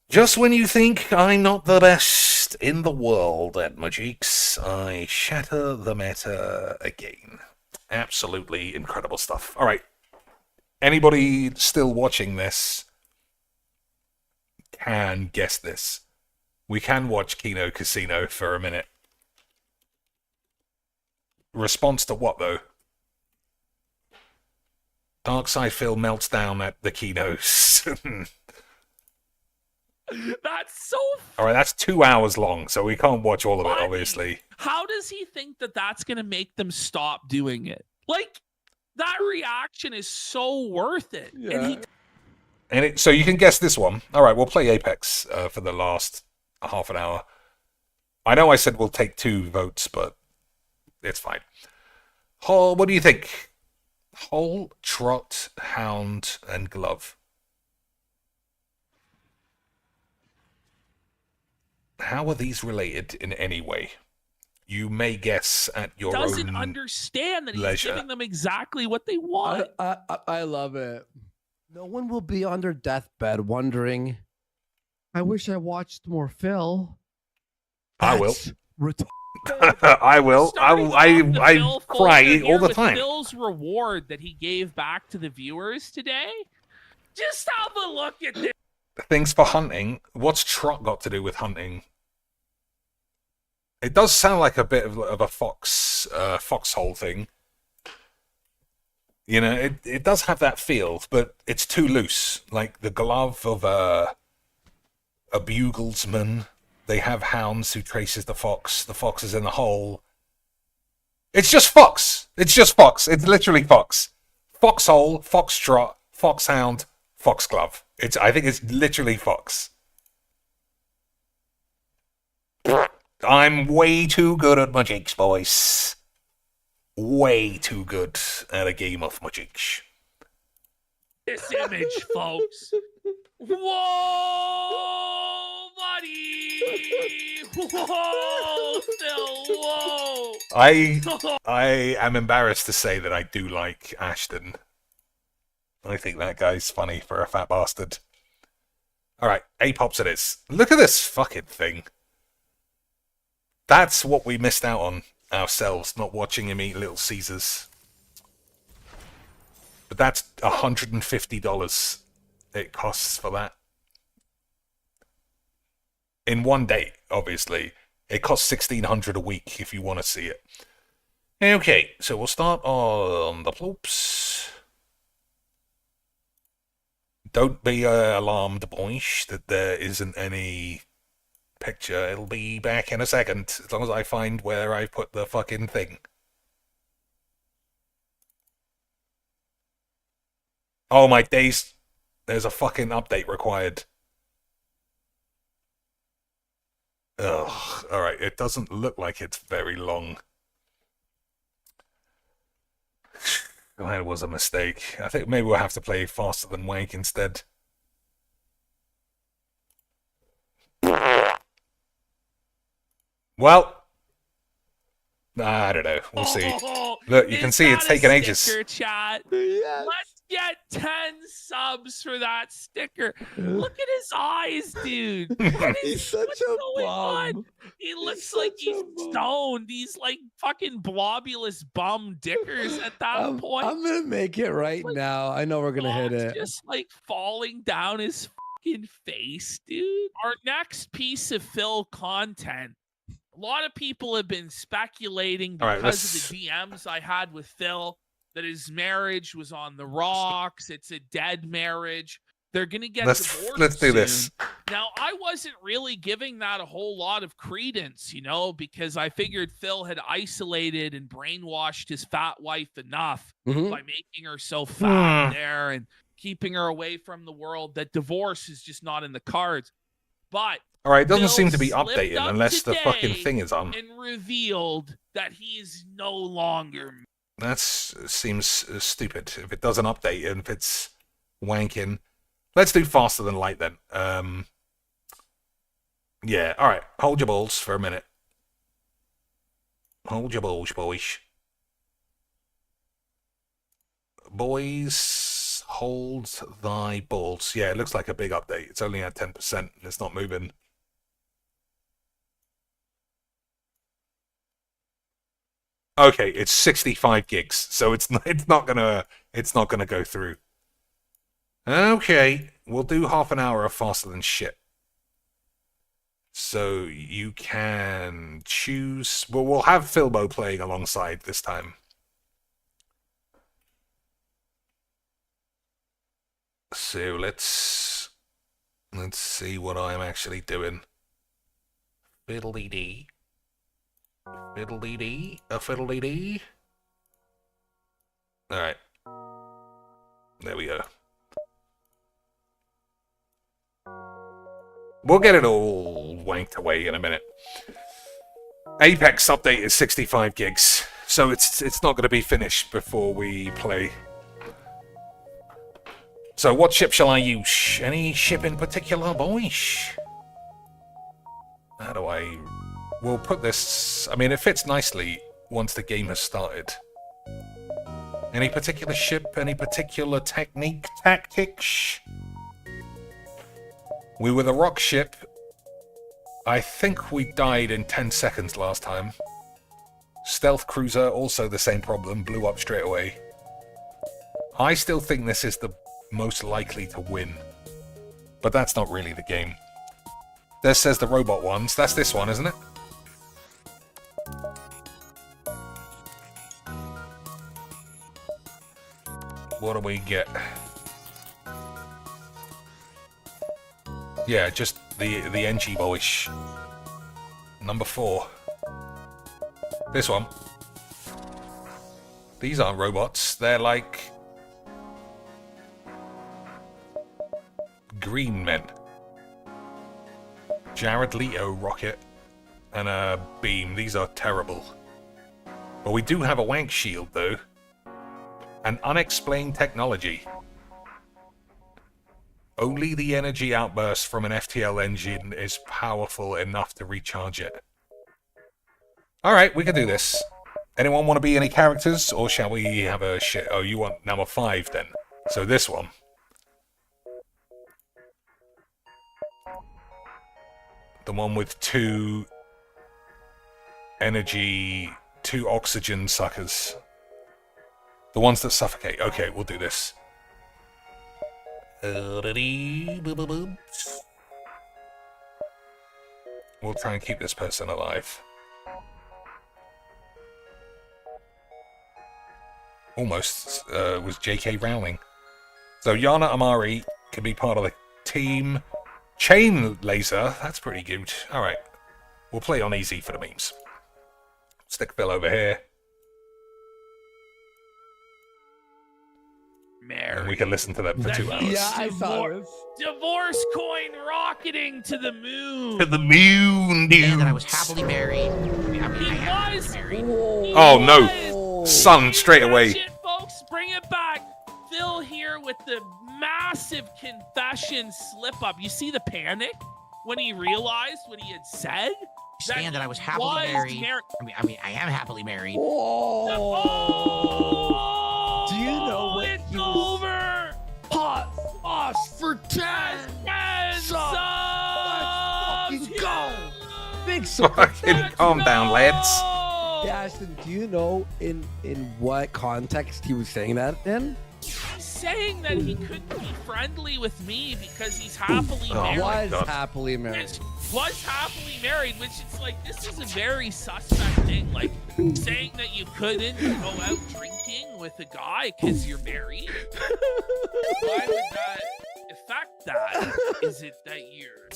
Just when you think I'm not the best in the world at Magiques, I shatter the meta again. Absolutely incredible stuff. All right. Anybody still watching this can guess this. We can watch Kino Casino for a minute. Response to what, though? Darkside Phil melts down at the Kinos. That's so Alright, that's 2 hours long, so we can't watch all of it, obviously. How does he think that that's going to make them stop doing it? Like, that reaction is so worth it. Yeah. So you can guess this one. Alright, we'll play Apex for the last half an hour. I know I said we'll take 2 votes, but it's fine. What do you think? Hole, Trot, Hound, and Glove. How are these related in any way? You may guess at your doesn't own understand that he's leisure. giving them exactly what they want. I love it. No one will be on their deathbed wondering, I wish I watched more Phil. I will. That's I will. I cry all the time. Phil's reward that he gave back to the viewers today. Just have a look at this. Things for hunting. What's Trot got to do with hunting? It does sound like a bit of a foxhole thing. You know, it does have that feel, but it's too loose. Like the glove of a buglesman. They have hounds who traces the fox. The fox is in the hole. It's just fox. It's just fox. It's literally fox. Foxhole, foxtrot, foxhound, foxglove. I think it's literally fox. I'm way too good at Magics, boys. Way too good at a game of Magics. This image, folks. Whoa, buddy! Whoa, Phil! Whoa! I am embarrassed to say that I do like Ashton. I think that guy's funny for a fat bastard. Alright, A-Pops it is. Look at this fucking thing. That's what we missed out on ourselves, not watching him eat Little Caesars. But that's $150 it costs for that. In one day, obviously. It costs $1,600 a week if you want to see it. Okay, so we'll start on the ploops. Don't be alarmed, boys, that there isn't any picture. It'll be back in a second, as long as I find where I put the fucking thing. Oh my days. There's a fucking update required. Ugh. Alright, it doesn't look like it's very long. That was a mistake. I think maybe we'll have to play Faster Than Wake instead. Well, I don't know. We'll see. Look, you can see it's taking ages. Chat. Let's get 10 subs for that sticker. Look at his eyes, dude. He's such a bum. He looks like he's stoned. He's like fucking blobulous bum dickers at that point. I'm gonna make it right now. I know we're gonna hit it. Just like falling down his fucking face, dude. Our next piece of Phil content. A lot of people have been speculating because of the DMs I had with Phil that his marriage was on the rocks. It's a dead marriage. They're going to get divorced. Let's do soon. this. Now, I wasn't really giving that a whole lot of credence, because I figured Phil had isolated and brainwashed his fat wife enough by making her so fat there and keeping her away from the world that divorce is just not in the cards. But all right, it doesn't Phil seem to be slipped updated up unless the fucking today thing is on. and revealed that he is no longer. That seems stupid. If it doesn't update and if it's wanking. Let's do faster than light then. Yeah, all right. Hold your balls for a minute. Hold your balls, boys. Boys, hold thy balls. Yeah, it looks like a big update. It's only at 10%. It's not moving. Okay, it's 65 gigs, so it's not gonna go through. Okay, we'll do half an hour of faster than shit. So you can choose. Well, we'll have Philbo playing alongside this time. So let's see what I'm actually doing. Fiddly-dee. Fiddly-dee. A fiddly-dee. Alright. There we go. We'll get it all wanked away in a minute. Apex update is 65 gigs, so it's not going to be finished before we play. So what ship shall I use? Any ship in particular, boys? How do I... We'll put this... I mean, it fits nicely once the game has started. Any particular ship? Any particular technique? Tactics? We were the rock ship. I think we died in 10 seconds last time. Stealth cruiser, also the same problem. Blew up straight away. I still think this is the most likely to win. But that's not really the game. There says the robot ones. That's this one, isn't it? What do we get? Yeah, just the NG boyish. Number 4. This one. These aren't robots. They're like... green men. Jared Leto rocket and a beam. These are terrible. But we do have a wank shield, though. An unexplained technology. Only the energy outburst from an FTL engine is powerful enough to recharge it. Alright, we can do this. Anyone want to be any characters, or shall we have a shit? Oh, you want number 5 then. So this one. The one with 2 energy, 2 oxygen suckers. The ones that suffocate. Okay, we'll do this. We'll try and keep this person alive. Almost was J.K. Rowling. So Yana Amari can be part of the team. Chain laser, that's pretty good. Alright, we'll play on easy for the memes. Stick Phil over here. Mary. And we can listen to them for 2 hours. Yeah, I saw this. Divorce coin rocketing to the moon. To the moon, dude. And that I was happily married. He was married. Oh no, son, straight away. Shit, folks, bring it back. Phil here with the massive confession slip up. You see the panic when he realized what he had said? Stand that I was happily married. I mean, I am happily married. Oh. Do you know what it's over. sauce for 10. 10 subs. Let's fucking go. Big super Fucking calm down, lads. Ashton, do you know in what context he was saying that in? He's saying that he couldn't be friendly with me because he's happily married. Happily married. Was happily married, which it's like, this is a very suspect thing. Like, saying that you couldn't go out drinking with a guy because you're married. Why would that affect that? Is it that you're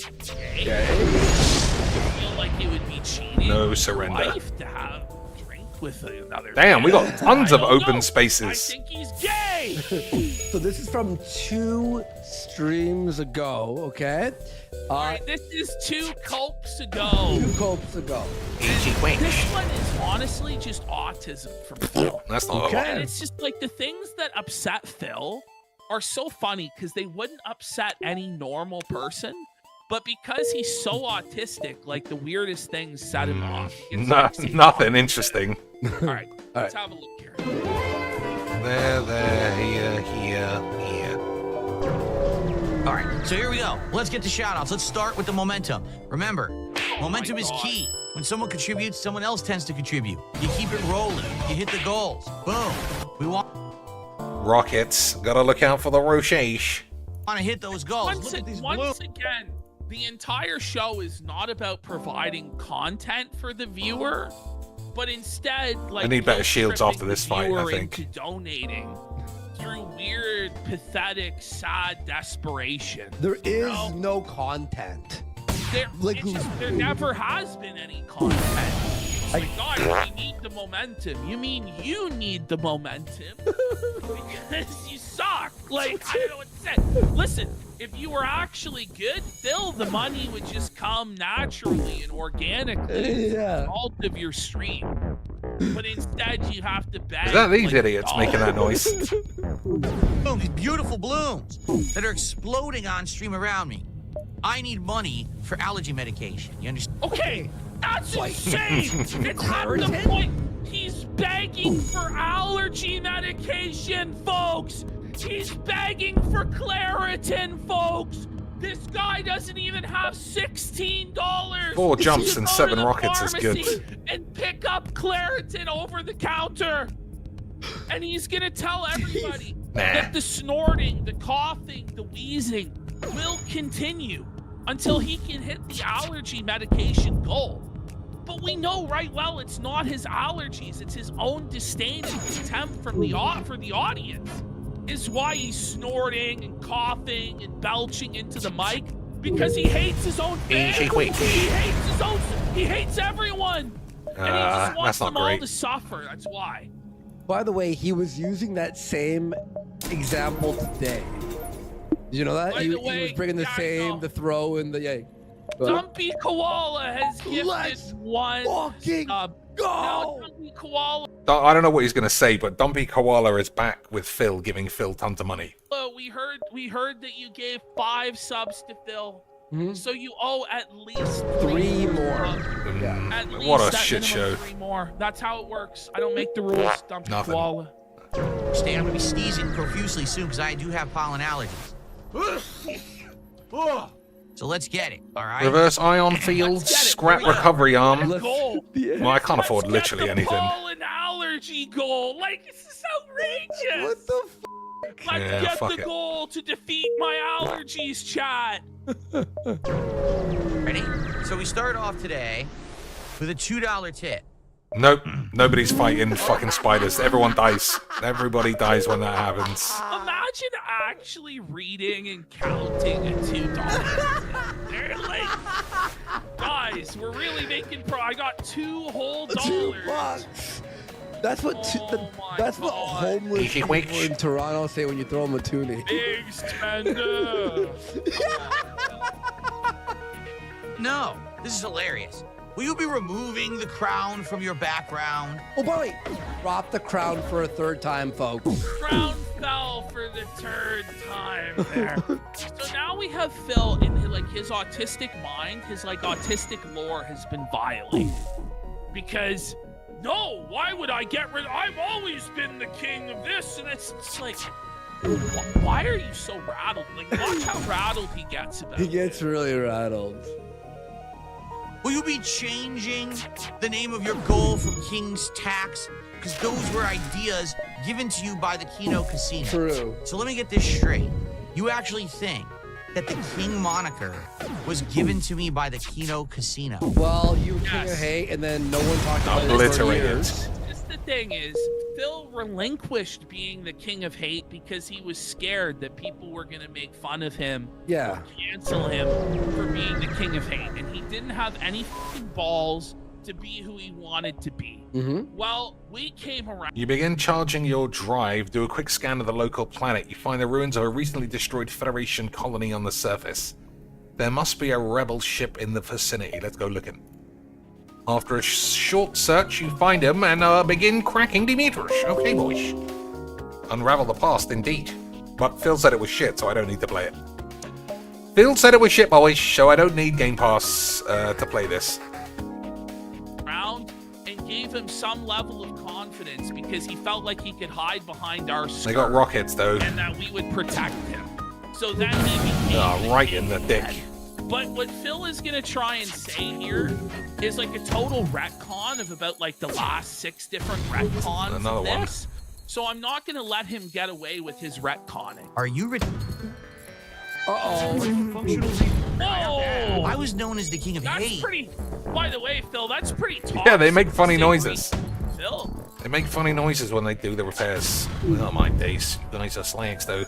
gay? I feel like it would be cheating. No with surrender. Your wife to have a drink with another. Damn, we got tons of open I spaces. think he's gay. So this is from 2 streams ago, okay? Alright, this is 2 copes ago. 2 copes ago. Easy wink. This one is honestly just autism from Phil. That's not Okay. And it's just like the things that upset Phil are so funny because they wouldn't upset any normal person. But because he's so autistic, like the weirdest things set him off. Nothing interesting. Alright, let's have a look here. There, here. All right, so here we go. Let's get to shoutouts. Let's start with the momentum. Remember, momentum is key. When someone contributes, someone else tends to contribute. You keep it rolling. You hit the goals. Boom. We want Rockets. Gotta look out for the Rochesh. to hit those goals. Look at these Once again, the entire show is not about providing content for the viewer, but instead, like, I need better shields after this fight, I viewer think. into donating through weird, pathetic, sad desperation. There is no content. There never has been any content. It's like, guys, we need the momentum. You mean you need the momentum? Because you suck. Like, I don't know what to say. Listen, if you were actually good, Phil, the money would just come naturally and organically as a result of your stream. But instead, you have to beg. Is that these like, idiots making that noise? Boom, these beautiful blooms that are exploding on stream around me. I need money for allergy medication. You understand? Okay, that's insane. It's at the point he's begging for allergy medication, folks. He's begging for Claritin, folks. This guy doesn't even have $16. 4 jumps to and go 7 to the rockets is good. pharmacy and pick up Claritin over the counter. And he's gonna tell everybody that the snorting, the coughing, the wheezing will continue until he can hit the allergy medication goal. But we know right well it's not his allergies, it's his own disdain and contempt from the audience is why he's snorting and coughing and belching into the mic, because he hates his own fans. He hates everyone. And he just wants them all to suffer. That's why. By the way, he was using that same example today. Did you know that? He was bringing the same, the throw and the yay. Dumpy Koala has gifted 1 sub. Go! Now, Dumpy Koala. I don't know what he's going to say, but Dumpy Koala is back with Phil, giving Phil tons of money. We heard that you gave 5 subs to Phil. So you owe at least 3 more. At least What a that shit minimum show. 3 more. That's how it works. I don't make the rules. Dumpy Nothing. Koala. Stay, I'm gonna be sneezing profusely soon because I do have pollen allergies. So let's get it, all right? Reverse ion field, scrap recovery arm. Goal. Well, I can't afford literally anything. Pollen allergy goal. Like, this is outrageous. What the f? Let's Yeah, get fuck the it. goal to defeat my allergies, chat. Ready? So we start off today with a $2 tip. Nope, nobody's fighting fucking spiders. Everyone dies. Everybody dies when that happens. Imagine actually reading and counting a $2. They're like, guys, we're really making I got $2 whole dollars. That's what that's what homeless people in Toronto say when you throw them a toonie. Big spender. No, this is hilarious. Will you be removing the crown from your background? Oh, by the way, drop the crown for a 3rd time, folks. Crown fell for the 3rd time there. So now we have Phil in his autistic mind, his autistic lore has been violated. Because no, why would I get rid I've always been the king of this, and it's like, Why are you so rattled? Like, watch how rattled he gets about it. He gets really rattled. Will you be changing the name of your goal from King's Tax? Because those were ideas given to you by the Kino Casino. True. So let me get this straight. You actually think that the King moniker was given to me by the Kino Casino? Well, you were King of Hate, and then no one talked about it for years. Just the thing is, Phil relinquished being the King of Hate because he was scared that people were going to make fun of him. Yeah. Or cancel him for being the King of Hate. And he didn't have any fucking balls to be who he wanted to be. Well, we came around. You begin charging your drive, do a quick scan of the local planet. You find the ruins of a recently destroyed Federation colony on the surface. There must be a rebel ship in the vicinity. Let's go looking. After a short search, you find him and begin cracking Demetrius. Okay, boys. Unravel the past, indeed. But Phil said it was shit, so I don't need to play it. Phil said it was shit, boys, so I don't need Game Pass to play this. And gave him some level of confidence because he felt like he could hide behind our skirt. They got rockets, though. And that we would protect him. So then he became... right in the dick. But what Phil is going to try and say here is like a total retcon of about like the last 6 different retcons Another of one. this. So I'm not going to let him get away with his retconning. Are you Whoa! I was known as the King of Hate. That's pretty... By the way, Phil, that's pretty toxic. Yeah, they make funny noises. Phil? They make funny noises when they do the repairs. Oh my days. You guys are slags, though.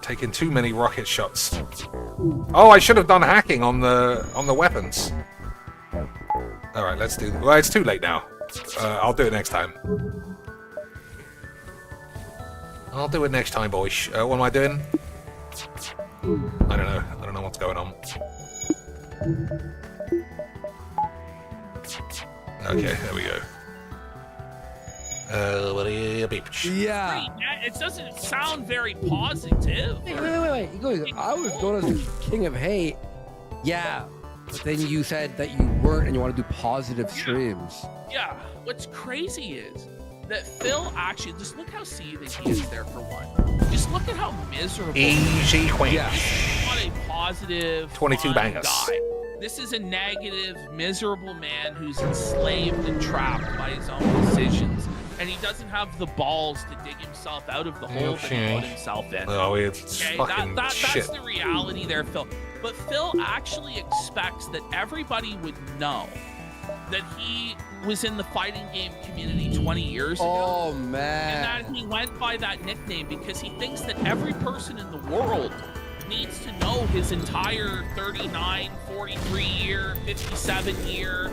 Taking too many rocket shots. Oh, I should have done hacking on the weapons. Alright, let's do... Well, it's too late now. I'll do it next time. I'll do it next time, boys. What am I doing? I don't know. I don't know what's going on. Okay, there we go. Yeah. It doesn't sound very positive. Wait. He goes, I was known as the King of Hate. Yeah. But then you said that you weren't and you want to do positive streams. Yeah. What's crazy is that Phil actually, just look how seething he is there for one. Just look at how miserable. Easy queen. Yeah. He's not a positive 22 fun bangers. guy. This is a negative, miserable man who's enslaved and trapped by his own decisions. And he doesn't have the balls to dig himself out of the hole that he put himself in. Oh, it's fucking shit. That's the reality there, Phil. But Phil actually expects that everybody would know that he was in the fighting game community 20 years ago. Oh, man. And that he went by that nickname because he thinks that every person in the world needs to know his entire 39, 43-year, 57-year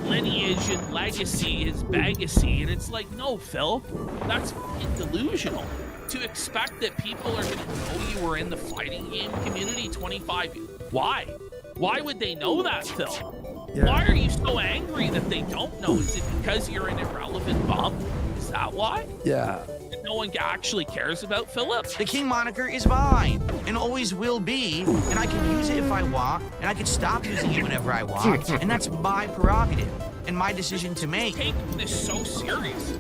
lineage and legacy, his legacy. And it's like, no, Phil, that's fucking delusional. To expect that people are going to know you were in the fighting game community 25 years. Why? Why would they know that, Phil? Yeah. Why are you so angry that they don't know? Is it because you're an irrelevant bum? Is that why? Yeah. No one actually cares about Philip. The King moniker is mine and always will be, and I can use it if I want, and I can stop using it whenever I want, and that's my prerogative and my decision to make. Take this so serious.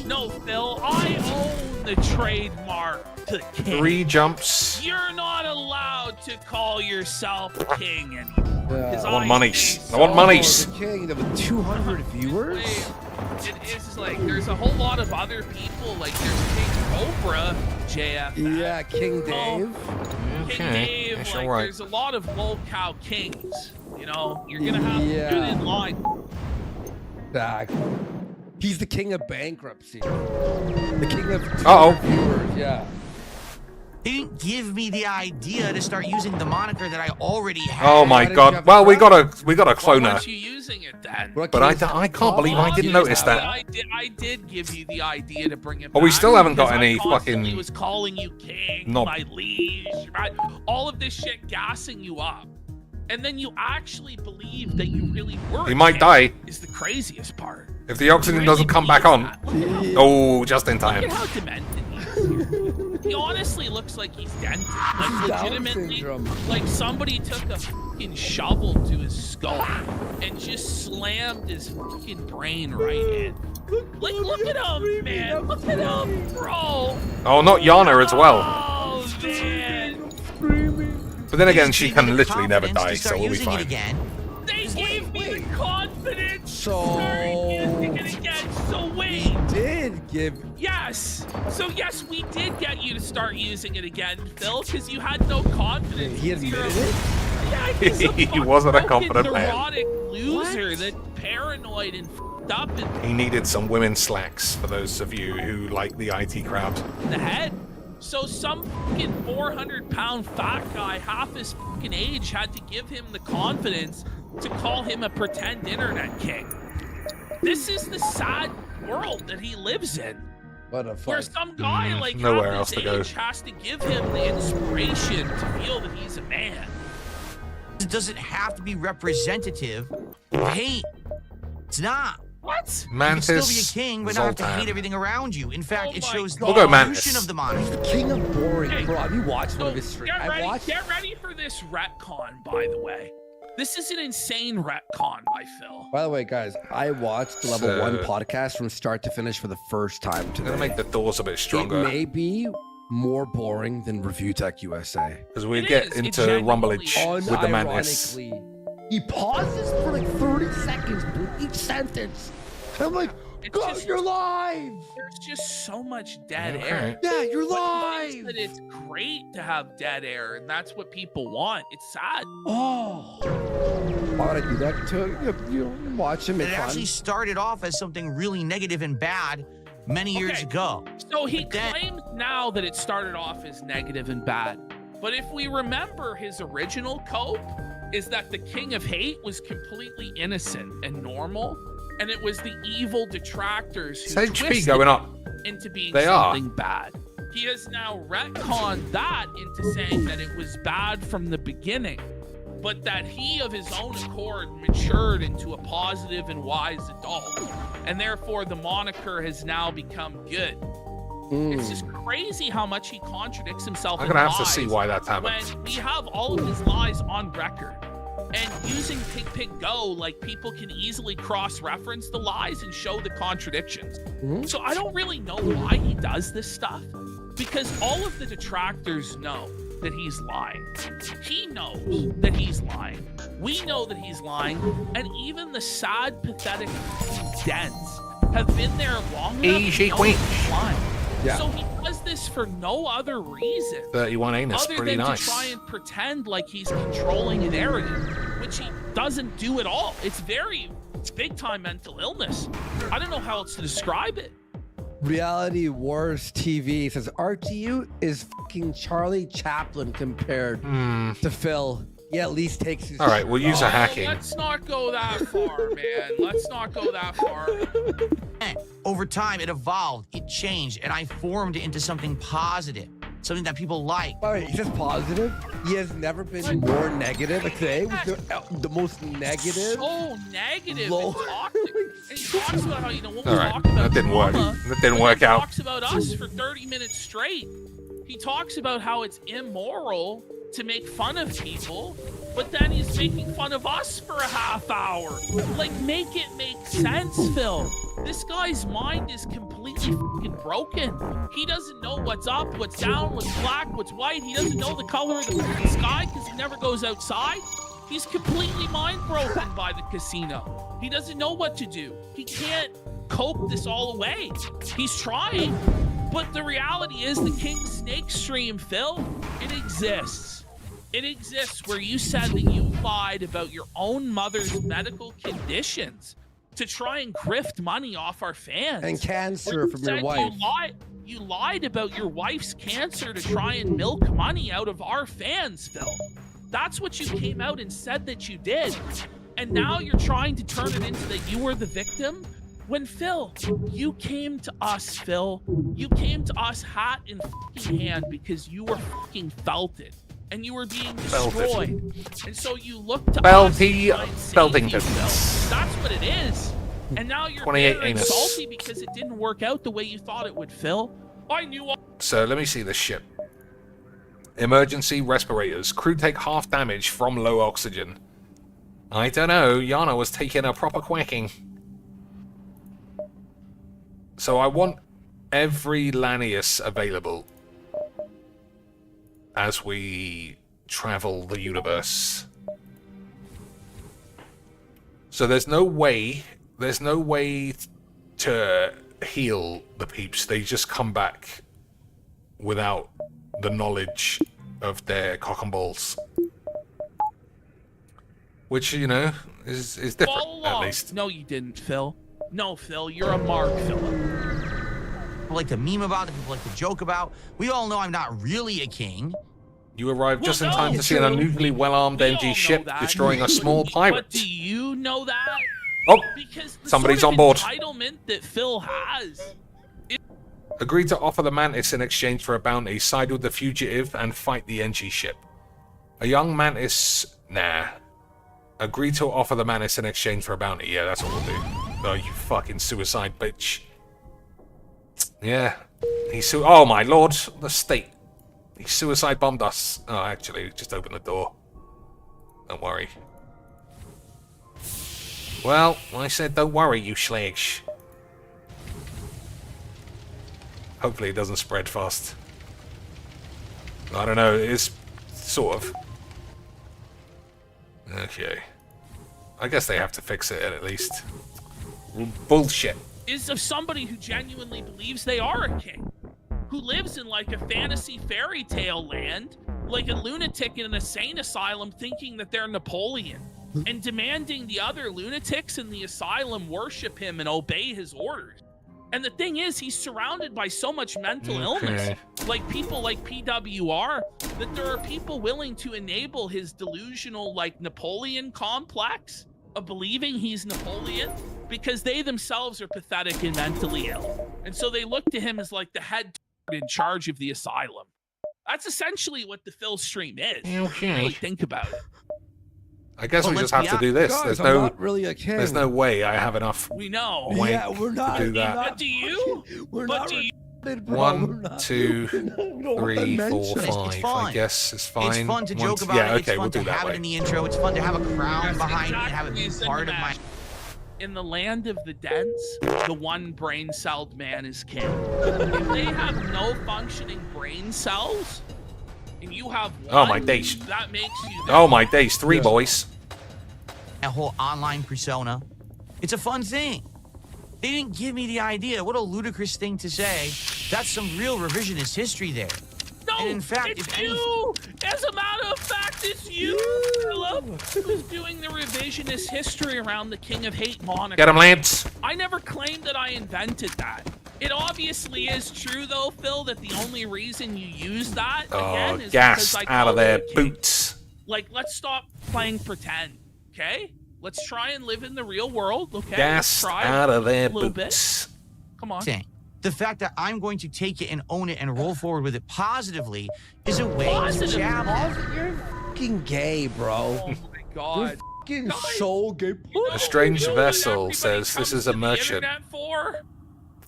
No, Phil, I own the trademark to King. 3 jumps. You're not allowed to call yourself King anymore. Yeah. I want monies. I want monies. The King with 200 viewers? It is like there's a whole lot of other people, like there's King Cobra, JF. Yeah, King Dave. King Dave, That's like right. there's a lot of low-cow kings. You know, you're gonna have to do it in line. He's the king of bankruptcy. The king of 200 viewers, yeah. They didn't give me the idea to start using the moniker that I already had. Oh my god. Well, we got a cloner. Why aren't you using it then? But I can't believe I didn't notice that. I did give you the idea to bring it back. But we still haven't got because any I constantly fucking was calling you king, knob. my liege, right? All of this shit gassing you up. And then you actually believe that you really were. He might king die. Is the craziest part. If the oxygen doesn't come back on. Oh, just in time. Look at how demented he is here. He honestly looks like he's dented. Like legitimately, like somebody took a fucking shovel to his skull and just slammed his fucking brain right in. Look at him, man. Look at him, bro. Oh, not Yana as well. Oh, man. But then again, she can literally never die, so we'll be fine. They gave me the confidence So to start using it again. So wait. Did give. Yes. So yes, we did get you to start using it again, Phil, because you had no confidence. He admitted it? Yeah, he's a He wasn't a confident man. neurotic loser that paranoid and f***ed up and He needed some women's slacks, for those of you who like the IT crowd. in the head. So some fucking 400-pound fat guy, half his fucking age, had to give him the confidence to call him a pretend internet king. This is the sad world that he lives in. What a fuck. Where some guy like nowhere half else his to go. age has to give him the inspiration to feel that he's a man. It doesn't have to be representative of hate. It's not. What? Mantis, You can still be a king, but not have to Zoltan. hate everything around you. In fact, it shows the We'll go evolution Mantis. of the monarchy. King of boring, Hey, bro. Have you watched one of his So streams? get ready for this retcon, by the way. This is an insane retcon by Phil. By the way, guys, I watched the Level So- 1 podcast from start to finish for the first time I'm today. gonna make the doors a bit It stronger. may be more boring than Review Tech USA. Because we It get is. It into genuinely rumblage is. with the Mantis. Unironically, he pauses for like 30 seconds between each sentence. I'm like, It's go, just- you're live! There's just so much dead Okay. air. Yeah, you're But he thinks live! that it's great to have dead air, and that's what people want. It's sad. Oh. Why would I do that? To watch him, It make fun. actually started off as something really negative and bad many years Okay. ago. So he But then- claims now that it started off as negative and bad. But if we remember, his original cope is that the King of Hate was completely innocent and normal, and it was the evil detractors who Is HP twisted going up? into being They are. something bad. He has now retconned that into saying that it was bad from the beginning, but that he of his own accord matured into a positive and wise adult, and therefore the moniker has now become good. It's just crazy how much he contradicts himself. I'm in gonna have to lies see why that's happened. when we have all of his lies on record. And using Pig Go, like, people can easily cross-reference the lies and show the contradictions. So I don't really know why he does this stuff, because all of the detractors know that he's lying. He knows that he's lying. We know that he's lying, and even the sad, pathetic dens have been there long enough Easy to know queen. he's lying. Yeah. So he does this for no other reason 31 anus, other pretty than nice. to try and pretend like he's controlling and arrogant, which he doesn't do at all. It's big time mental illness. I don't know how else to describe it. Reality Wars TV says RTU is fucking Charlie Chaplin compared to Phil. He at least takes his. All right, we'll use a Oh, hacking. let's not go that far, man. Let's not go that far. And over time, it evolved, it changed, and I formed it into something positive, something that people like. All right, he says positive. He has never been more negative. Like today was the most negative. So negative Low. and toxic. And he talks about how, when we All right, talk about that didn't work. drama, That didn't work out. He talks about us for 30 minutes straight. He talks about how it's immoral to make fun of people, but then he's making fun of us for a half hour. Like, make it make sense, Phil. This guy's mind is completely fucking broken. He doesn't know what's up, what's down, what's black, what's white. He doesn't know the color of the fucking sky because he never goes outside. He's completely mind broken by the casino. He doesn't know what to do. He can't cope this all away. He's trying, but the reality is the King Snake stream, Phil, it exists. It exists where you said that you lied about your own mother's medical conditions to try and grift money off our fans. And cancer Where you from your said wife. You lied about your wife's cancer to try and milk money out of our fans, Phil. That's what you came out and said that you did. And now you're trying to turn it into that you were the victim? When, Phil, you came to us, Phil. You came to us hat in fucking hand because you were fucking felted. And you were being destroyed. And so you looked to us to try and save you, Phil. That's what it is. And now you're 28 bitter and anus. salty because it didn't work out the way you thought it would, Phil. I knew. So let me see this ship. Emergency respirators. Crew take half damage from low oxygen. I don't know. Yana was taking a proper quacking. So I want every Lanius available as we travel the universe. So there's no way to heal the peeps. They just come back without the knowledge of their cock and balls. Which, you know, is different, at least. No, you didn't, Phil. No, Phil, you're a mark, Philip. People like to meme about it, people like to joke about. We all know I'm not really a king. You arrived just in time to see an unusually well-armed NG ship destroying a small pirate. But do you know that? Oh, because the somebody's sort on of board. Entitlement that Phil has. Agreed to offer the Mantis in exchange for a bounty, side with the fugitive, and fight the NG ship. A young Mantis... Nah. Agreed to offer the Mantis in exchange for a bounty. Yeah, that's what we'll do. Oh, you fucking suicide bitch. Yeah. Oh, my lord. The state. He suicide bombed us. Oh, actually, just open the door. Don't worry. Well, I said don't worry, you sledge. Hopefully it doesn't spread fast. I don't know, it is sort of. Okay. I guess they have to fix it at least. Bullshit. Is of somebody who genuinely believes they are a king. Who lives in like a fantasy fairy tale land, like a lunatic in an insane asylum thinking that they're Napoleon, and demanding the other lunatics in the asylum worship him and obey his orders. And the thing is, he's surrounded by so much mental illness, like people like PWR, that there are people willing to enable his delusional like Napoleon complex of believing he's Napoleon because they themselves are pathetic and mentally ill. And so they look to him as like the head in charge of the asylum. That's essentially what the Phil stream is. Okay. Really think about it. I guess we just have to do this. Guys, There's I'm no not really a king. There's no way I have enough. We know. Weight Yeah, we're not. to do that. But do you? But do you? 1, 2, 3, 4, 5. I guess it's fine. It's fun to One, joke about yeah, it. okay, It's fun we'll to do that have way. it in the intro. It's fun to have a crown behind it and have it be Exactly, part of my... In the land of the dense, the one brain-celled man is king. If they have no functioning brain cells, and you have one, Oh my days. that makes you... Oh my days, 3 boys. That whole online persona. It's a fun thing. They didn't give me the idea. What a ludicrous thing to say. That's some real revisionist history there. No, and in fact, it's if you! As a matter of fact, it's you, Philip, who's doing the revisionist history around the King of Hate moniker. Get 'em, Lance. I never claimed that I invented that. It obviously is true, though, Phil, that the only reason you use that, again, is gas because I out call of their you a king. boots. Like, let's stop playing pretend, okay? Let's try and live in the real world, okay? Gas Let's try out of their a little boots. bit. Come on. Thing. The fact that I'm going to take it and own it and roll forward with it positively is a way to jab it. You're fucking gay, bro. Oh my god. You're fucking so gay. A strange vessel says this is a merchant. For?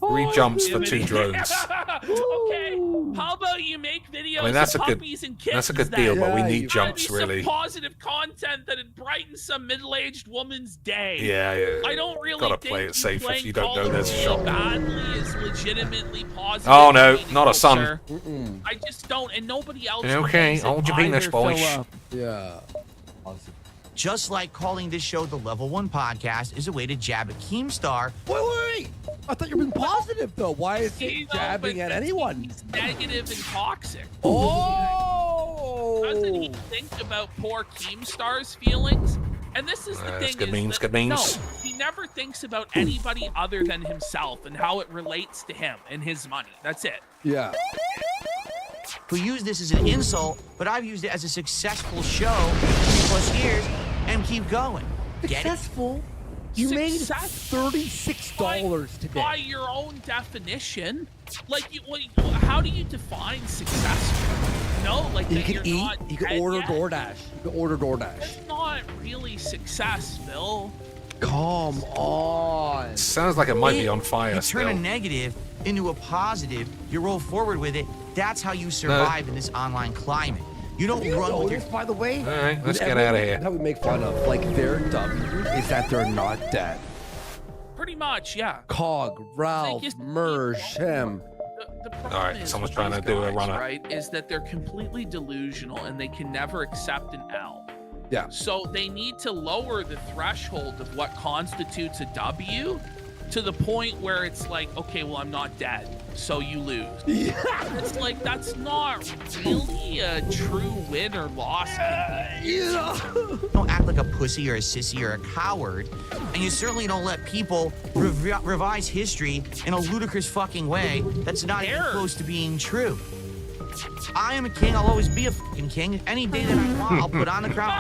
3 jumps for 2 drones. Okay, how about you make videos I mean, that's of a good, puppies and kittens that's a good deal, but we need Gotta jumps, be really. Some positive content that'd brighten some middle-aged woman's day. Yeah. I don't really Gotta think play it safe if playing you don't Call know of there's a Duty shot. badly is legitimately positive. Oh no, and not a son. sir. I just don't, and nobody else. Okay, believes it hold your penis, either, boys. Philip. Yeah. Just like calling this show the Level 1 Podcast is a way to jab at Keemstar. Wait. I thought you were being positive, though. Why is You it know, jabbing but at anyone? He's negative and toxic. Oh! Doesn't he think about poor Keemstar's feelings? And this is the That's thing. good is memes, that, good memes. No, he never thinks about anybody other than himself and how it relates to him and his money. That's it. Yeah. Who use this as an insult, but I've used it as a successful show for 3+ years and keep going. Get it? Successful? You made $36 today. By your own definition, like, how do you define successful? No, like You that can you're eat. not You can dead order yet? DoorDash. You can order DoorDash. That's not really success, Phil. Come on. Sounds like it might be on fire You turn a still. negative into a positive. You roll forward with it. That's how you survive in this online climate. You don't run with your... By the way, All right, let's get out of here. How we make fun of, like, their W is that they're not dead. Pretty much, yeah. Cog, Ralph, Merge, him. The problem All right, is someone's with trying these to do a guys, runner. right, is that they're completely delusional and they can never accept an L. Yeah. So they need to lower the threshold of what constitutes a W to the point where it's like, okay, well, I'm not dead, so you lose. Yeah. It's like, that's not really a true win or loss. Don't act like a pussy or a sissy or a coward, and you certainly don't let people revise history in a ludicrous fucking way that's not even close to being true. I am a king. I'll always be a fucking king. Any day that I want, I'll put on the crown.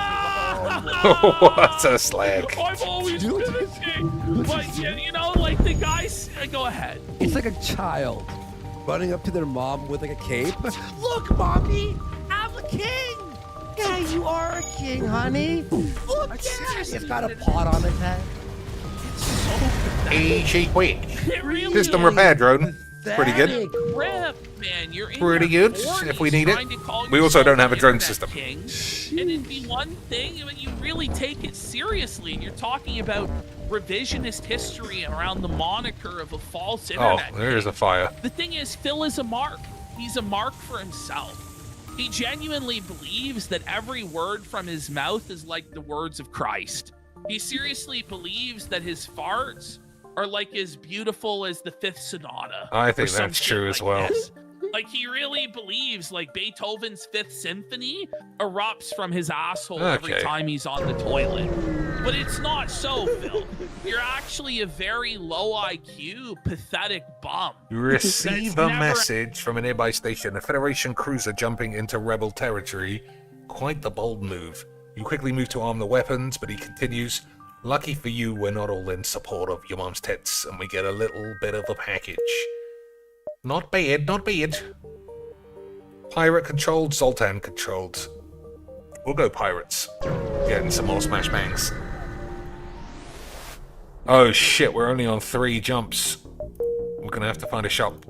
What a slag. I've always been a king. But, you know, like the guys, go ahead. It's like a child running up to their mom with like a cape. Look, mommy, I'm a king. Yeah, you are a king, honey. Look, it's got a pot on its head. Easy quick. It really System is. repair drone. Pretty good. Rip, man, you're in Pretty your good, 40s if we need it. trying to call We also yourself don't have a the drone internet system. king, and it'd be one thing when you really take it seriously and you're talking about revisionist history around the moniker of a false Oh, internet there is a fire. The thing is, Phil is a mark. He's a mark for himself. He genuinely believes that every word from his mouth is like the words of Christ. He seriously believes that his farts are like as beautiful as the Fifth Sonata. I think or some that's shit true as like well. this. Like, he really believes, like, Beethoven's Fifth Symphony erupts from his asshole every Okay. time he's on the toilet. But it's not so, Phil. You're actually a very low IQ, pathetic bum. You receive a That's never- message from a nearby station. A Federation cruiser jumping into rebel territory. Quite the bold move. You quickly move to arm the weapons, but he continues. Lucky for you, we're not all in support of your mom's tits, and we get a little bit of a package. Not bad, not bad. Pirate controlled, Zoltan controlled. We'll go pirates. Getting some more smash bangs. Oh shit, we're only on 3 jumps. We're gonna have to find a shop.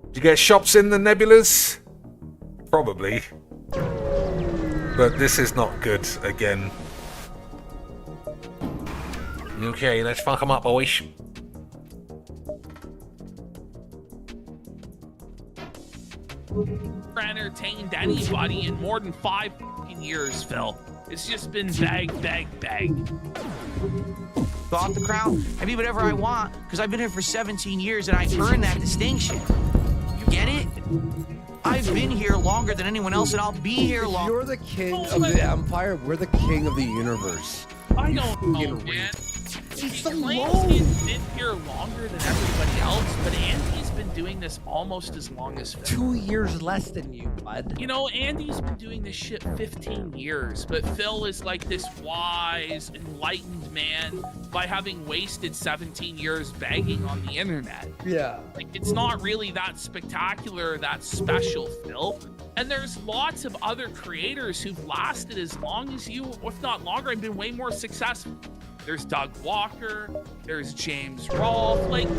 Did you get shops in the nebulas? Probably. But this is not good again. Okay, let's fuck them up, boys. Entertained anybody in more than 5 fucking years, Phil. It's just been bag, bag, bag. Go off the crown and be whatever I want, because I've been here for 17 years and I earned that distinction. You get it? I've been here longer than anyone else, and I'll be here longer. You're the king of the empire. We're the king of the universe. I You don't know, fucking man. He so claims low. he's been here longer than everybody else, but Andy's been doing this almost as long as Phil. 2 years less than you, bud. You know, Andy's been doing this shit 15 years, but Phil is like this wise, enlightened man by having wasted 17 years begging on the internet. Yeah. Like, it's not really that spectacular, that special, Phil. And there's lots of other creators who've lasted as long as you, if not longer, and been way more successful. There's Doug Walker, there's James Rolfe, like,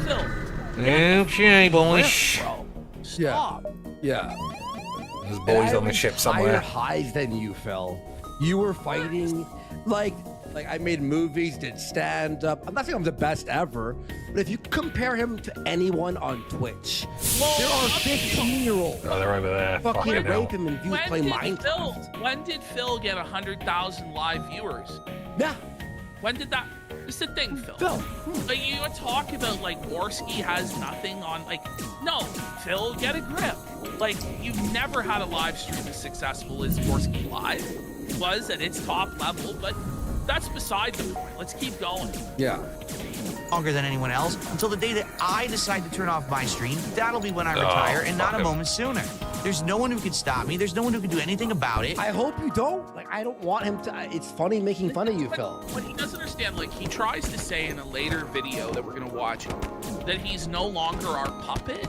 Phil. Okay, boys. Bro, Yeah. stop. Yeah. There's boys on the ship somewhere. Higher highs than you, Phil. You were fighting like I made movies, did stand up. I'm not saying I'm the best ever, but if you compare him to anyone on Twitch, there are 15-year-olds. Oh, they're over there. Fucking Fucking hell. rape him and views play Minecraft. When did Phil get 100,000 live viewers? Yeah. When did that? It's the thing, Phil. Like, you talk about, like, Worski has nothing on, like, no, Phil, get a grip. Like, you've never had a live stream as successful as Worski Live was at its top level, but that's beside the point. Let's keep going. Yeah. Longer than anyone else until the day that I decide to turn off my stream. That'll be when I retire, and not a moment sooner. There's no one who can stop me. There's no one who can do anything about it. I hope you don't. Like, I don't want him to. It's funny making fun of you, Phil. What he doesn't understand, like, he tries to say in a later video that we're going to watch that he's no longer our puppet,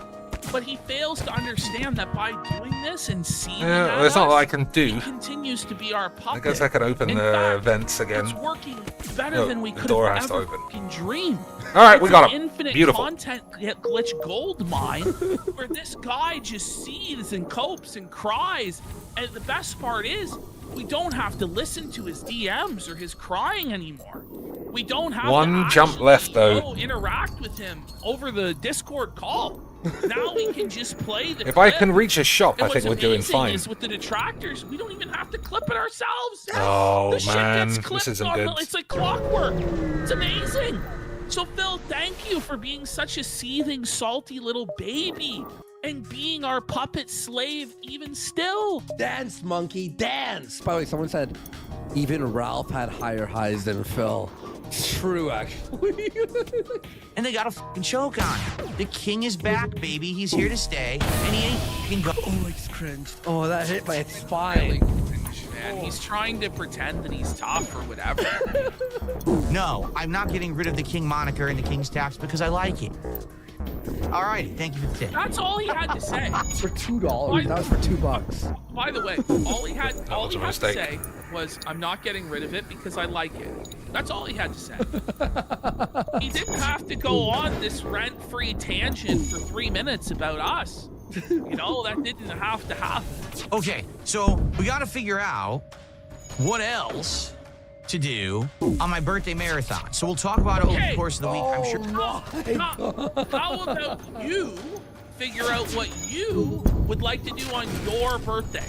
but he fails to understand that by doing this and seeing Yeah, there's not a lot I can do. he continues to be our puppet. I guess I could open In the fact, vents again. It's working better No, than we the could door have has to ever open. fucking dreamed. All right, we It's got an him. infinite Beautiful. content glitch gold mine where this guy just seethes and copes and cries. And the best part is, we don't have to listen to his DMs or his crying anymore. We don't have One to jump actually left, though. go interact with him over the Discord call. Now we can just play the If I clip. can reach a shop, And I think what's we're doing amazing fine. is with the detractors, we don't even have to clip it ourselves. Oh, The shit man, gets this clipped isn't on good. It's like clockwork. It's amazing. So Phil, thank you for being such a seething, salty little baby and being our puppet slave even still. Dance, monkey, dance. By the way, someone said even Ralph had higher highs than Phil. It's true, actually. And they got a fucking choke on it. The king is back, baby. He's here to stay, and he ain't fucking go. Oh, it's cringe. Oh, that hit my spine. Man, he's trying to pretend that he's tough or whatever. No, I'm not getting rid of the king moniker and the king's tax because I like it. All right, thank you for the tip. That's all he had to say. For $2. That was for $2. By the way, all he had to mistake. say was, "I'm not getting rid of it because I like it." That's all he had to say. He didn't have to go on this rent-free tangent for 3 minutes about us. You know, that didn't have to happen. Okay, so we got to figure out what else to do on my birthday marathon. So we'll talk about it over the course of the week, I'm sure. How about you figure out what you would like to do on your birthday?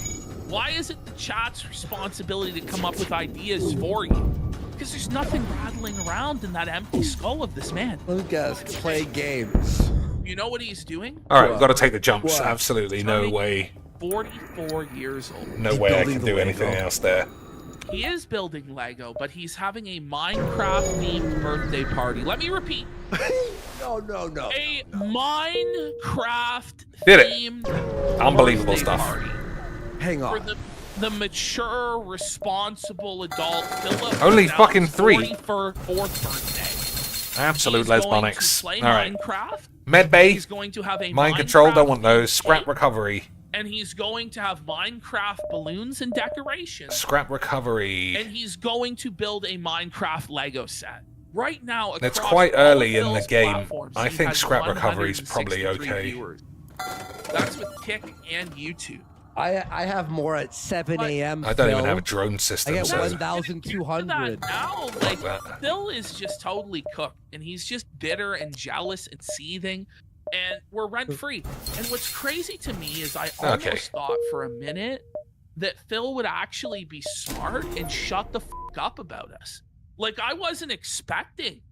Why is it the chat's responsibility to come up with ideas for you? Because there's nothing rattling around in that empty skull of this man. Lucas, play games. You know what he's doing? All right, we've got to take the jumps. What? Absolutely no way. 44 years old. No way I can do anything else there. He is building Lego, but he's having a Minecraft-themed birthday party. Let me repeat. No. A Minecraft-themed Did it. Unbelievable birthday stuff. party Hang for on. the mature, responsible adult Philip. Only Nell's fucking 3. 44th birthday. Absolute He's going to lesbonics. play All right. Minecraft. Medbay. He's going to have a Mind control, don't want Minecraft those. Scrap recovery. and he's going to have Minecraft balloons and decorations. Scrap recovery. And he's going to build a Minecraft Lego set. Right now, It's across quite all early of in the Phil's game. platforms, I he think has scrap recovery is 163 probably okay. viewers. That's with Kick and YouTube. I have more at 7 a.m. I don't even have a drone system. I get so 1,200. Now, like, Phil is just totally cooked, and he's just bitter and jealous and seething, and we're rent-free. And what's crazy to me is I almost thought for a minute that Phil would actually be smart and shut the fuck up about us. Like, I wasn't expecting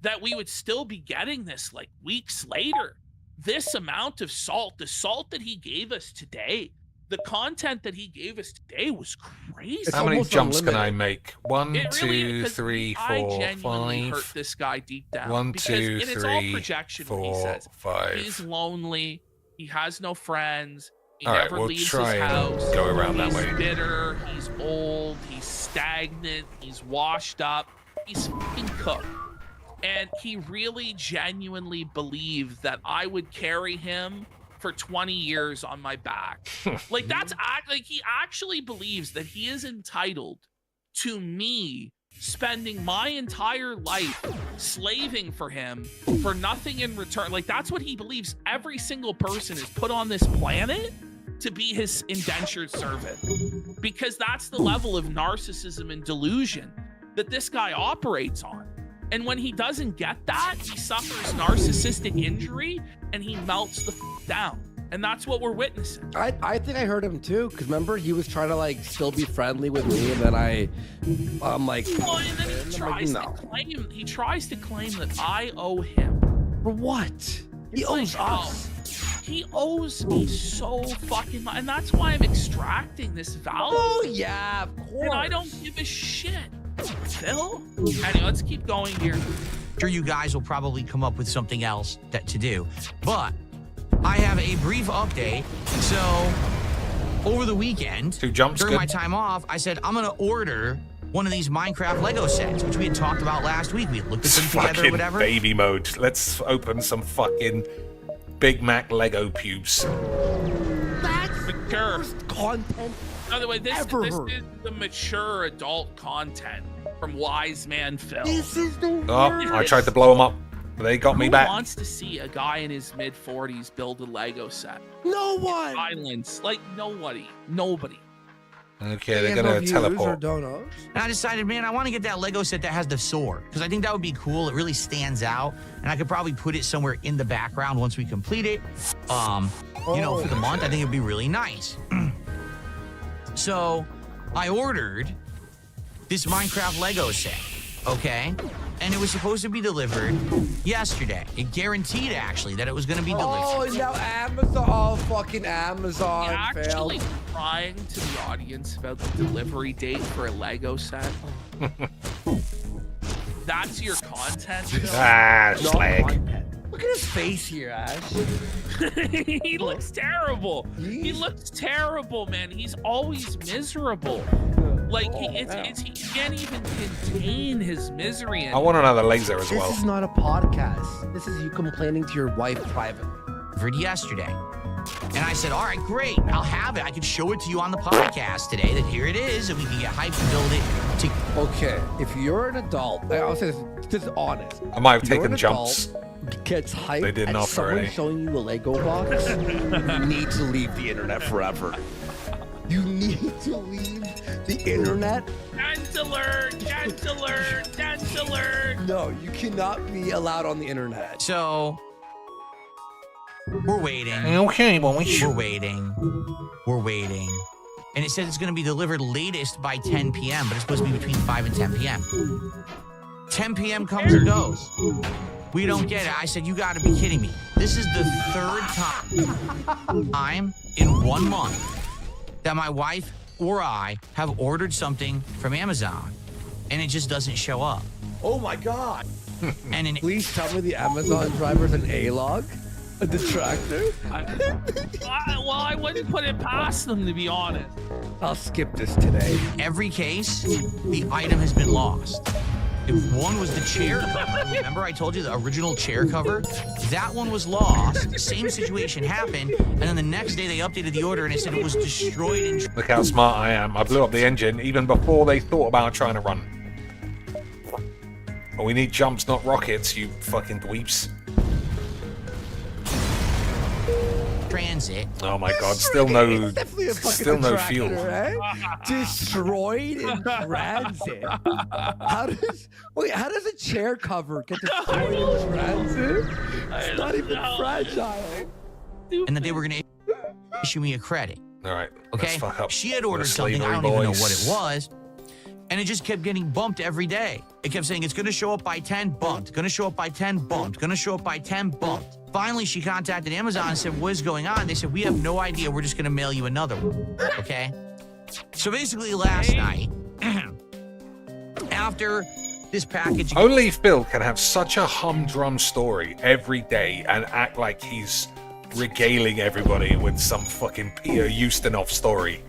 that we would still be getting this, like, weeks later. This amount of salt, the salt that he gave us today, the content that he gave us today was crazy. How many jumps can I make? 1, It really 2, is, 3, I 4, genuinely 5. hurt this guy deep down. 1, because 2, and it's all 3, projection when he 4, says 5. he's lonely, he has no friends, he All right, never we'll leaves try his and house. go around that he's way. bitter, he's old, he's stagnant, he's washed up, he's fucking cooked. And he really genuinely believed that I would carry him for 20 years on my back. Like, that's like he actually believes that he is entitled to me spending my entire life slaving for him for nothing in return. Like, that's what he believes. Every single person is put on this planet to be his indentured servant, because that's the level of narcissism and delusion that this guy operates on. And when he doesn't get that, he suffers narcissistic injury and he melts the down. And that's what we're witnessing. I think I heard him too, because remember he was trying to like still be friendly with me, and then I'm like, well, and then he tries to claim that I owe him. For what? He owes us. He owes me so fucking much, and that's why I'm extracting this value. Oh yeah, of course. And I don't give a shit. Phil? Anyway, let's keep going here. Sure, you guys will probably come up with something else to do. But I have a brief update. So, over the weekend, during my time off, I said, I'm going to order one of these Minecraft Lego sets, which we had talked about last week. We looked at them together or whatever. Baby mode. Let's open some fucking Big Mac Lego pubes. That's mature content. By the way, this is the mature adult content from Wise Man Phil. This is the Oh, I tried to blow them up. They got me Who back. wants to see a guy in his mid-40s build a Lego set? No one. Violence. Like, nobody. Nobody. Okay, they're gonna teleport. And I decided, man, I want to get that Lego set that has the sword because I think that would be cool. It really stands out, and I could probably put it somewhere in the background once we complete it. You know, for the month, I think it'd be really nice. So, I ordered this Minecraft Lego set, okay? And it was supposed to be delivered yesterday. It guaranteed, actually, that it was going to be delivered. Oh, and now Amazon, fucking Amazon Actually failed. crying to the audience about the delivery date for a Lego set. That's your content. Slag. Look at his face here, Ash. He looks terrible. He looks terrible, man. He's always miserable. Like, he can't even contain his misery anymore. I want another laser as well. This is not a podcast. This is you complaining to your wife privately. Yesterday. And I said, all right, great. I'll have it. I can show it to you on the podcast today that here it is, and we can get hyped and build it to... Okay, if you're an adult, I'll say this is honest. I might have If you're taken an jumps. adult, gets hyped They didn't at offer someone any. showing you a Lego box, you need to leave the internet forever. You need to leave the internet. Gentler. No, you cannot be allowed on the internet. So... we're waiting. Okay, well, We're waiting. And it says it's going to be delivered latest by 10 p.m., but it's supposed to be between 5 and 10 p.m. 10 p.m. comes and goes. We don't get it. I said, you got to be kidding me. This is the third time in 1 month that my wife or I have ordered something from Amazon, and it just doesn't show up. Oh my God. And please tell me the Amazon driver's an A-log? A detractor? Well, I wouldn't put it past them, to be honest. I'll skip this today. Every case, the item has been lost. If one was the chair cover, remember I told you the original chair cover? That one was lost. Same situation happened, and then the next day they updated the order and it said it was destroyed in... Look how smart I am. I blew up the engine even before they thought about trying to run. But we need jumps, not rockets, you fucking dweeps. Transit. Oh my God! Still no fuel. Right? Destroyed in transit. How does a chair cover get destroyed in transit? It's not even fragile. And that they were going to issue me a credit. All right. Okay. Let's fuck up. She had ordered We're something. I slavery don't even know boys. what it was. And it just kept getting bumped every day. It kept saying, it's going to show up by 10, bumped. Going to show up by 10, bumped. Going to show up by 10, bumped. Finally, she contacted Amazon and said, what is going on? They said, we have no idea. We're just going to mail you another one. Okay? So basically, last night, after this package... Only Phil can have such a humdrum story every day and act like he's regaling everybody with some fucking Peter Ustinov story.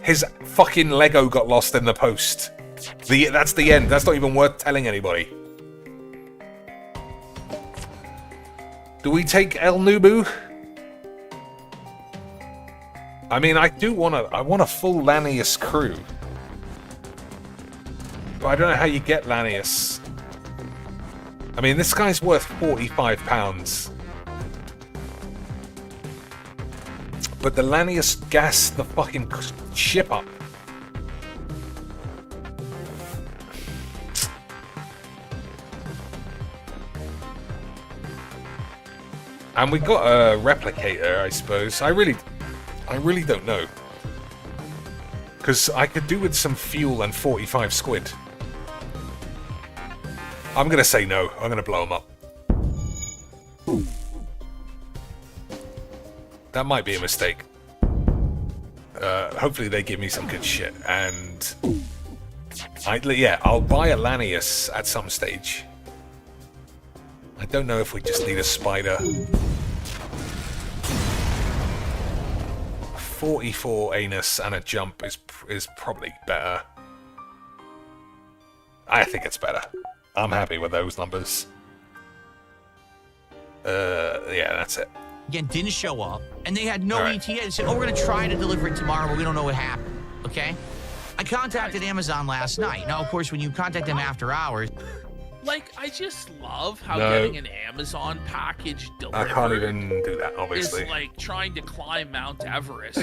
His fucking Lego got lost in the post. That's the end. That's not even worth telling anybody. Do we take El Nubu? I mean, I want a full Lanius crew. But I don't know how you get Lanius. I mean, this guy's worth £45. But the Lanius gas the fucking ship up. And we got a replicator, I suppose. I really don't know. Because I could do with some fuel and 45 squid. I'm going to say no. I'm going to blow them up. That might be a mistake. Hopefully they give me some good shit. And I'll buy a Lanius at some stage. I don't know if we just need a spider. 44 anus and a jump is probably better. I think it's better. I'm happy with those numbers. Yeah, that's it. Again, didn't show up, and they had no ETA. They said, oh, we're going to try to deliver it tomorrow, but we don't know what happened, okay? I contacted Amazon last night. Now, of course, when you contact them after hours, Like, I just love how No. getting an Amazon package delivered I can't even do that, obviously. is like trying to climb Mount Everest.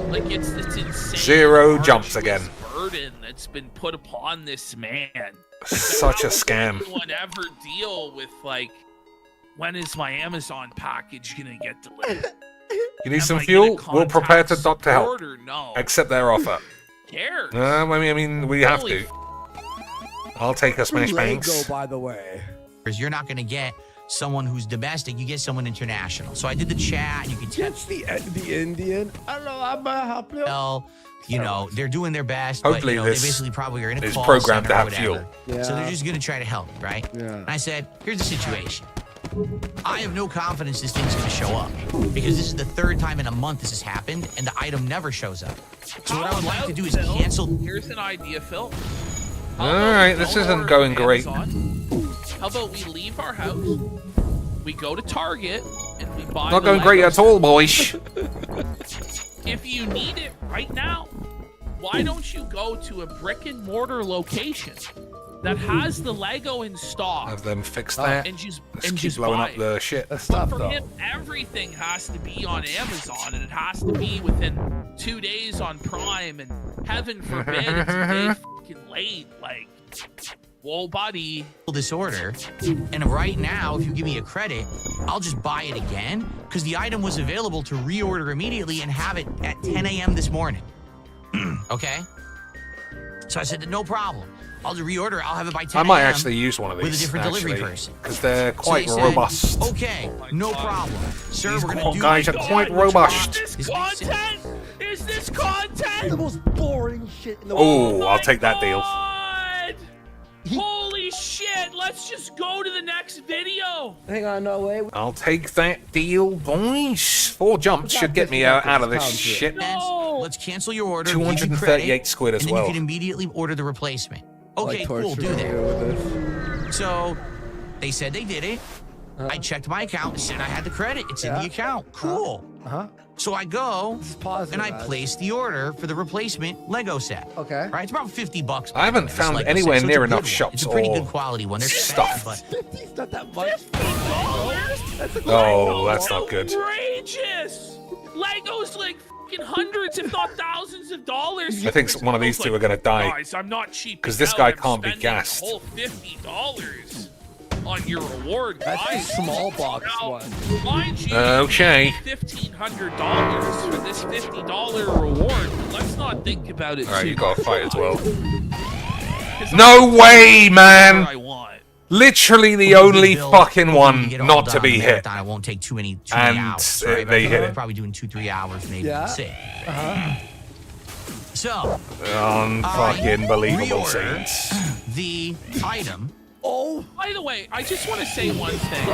Like, it's insane. 0 large jumps again. burden that's been put upon this man. Such a How scam. does anyone ever deal with, like, when is my Amazon package gonna get delivered? You need Am some I fuel? gonna We'll prepare to contact to help. support or no? Accept their offer. Cares? I mean, we have Holy to. I'll take a smash Lego, banks. by the way. Because you're not going to get someone who's domestic. You get someone international. So I did the chat, and you can tell. That's the Indian. Hello, I'm gonna help you. Well, you know, they're doing their best, Hopefully but you know, this they basically probably are in a is call programmed center to or have whatever. fuel. So they're Yeah. just going to try to help, right? Yeah. And I said, here's the situation. I have no confidence this thing's going to show up because this is the 3rd time in a month this has happened, and the item never shows up. So what I would like to do is Phil, cancel. Here's an idea, Phil. Alright, this isn't going great. How about we leave our house, we go to Target, and we buy Not the going great Legos. at all, boys. If you need it right now, why don't you go to a brick and mortar location that has the Lego in stock Have them fix that. and just Let's keep blowing buy up it? the shit. That's But tough, for though. him, everything has to be on Amazon, and it has to be within 2 days on Prime, and heaven forbid it's a day fucking late. Like, whoa, buddy. Disorder, and right now, if you give me a credit, I'll just buy it again because the item was available to reorder immediately and have it at 10 a.m. this morning. Okay? So I said, no problem. I'll just reorder it. I'll have it by 10 I might a.m. actually use one of these. with a different delivery person. Because they're So quite they said, robust. Okay, no problem. Sir, These we're going to do guys are quite robust. This content? Is this content? The most boring shit in the world. Oh, I'll take that deal. God! Holy shit! Let's just go to the next video. Hang on, no way. I'll take that deal, boys. 4 jumps should get me out of this shit. No. Let's cancel your order. give you 238 credit, squid as and then well. you can immediately order the replacement. Okay, Like cool, do torturing that. you with this. So they said they did it. I checked my account and said I had the credit. It's in the account. Cool. So I go and I place the order for the replacement Lego set. Okay. Right, it's about $50. I haven't this found Lego anywhere set, so near it's a enough good one. shops It's a pretty or good quality one. They're stuff. expensive, but It's not that much. Oh, that's not good. Outrageous! Legos like fucking hundreds, if not thousands of dollars. I think one of these two are going to die. Guys, I'm not cheap. 'Cause this guy can't be gassed. A whole $50 on your reward, That's guys. the small box Now, one. mind you, Okay. $1,500 for this $50 reward. But let's not think about it. Alright, too you got to fight as well. much, 'cause No I'm way, whatever man! I want. Literally the We'll do only bill, fucking we one get all not to done be in a hit. marathon. It won't take too many And hours. they Right? hit it. Probably doing 2-3 hours, maybe. Yeah. That's it. Uh-huh. So Unfucking believable reorder scenes. the item. Oh. By the way, I just want to say one thing.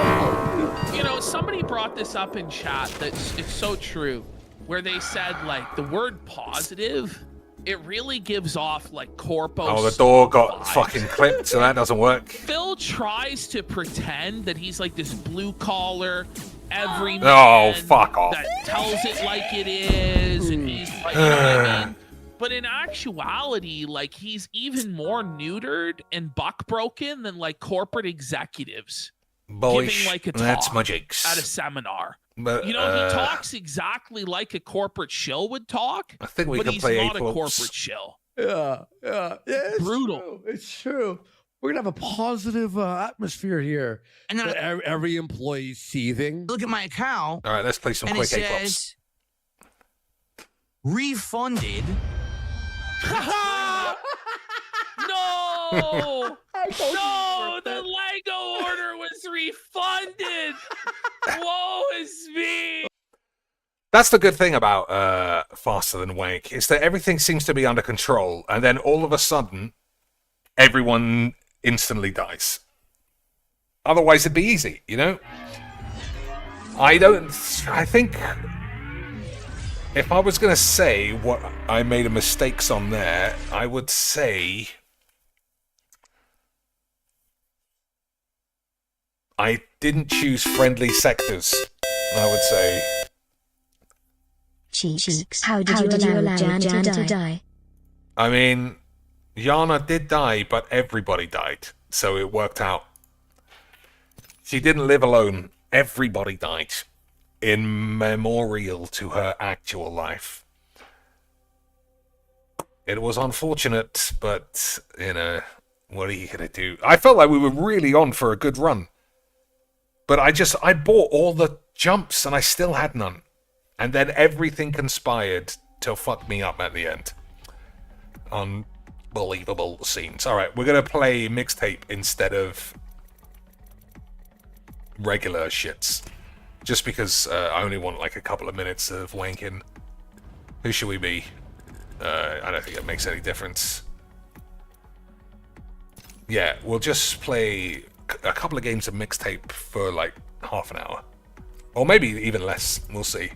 You know, somebody brought this up in chat that it's so true, where they said, like, the word positive, it really gives off, like, corpo. Oh, the door got vibes. fucking clipped, so that doesn't work. Phil tries to pretend that he's, like, this blue-collar, everyman Oh, fuck off. that tells it like it is, and he's like, you know what I mean? But in actuality, like, he's even more neutered and buck-broken than, like, corporate executives Boys, giving, like, a that's talk my jigs. at a seminar. But, You know, he talks exactly like a corporate shill would talk, I think we but can he's play not a A-flops. corporate shill. Yeah. It's Brutal. True. It's true. We're gonna have a positive atmosphere here. And then every employee seething. look at my account, Alright, let's play some and quick it A-flops. says refunded. No! No! The Lego order was refunded! Woe is me! That's the good thing about Faster Than Wank, is that everything seems to be under control, and then all of a sudden, everyone instantly dies. Otherwise, it'd be easy, you know? I think if I was going to say what I made mistakes on there, I would say I didn't choose friendly sectors, I would say. Cheeks. How did you allow Jan to die? I mean, Yana did die, but everybody died. so it worked out. She didn't live alone. Everybody died in memorial to her actual life. It was unfortunate, but, you know, what are you going to do? I felt like we were really on for a good run. But I bought all the jumps and I still had none. And then everything conspired to fuck me up at the end. Unbelievable scenes. Alright, we're going to play mixtape instead of regular shits. Just because I only want like a couple of minutes of wanking. Who should we be? I don't think it makes any difference. Yeah, we'll just play a couple of games of mixtape for like half an hour. Or maybe even less. We'll see.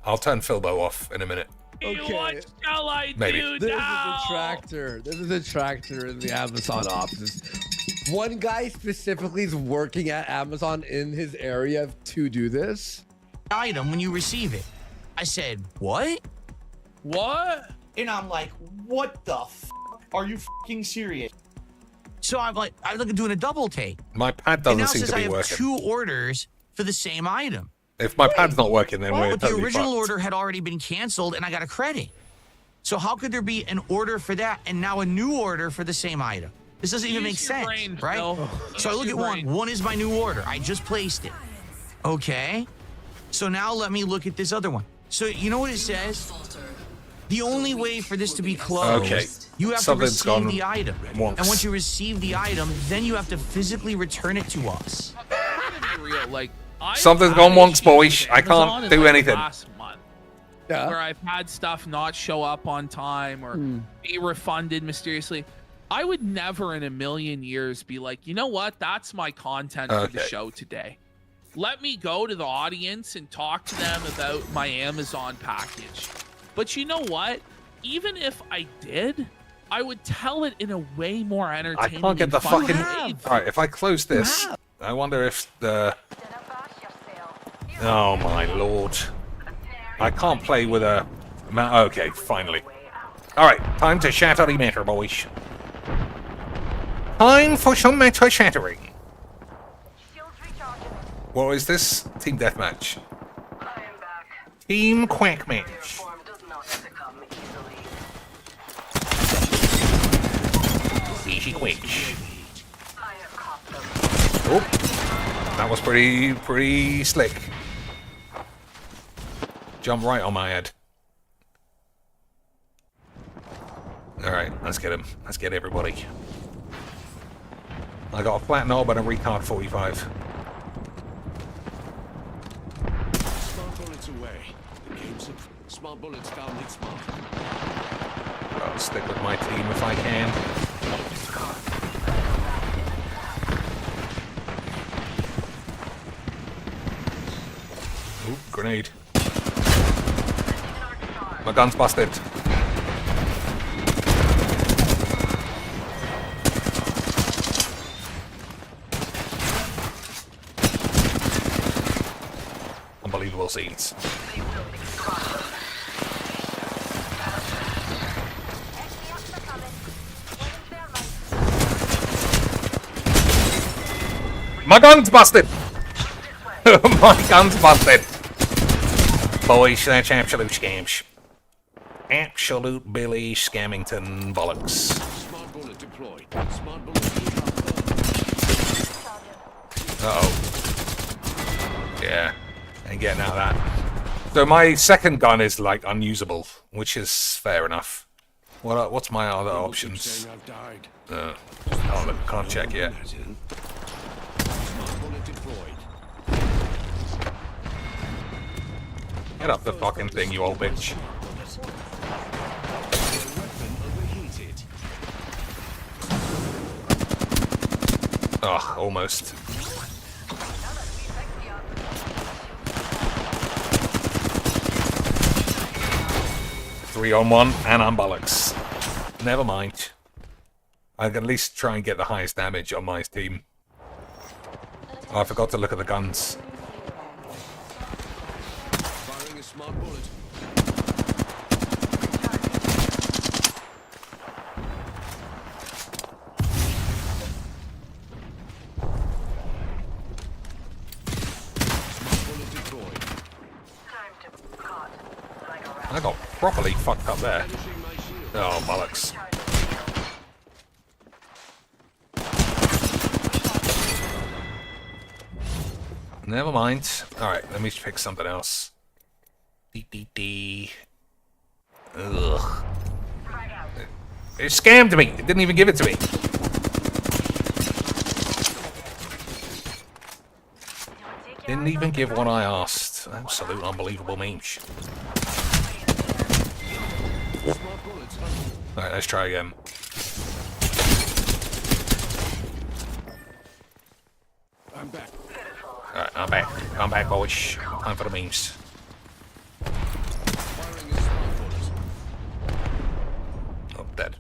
I'll turn Philbo off in a minute. Okay. What shall I Maybe. do This now? is a tractor. This is a tractor in the Amazon office. One guy specifically is working at Amazon in his area to do this. Item when you receive it. I said, what? What? And I'm like, what the f***? Are you f***ing serious? So I'm like doing a double take. My pad And now doesn't it seem says to I be have working. 2 orders for the same item. If my pad's not working, then we're But the totally original fucked. order had already been canceled and I got a credit. So how could there be an order for that and now a new order for the same item? This doesn't even make Use your sense, brain, right? Phil. So I look Use at your one. brain. One is my new order. I just placed it. Okay. So now let me look at this other one. So you know what it says? The only way for this to be closed, Okay. you have Something's to receive gone the item. wonks. And once you receive the item, then you have to physically return it to us. To be real, like, I've Something's had gone wonks, issues boys. with I can't Amazon in, do like, anything. Last month, Yeah. where I've had stuff not show up on time or be refunded mysteriously. I would never in a million years be like, you know what? That's my content for the Okay. show today. Let me go to the audience and talk to them about my Amazon package. But you know what? Even if I did, I would tell it in a way more I entertaining. can't get the and fun fucking... way. Alright, if I close this, I wonder if the... Oh my lord. I can't play with a... Okay, finally. Alright, time to shatter the matter, boys. Time for some matter shattering. What is this? Team Deathmatch. Team Quack Match. Easy quick. Oh, that was pretty slick. Jump right on my head. Alright, let's get him. Let's get everybody. I got a flat knob and a retard 45. Smart bullets away. The game's a smart bullets found its mark. I'll stick with my team if I can. Ooh, grenade. My gun's busted. Unbelievable scenes. My gun's busted! My gun's busted! Boys, that's absolute scams. Absolute Billy Scammington bollocks. Smart bullet deployed. Smart bullet Uh-oh. Yeah, ain't getting out of that. So my second gun is, like, unusable, which is fair enough. What's my other options? I've died. Can't check yet. Smart bullet deployed. Get up the fucking thing, you old bitch. Weapon overheated. Ugh, almost. Three on one, and I'm bollocks. Never mind. I can at least try and get the highest damage on my team. Oh, I forgot to look at the guns. Firing a smart bullet. properly fucked up there. Oh, bollocks. Never mind. Alright, let me pick something else. Ugh. It scammed me. It didn't even give it to me. Didn't even give what I asked. Absolute unbelievable memes. Alright, let's try again. I'm back. Alright, I'm back. I'm back, boys. Time for the memes. Oh, dead.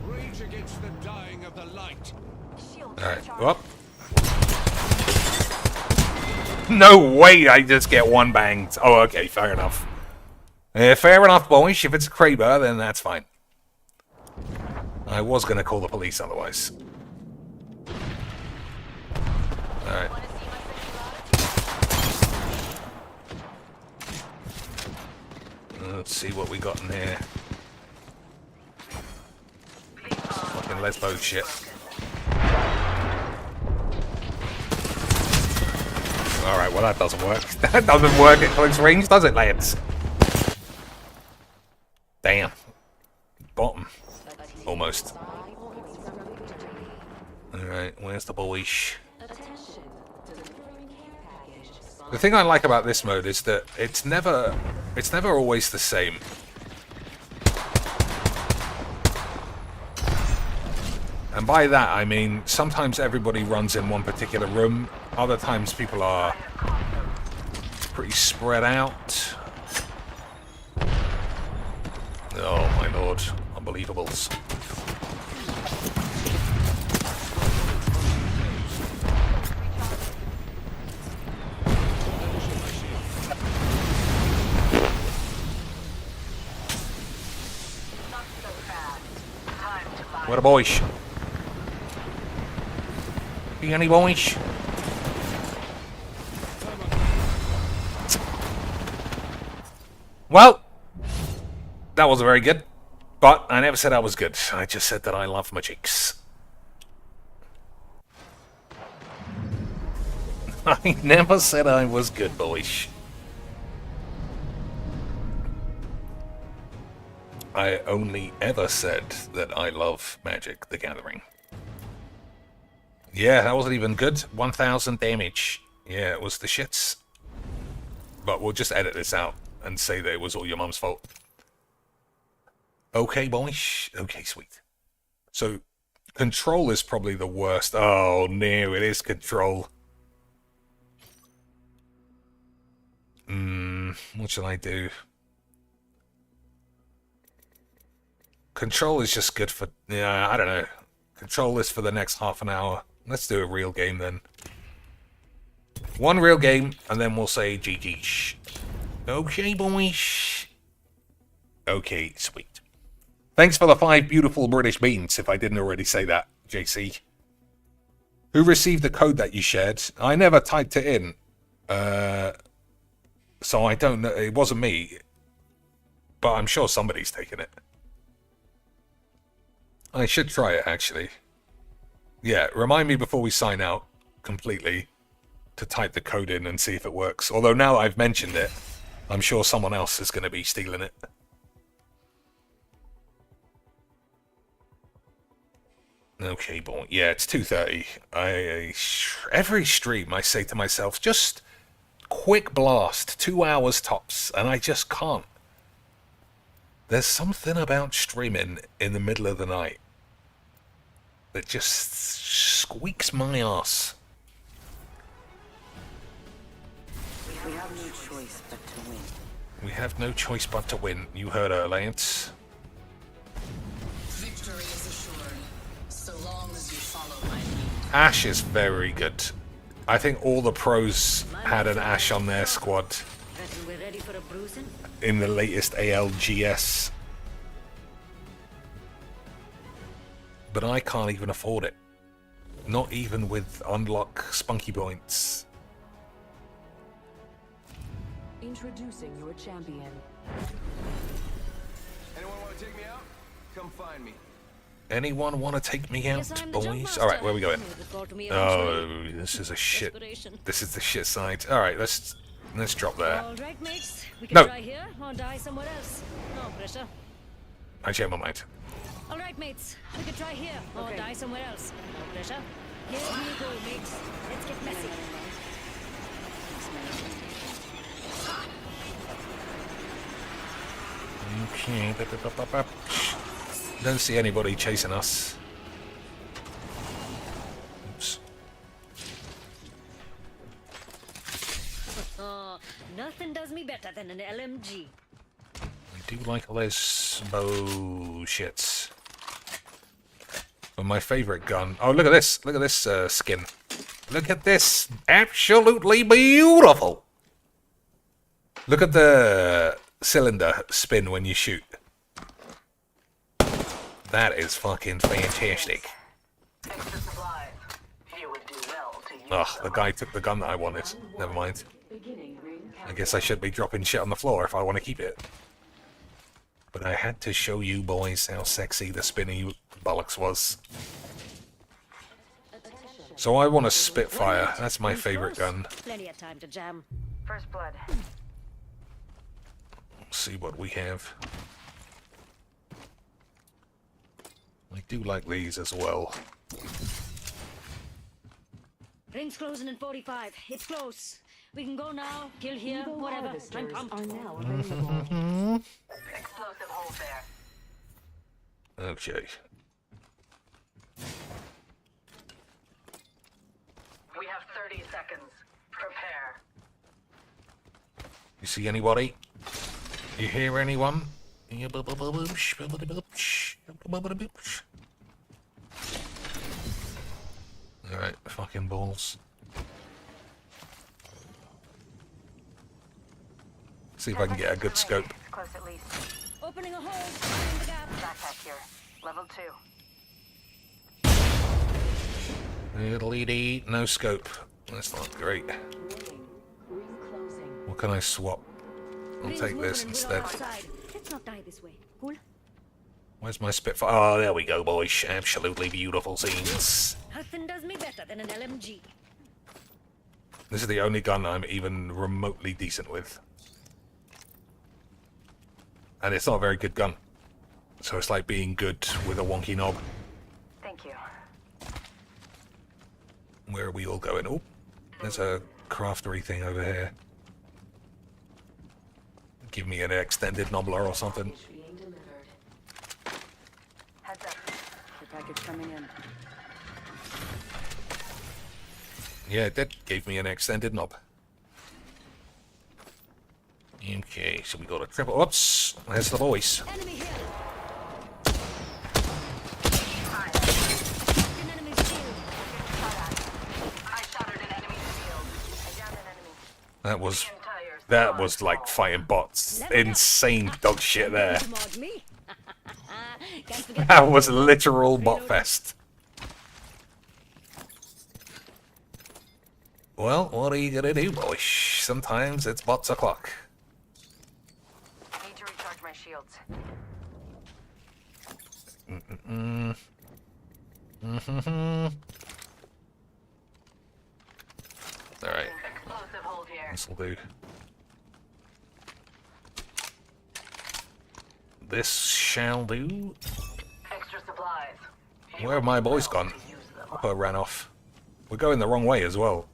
Rage against the dying of the light. Alright, up. No way, I just get one banged. Oh, okay, fair enough. Fair enough, boys. If it's a Kraber, then that's fine. I was going to call the police otherwise. Alright. Let's see what we got in here. Fucking lesbo shit. Alright, well that doesn't work. That doesn't work at close range, does it, lads? Damn. Bottom. Almost. Alright, where's the boys? The thing I like about this mode is that it's never always the same. And by that I mean sometimes everybody runs in one particular room, other times people are pretty spread out. Oh my lord, unbelievables. Where the boys? Be any boys? Well, that wasn't very good, but I never said I was good. I just said that I love my cheeks. I never said I was good, boys. I only ever said that I love Magic the Gathering. Yeah, that wasn't even good. 1,000 damage. Yeah, it was the shits. But we'll just edit this out and say that it was all your mum's fault. Okay, boys. Okay, sweet. So, control is probably the worst. Oh, no, it is control. What should I do? Control is just good for... Yeah, I don't know. Control is for the next half an hour. Let's do a real game then. One real game, and then we'll say GG. Okay, boys. Okay, sweet. Thanks for the 5 beautiful British beans, if I didn't already say that, JC. Who received the code that you shared? I never typed it in. So I don't know. It wasn't me. But I'm sure somebody's taken it. I should try it, actually. Yeah, remind me before we sign out completely to type the code in and see if it works. Although now I've mentioned it, I'm sure someone else is going to be stealing it. Okay, boy. Yeah, it's 2:30. Every stream I say to myself, just quick blast, 2 hours tops, and I just can't. There's something about streaming in the middle of the night that just squeaks my ass. We have no choice but to win. We have no choice but to win. You heard her, Lance. Victory is assured, so long as you follow my lead. Ashe is very good. I think all the pros had an Ashe on their squad We're ready for a bruising? in the latest ALGS. But I can't even afford it. Not even with unlock spunky points. Introducing your champion. Anyone want to take me out? Come find me. Anyone want to take me out, boys? All right, where are we going? Oh, this is a shit. This is the shit side. All right, let's drop there. All right, mates. We can No. try here or die somewhere else. No pressure. I change my mind. All right, mates. We can try here or die somewhere else. No pressure. Here we go, mates. Let's get messy. Okay. Don't see anybody chasing us. Oops. Oh, nothing does me better than an LMG. I do like all those bullshits. But my favorite gun. Oh, look at this! Look at this skin. Look at this! Absolutely beautiful. Look at the cylinder spin when you shoot. That is fucking fantastic. Ugh, the guy took the gun that I wanted. Never mind. I guess I should be dropping shit on the floor if I want to keep it. But I had to show you boys how sexy the spinny bollocks was. So I want a Spitfire. That's my favorite gun. Plenty of time to jam. First blood. Let's see what we have. I do like these as well. Ring's closing in 45. It's close. We can go now. Kill here. Whatever. I'm pumped. Are now available. Explosive hold there. Okay. We have 30 seconds. Prepare. You see anybody? You hear anyone? Alright, fucking balls. See if I can get a good scope. Close at least. Opening a hole. Finding the gap. Backpack here. Level 2. Diddly-dee, no scope. That's not great. What can I swap? I'll take this instead. Let's not die this way. Cool. Where's my Spitfire? Oh, there we go, boys. Absolutely beautiful scenes. Nothing does me better than an LMG. This is the only gun I'm even remotely decent with. And it's not a very good gun. So it's like being good with a wonky knob. Thank you. Where are we all going? Oh, there's a craftery thing over here. Give me an extended knobbler or something. Heads up. The package coming in. Yeah, it did. Gave me an extended knob. Okay, so we got a triple. Oops, there's the voice. Enemy here. That was like fighting bots. Insane dog shit there. That was literal bot fest. Well, what are you gonna do, boy? Sometimes it's bots o'clock. Need to recharge my shields. Alright. Explosive hold here. This'll do. This shall do. Extra supplies. Where have my boys gone? Upper ran off. We're going the wrong way as well.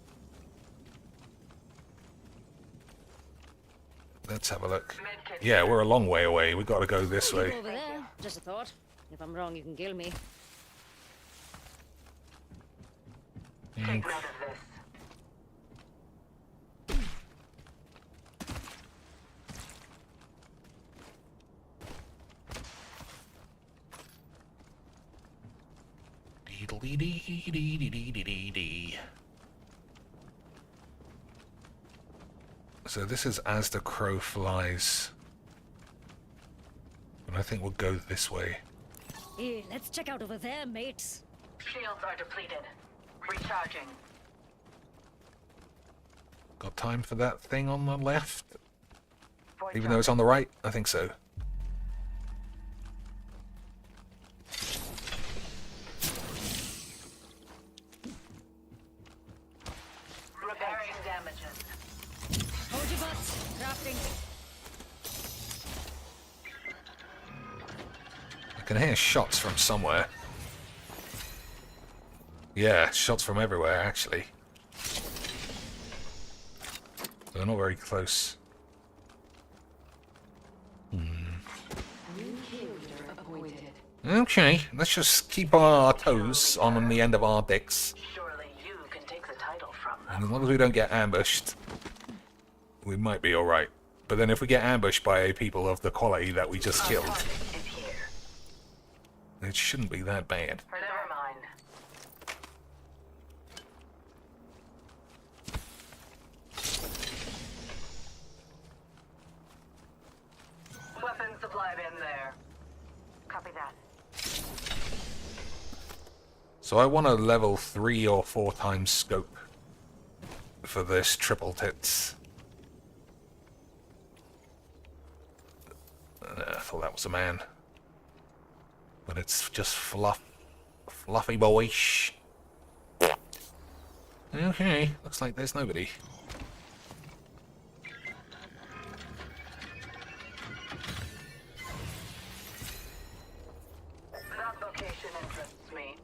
Let's have a look. Yeah, we're a long way away. We've got to go this way. Over there. Just a thought. If I'm wrong, you can kill me. Take note of this. So this is as the crow flies. And I think we'll go this way. Hey, let's check out over there, mates. Shields are depleted. Recharging. Got time for that thing on the left? Even though it's on the right? I think so. Repairing damages. Hold your butts. Crafting. I can hear shots from somewhere. Yeah, shots from everywhere, actually. They're not very close. Okay, let's just keep our toes on the end of our dicks. Surely you can take the title from them. And as long as we don't get ambushed, we might be alright. But then if we get ambushed by people of the quality that we just killed, it shouldn't be that bad. Never mind. Weapon supply bin there. Copy that. So I want a level 3 or 4 times scope for this triple tits. I thought that was a man. But it's just fluffy boyish. Okay, looks like there's nobody. That location interests me.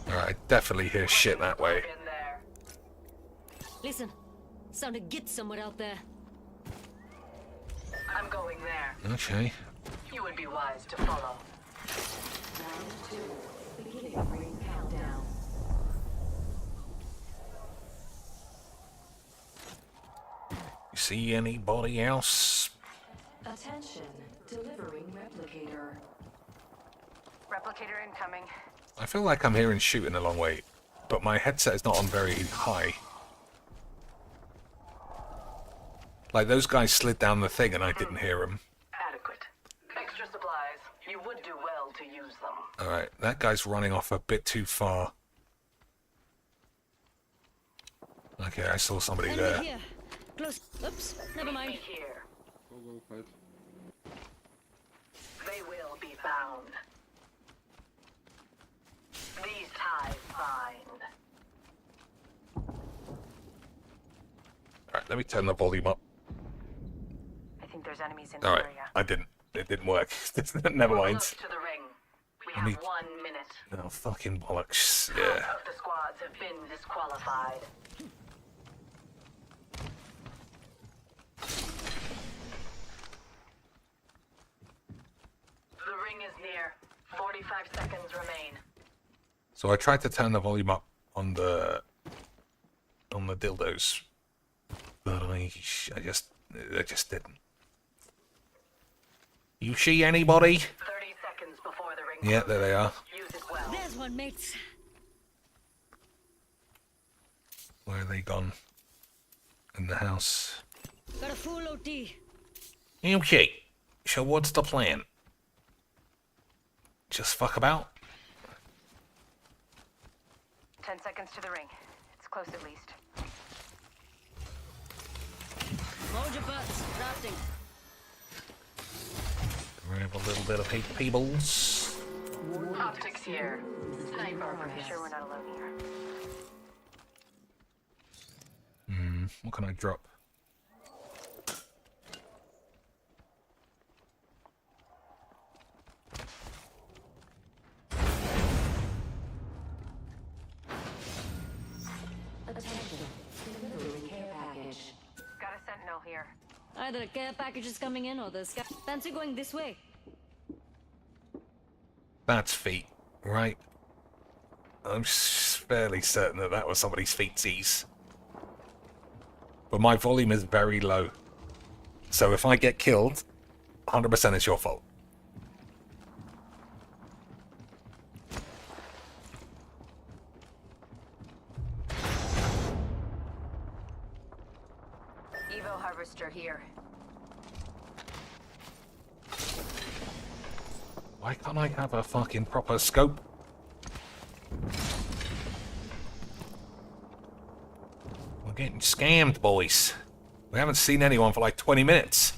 Alright, I definitely hear shit that way. Listen, sounded get somewhere out there. I'm going there. Okay. You would be wise to follow. You see anybody else? Attention, delivering replicator. Replicator incoming. I feel like I'm hearing shooting a long way, but my headset is not on very high. Like those guys slid down the thing and I didn't hear them. Adequate. Extra supplies. You would do well to use them. Alright, that guy's running off a bit too far. Okay, I saw somebody there. Here. Close. Oops, never mind. Here. They will be bound. These ties bind. Alright, let me turn the volume up. I think there's enemies in the Alright, area. I didn't. It didn't work. Never mind. Look to the ring. We I have need- 1 minute. Oh, fucking bollocks. Yeah. Half of the squads have been disqualified. The ring is near. 45 seconds remain. So I tried to turn the volume up on the dildos, but I just didn't. You see anybody? 30 seconds before the ring. Yeah, there they are. Use it well. There's one, mates. Where are they gone? In the house. Got a full OT. Okay, so what's the plan? Just fuck about? 10 seconds to the ring. It's close at least. Hold your butts. Crafting. Grab a little bit of peebles. Optics here. Sniper. Be sure we're not alone here. What can I drop? Got a sentinel here. Either a care package is coming in or the sky. Fancy going this way. That's feet, right? I'm fairly certain that that was somebody's feetsies. But my volume is very low. So if I get killed, 100% it's your fault. Evo harvester here. Why can't I have a fucking proper scope? We're getting scammed, boys. We haven't seen anyone for like 20 minutes.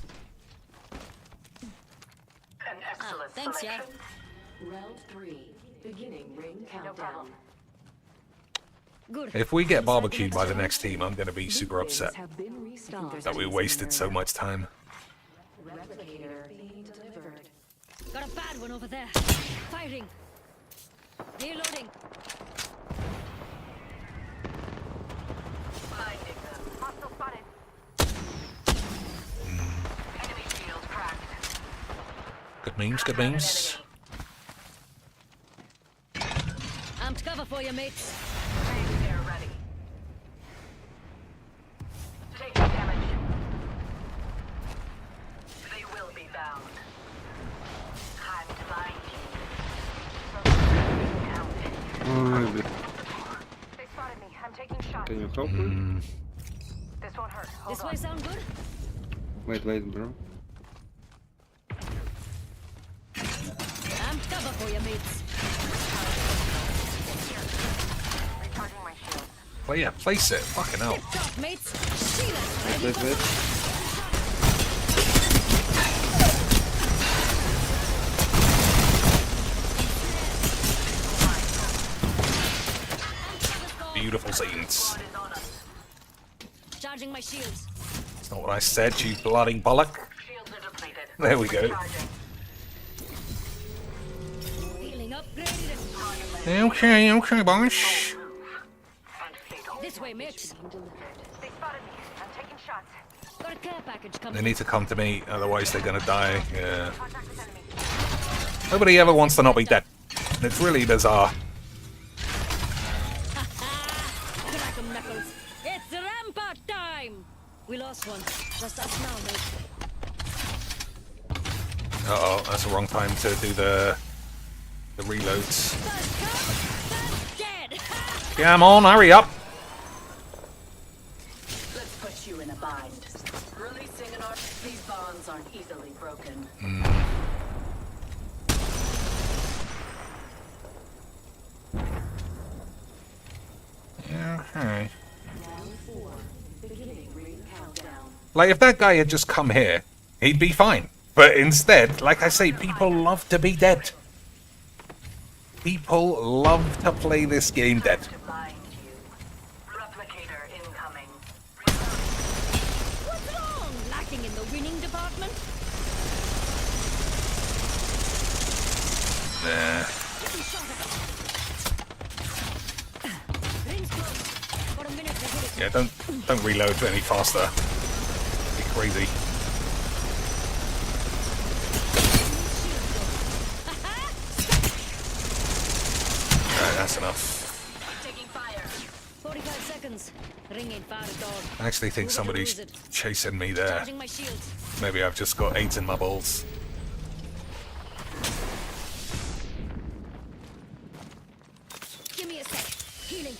Thanks, yeah. Round 3, beginning ring countdown. Good. If we get barbecued by the next team, I'm going to be super upset that we wasted so much time. Replicator being delivered. Got a bad one over there. Firing. Reloading. Finding them. Hostile spotted. Enemy shield cracked. Good memes, good memes. Amped cover for you, mates. They're ready. Taking damage. They will be bound. Time to bind you. They spotted me. I'm taking shots. Can you help me? This won't hurt. Hold This on. way sound good? Wait, bro. Amped cover for you, mates. Recharging my shield. Well, yeah, place it. Fucking hell. Top, mates. Sheila. Wait. Beautiful scenes. Charging my shields. That's not what I said, you bloody bollock. There we go. Healing upgraded. Okay, boys. This way, mates. They spotted me. I'm taking shots. Got a care package coming. They need to come to me, otherwise they're gonna die. Yeah. Nobody ever wants to not be dead. It's really bizarre. Crack 'em, knuckles. It's rampart time. We lost one. Just us now, mate. Uh-oh, that's the wrong time to do the reloads. Dead. Come on, hurry up. Let's put you in a bind. Releasing an arc. These bonds aren't easily broken. Okay. Round 4, beginning ring countdown. Like, if that guy had just come here, he'd be fine. But instead, like I say, people love to be dead. People love to play this game dead. Replicator incoming. What's wrong? Lacking in the winning department? Nah. Getting shot at. Rings close. Got a minute to hit it. Yeah, don't reload any faster. Be crazy. Alright, that's enough. Taking fire. 45 seconds. Ring ain't far at all. I actually think somebody's chasing me there. Charging my shields. Maybe I've just got AIDS in my balls. Give me a sec. Healing.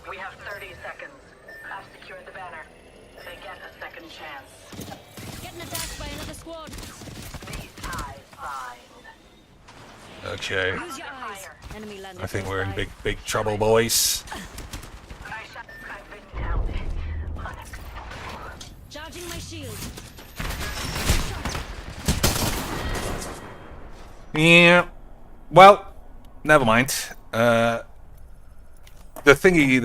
We have 30 seconds. I've secured the banner. They get a second chance. Getting attacked by another squad. These ties bind. Okay. Use your eyes. Enemy landed. I think close we're in by. big trouble, boys. I've been downed. Charging my shield. Yeah. Well, never mind. The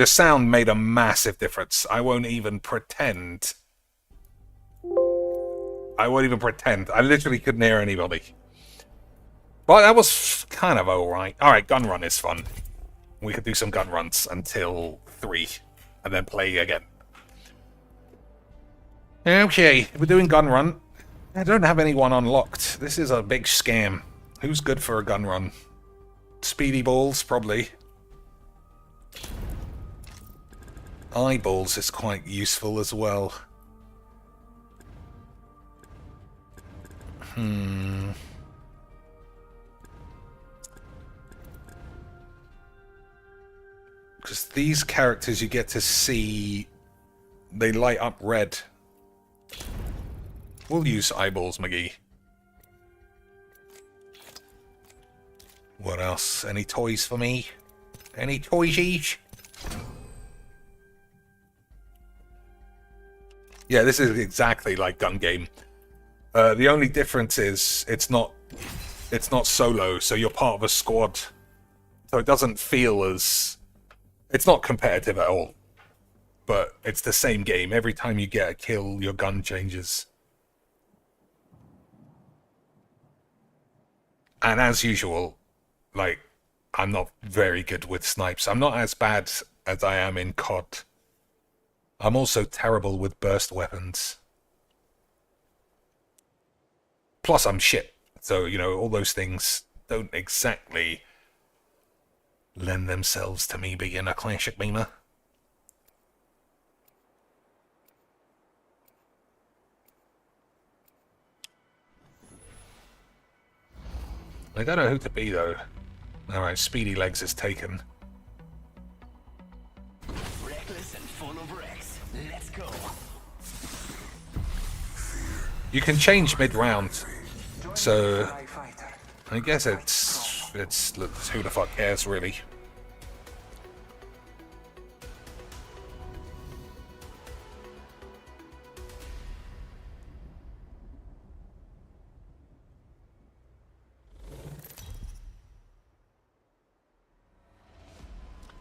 sound made a massive difference. I won't even pretend. I literally couldn't hear anybody. But that was kind of alright. Alright, gun run is fun. We could do some gun runs until 3, and then play again. Okay, we're doing gun run. I don't have anyone unlocked. This is a big scam. Who's good for a gun run? Speedy balls, probably. Eyeballs is quite useful as well. Because these characters you get to see, they light up red. We'll use eyeballs, McGee. What else? Any toys for me? Any toysies? Yeah, this is exactly like gun game. The only difference is it's not solo, so you're part of a squad. So it doesn't feel as... It's not competitive at all. But it's the same game. Every time you get a kill, your gun changes. And as usual, like, I'm not very good with snipes. I'm not as bad as I am in COD. I'm also terrible with burst weapons. Plus, I'm shit. So, you know, all those things don't exactly lend themselves to me being a classic beamer. I don't know who to be, though. Alright, Speedy Legs is taken. Reckless and full of wrecks. Let's go. You can change mid-round, so I guess it's who the fuck cares, really.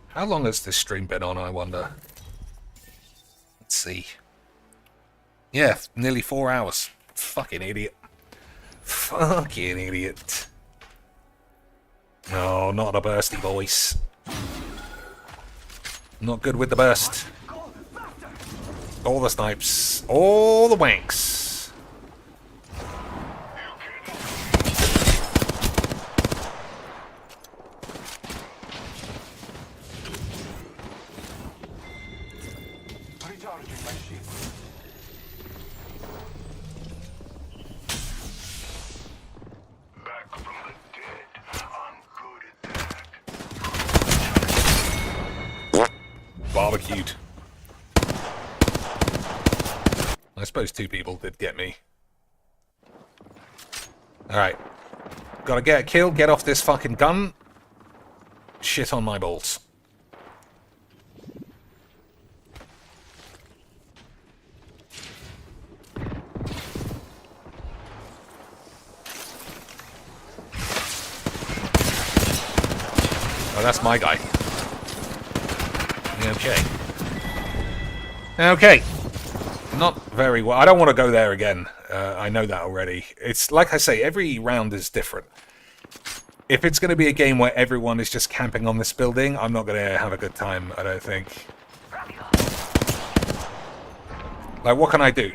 How long has this stream been on, I wonder? Let's see. Yeah, nearly 4 hours. Fucking idiot. Fucking idiot. No, not the bursty voice. Not good with the burst. All the snipes. All the wanks. Barbecued. I suppose 2 people did get me. Alright. Gotta get a kill, get off this fucking gun. Shit on my balls. Oh, that's my guy. Okay. Okay. Not very well. I don't want to go there again. I know that already. It's like I say, every round is different. If it's going to be a game where everyone is just camping on this building, I'm not going to have a good time, I don't think. Like, what can I do?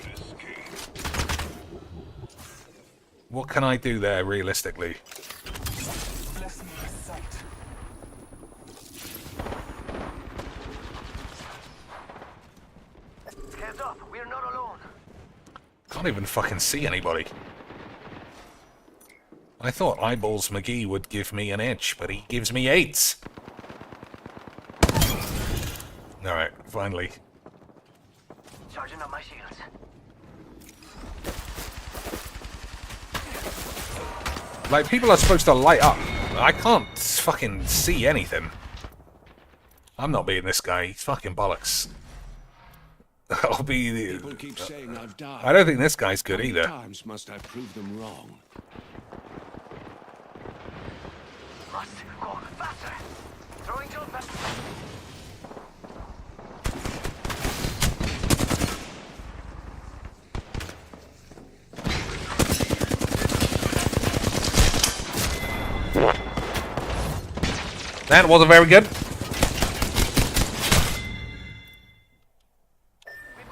What can I do there, realistically? Can't even fucking see anybody. I thought Eyeballs McGee would give me an edge, but he gives me 8s. Alright, finally. Charging up my shields. Like, people are supposed to light up. I can't fucking see anything. I'm not beating this guy. He's fucking bollocks. I'll be the... People keep saying I've died. I don't think this guy's good How many either. times must I prove them wrong? Must go faster. Throwing jump back. That wasn't very good.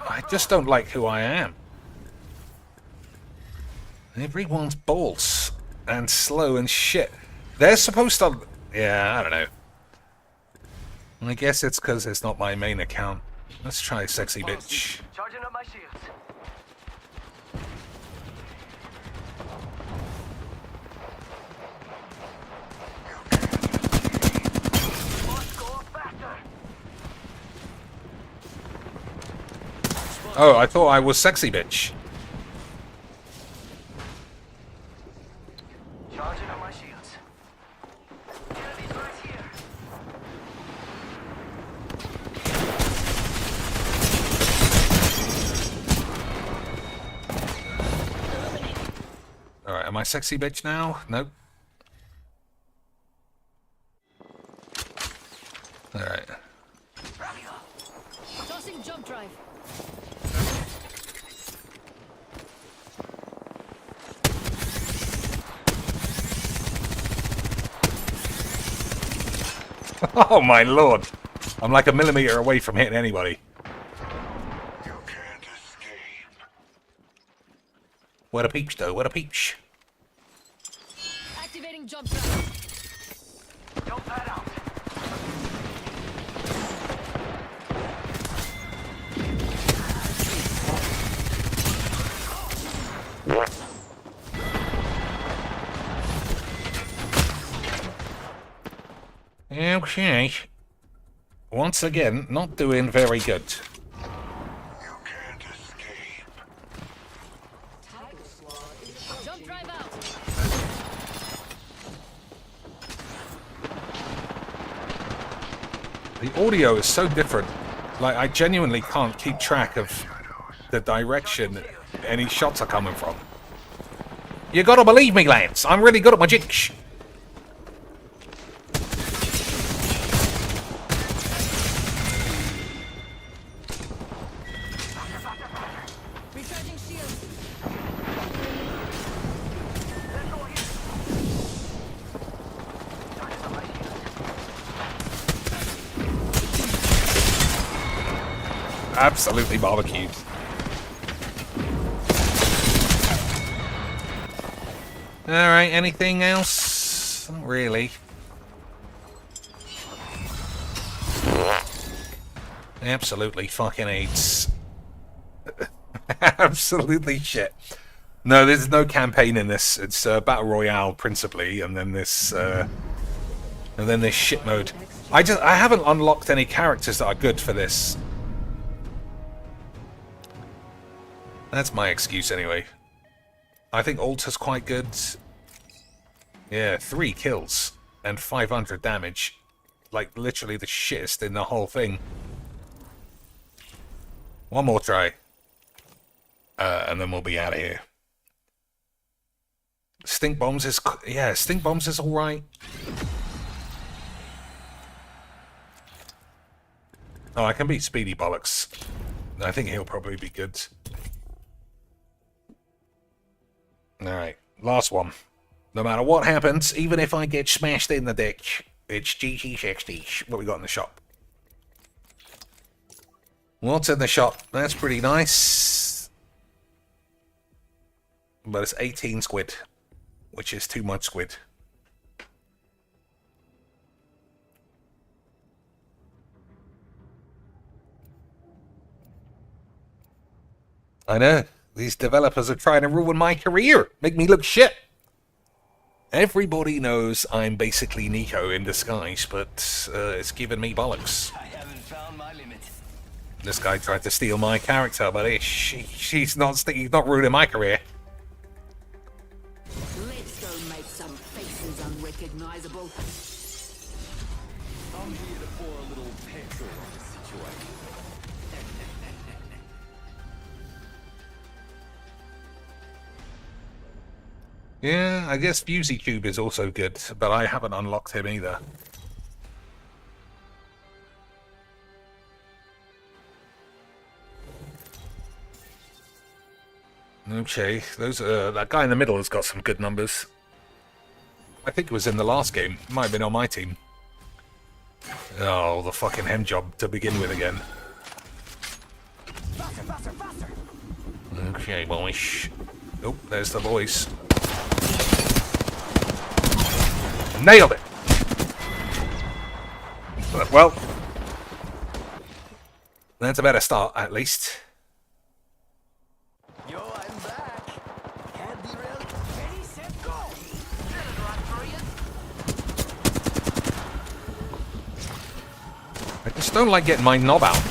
I just don't like who I am. Everyone's balls and slow and shit. They're supposed to... Yeah, I don't know. I guess it's because it's not my main account. Let's try Sexy Bitch. Charging up my shields. Oh, I thought I was Sexy Bitch. Charging up my shields. Enemies right here. am I sexy bitch now? Nope. Alright. Tossing jump drive. Oh my lord! I'm like a millimeter away from hitting anybody. What a peach, though. What a peach. Activating jump drive. Jump that out. Okay. Once again, not doing very good. Jump drive out. The audio is so different. Like, I genuinely can't keep track of the direction any shots are coming from. You gotta believe me, Lance. I'm really good at my jigs. Recharging shield. Absolutely barbecued. Alright, anything else? Not really. Absolutely fucking AIDS. Absolutely shit. No, there's no campaign in this. It's Battle Royale principally, and then this shit mode. I haven't unlocked any characters that are good for this. That's my excuse anyway. I think Alta's quite good. Yeah, 3 kills and 500 damage. Like, literally the shittest in the whole thing. One more try. And then we'll be out of here. Stink Bombs is... Yeah, Stink Bombs is alright. Oh, I can beat Speedy Bollocks. I think he'll probably be good. Alright, last one. No matter what happens, even if I get smashed in the dick, it's GG60. What we got in the shop? What's in the shop? That's pretty nice. But it's 18 squid, which is too much squid. I know. These developers are trying to ruin my career. Make me look shit. Everybody knows I'm basically Nico in disguise, but it's giving me bollocks. I haven't found my limit. This guy tried to steal my character, but he's not ruining my career. Let's go make some faces unrecognizable. I'm here to pour a little petrol on the situation. Yeah, I guess Fusey Cube is also good, but I haven't unlocked him either. Okay, that guy in the middle has got some good numbers. I think it was in the last game. It might have been on my team. Oh, the fucking hem job to begin with again. Faster, faster, faster. Okay, boys. Oh, there's the boys. Nailed it! Well, that's a better start, at least. Yo, I'm back. Can't be real. Ready, set, go. I just don't like getting my knob out.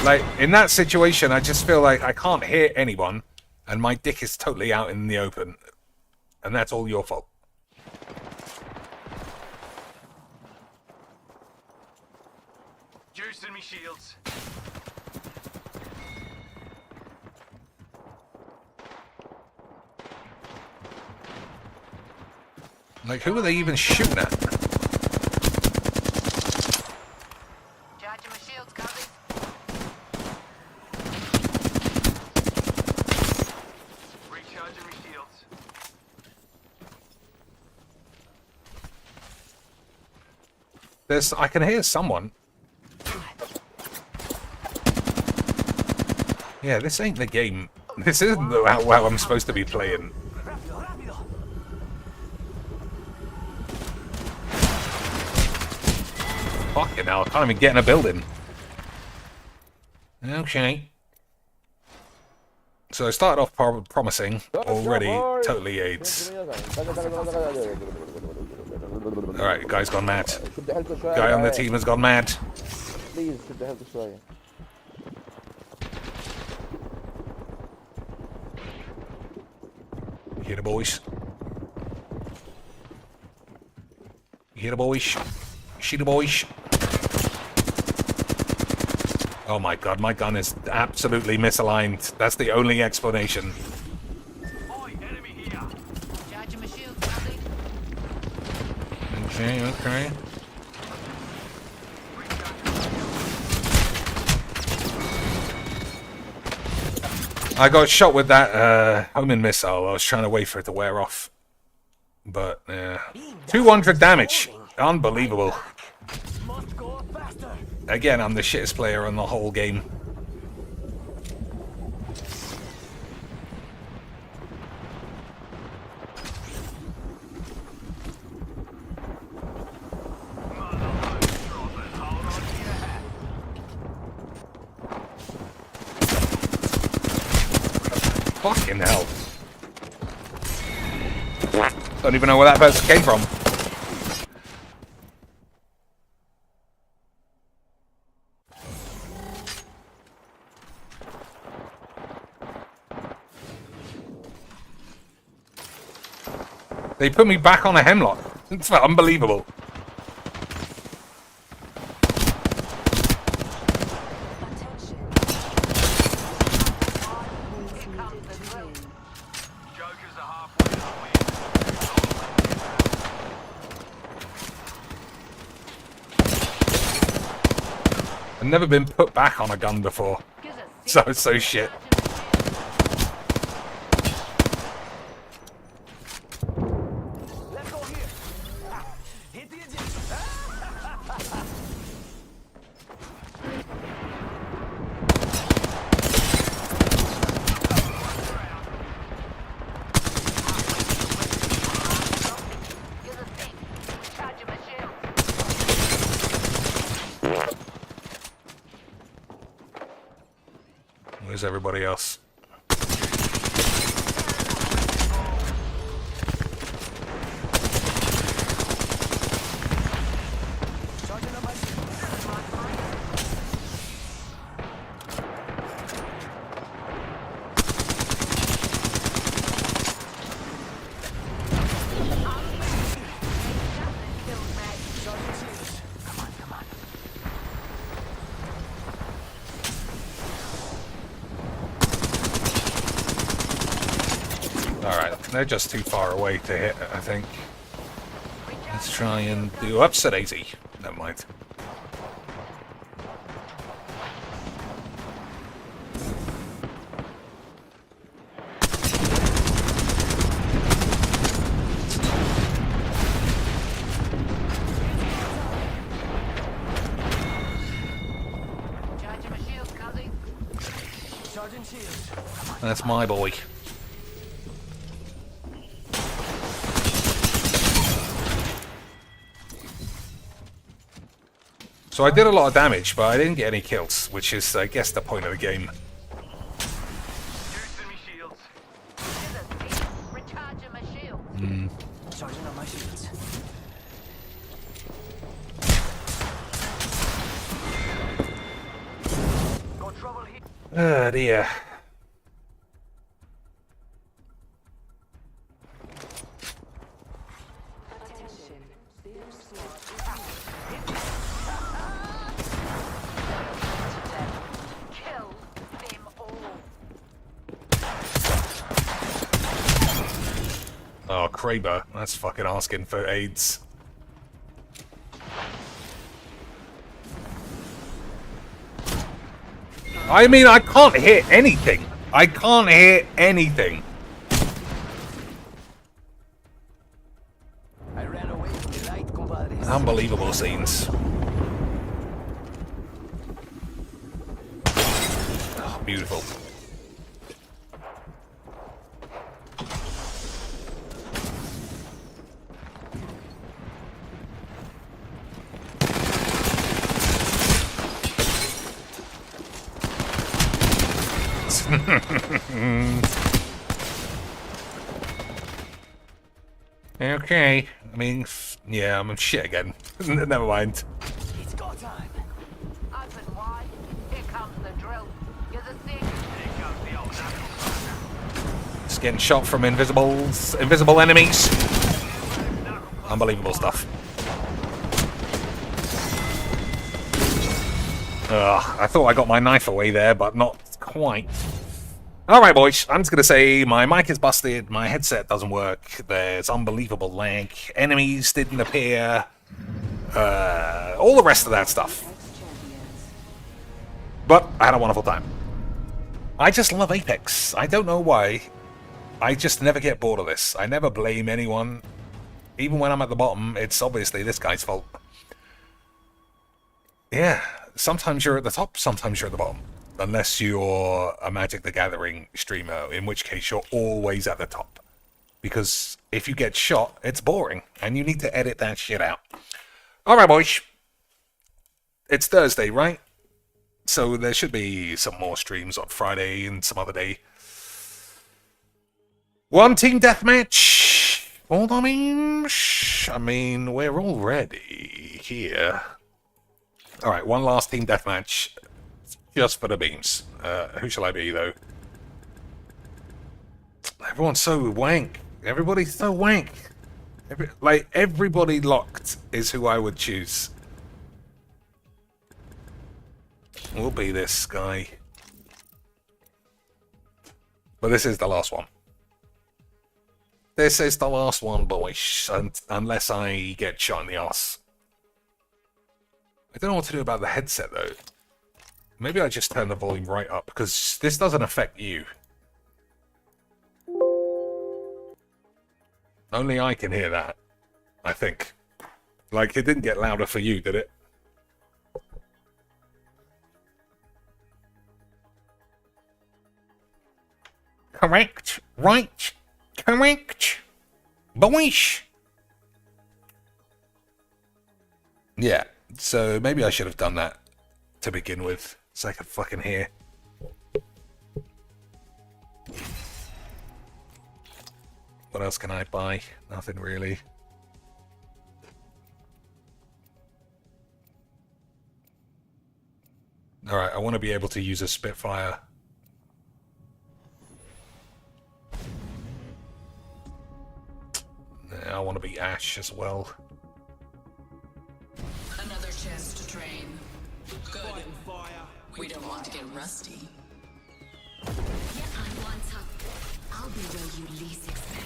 Like, in that situation, I just feel like I can't hit anyone, and my dick is totally out in the open. And that's all your fault. Juicing me shields. Like, who are they even shooting at? Charging my shields, copy. Recharging my shields. I can hear someone. Yeah, this ain't the game. This isn't how I'm supposed to be playing. Fucking hell, I can't even get in a building. Okay. So I started off promising, already totally AIDS. Alright, guy's gone mad. Guy on the team has gone mad. Please, شد شوية. You hear the boys? You hear the boys? See the boys? Oh my god, my gun is absolutely misaligned. That's the only explanation. Okay, okay. I got shot with that homing missile. I was trying to wait for it to wear off. But, 200 damage. Unbelievable. Again, I'm the shittest player on the whole game. Fucking hell. Don't even know where that person came from. They put me back on a hemlock. It's unbelievable. I've never been put back on a gun before. So it's so shit. Where's everybody else? Alright, they're just too far away to hit, I think. Let's try and do upset 80. Never mind. That's my boy. So I did a lot of damage, but I didn't get any kills, which is, I guess, the point of the game. Oh dear. Oh, Kraber. That's fucking asking for AIDS. I mean, I can't hit anything. I can't hit anything. Unbelievable scenes. Oh, beautiful. Okay. I mean, yeah, I'm shit again. Never mind. It's go time. Open wide. Here comes the drill. You're the thing. Here comes the old knuckle. Just getting shot from invisible enemies. Unbelievable stuff. Ugh, I thought I got my knife away there, but not quite. Alright, boys, I'm just going to say my mic is busted, my headset doesn't work, there's unbelievable lag, enemies didn't appear, all the rest of that stuff. But I had a wonderful time. I just love Apex. I don't know why. I just never get bored of this. I never blame anyone. Even when I'm at the bottom, it's obviously this guy's fault. Yeah, sometimes you're at the top, sometimes you're at the bottom. Unless you're a Magic the Gathering streamer, in which case you're always at the top. Because if you get shot, it's boring, and you need to edit that shit out. Alright, boys. It's Thursday, right? So there should be some more streams on Friday and some other day. One team deathmatch. All I mean, we're already here. Alright, one last team deathmatch. Just for the beams. Who shall I be, though? Everyone's so wank. Everybody's so wank. Everybody locked is who I would choose. We'll be this guy. But this is the last one. This is the last one, boys. Unless I get shot in the ass. I don't know what to do about the headset, though. Maybe I just turn the volume right up, because this doesn't affect you. Only I can hear that, I think. Like, it didn't get louder for you, did it? Correct. Right. Correct. Boish. Yeah, so maybe I should have done that to begin with. So I could fucking hear. What else can I buy? Nothing really. Alright, I want to be able to use a Spitfire. I want to be Ash as well. Another chance to train. Good. We don't want to get rusty. Get on one top. I'll be where you least expect.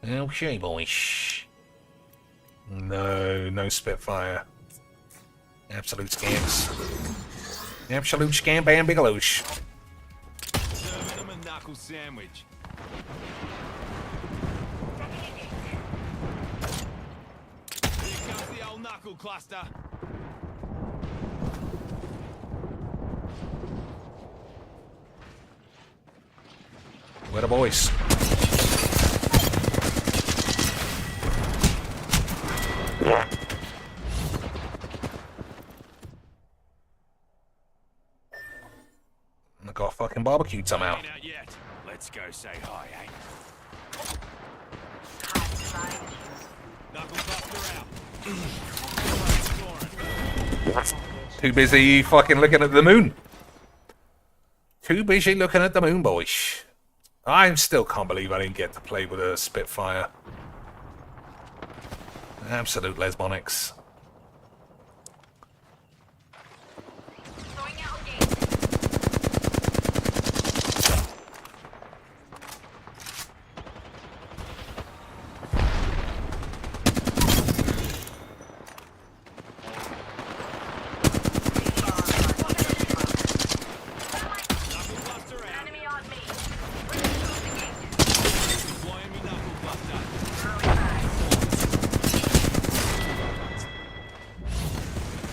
Okay, boys. No Spitfire. Absolute scams. Absolute scam bam bigeloosh. Serving them a knuckle sandwich. Here comes the old knuckle cluster. Where the boys? I got fucking barbecued somehow. Ain't out yet. Let's go say hi, eh? Knuckle cluster out. Too busy fucking looking at the moon. Too busy looking at the moon, boys. I still can't believe I didn't get to play with a Spitfire. Absolute lesbonics.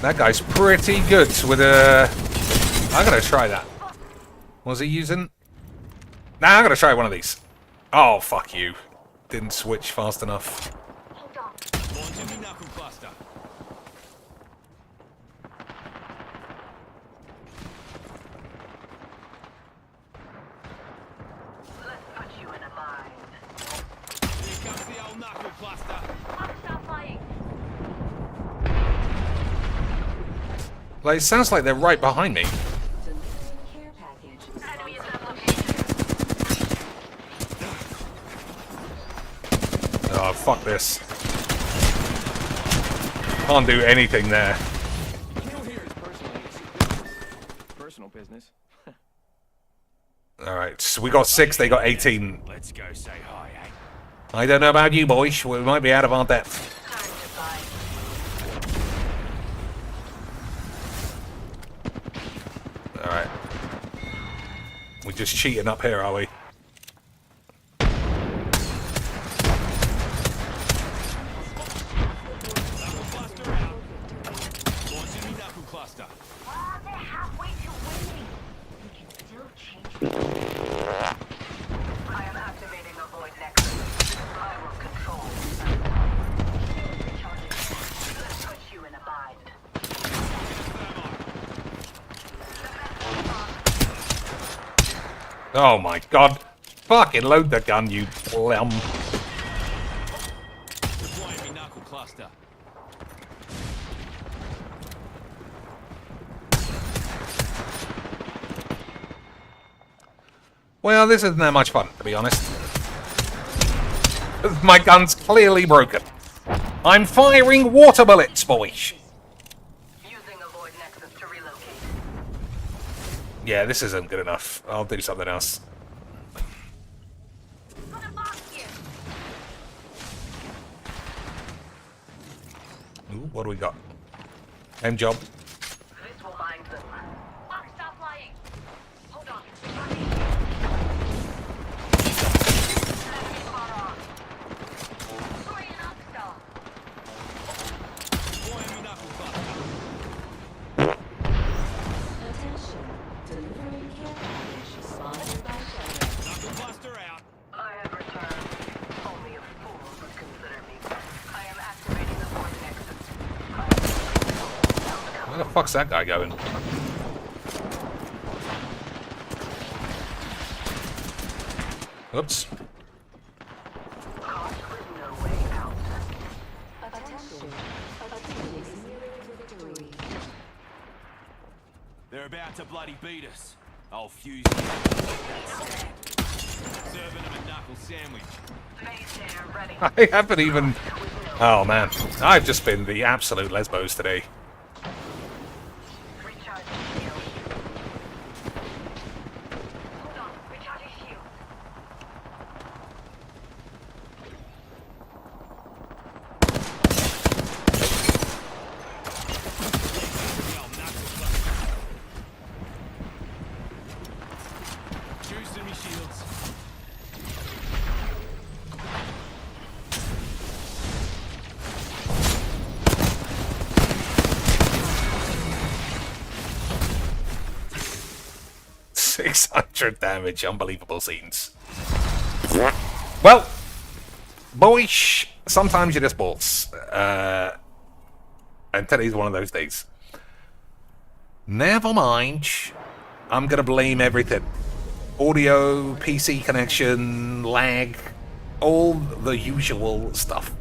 That guy's pretty good with a... I'm going to try that. What was he using? Nah, I'm going to try one of these. Oh, fuck you. Didn't switch fast enough. Like, it sounds like they're right behind me. Oh, fuck this. Can't do anything there. Personal business. Alright, so we got 6, they got 18. Let's go say hi, eh? I don't know about you, boys. We might be out of our depth. Alright. We're just cheating up here, are we? Oh my god. Fucking load the gun, you plum. Well, this isn't that much fun, to be honest. My gun's clearly broken. I'm firing water bullets, boys. Yeah, this isn't good enough. I'll do something else. Ooh, what do we got? M job. Where the fuck's that guy going? Oops. They're about to bloody beat us. I'll fuse them. Serving them a knuckle sandwich. I haven't even... Oh man, I've just been the absolute lesbos today. Juicing me shields. damage, unbelievable scenes. Well, boys, sometimes you're just balls. And today's one of those days. Never mind. I'm going to blame everything. Audio, PC connection, lag, all the usual stuff.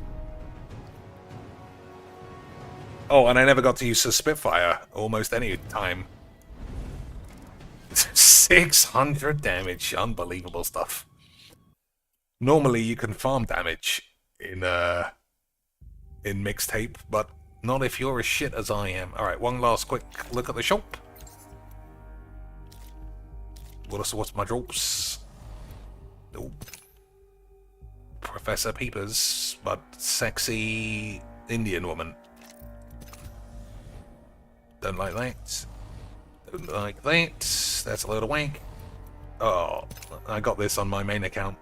Oh, and I never got to use the Spitfire almost any time. 600 damage. Unbelievable stuff. Normally you can farm damage in mixtape, but not if you're as shit as I am. Alright, one last quick look at the shop. What's my drops? Nope. Professor Peepers, but sexy Indian woman. Don't like that. Don't like that. That's a load of wank. Oh, I got this on my main account.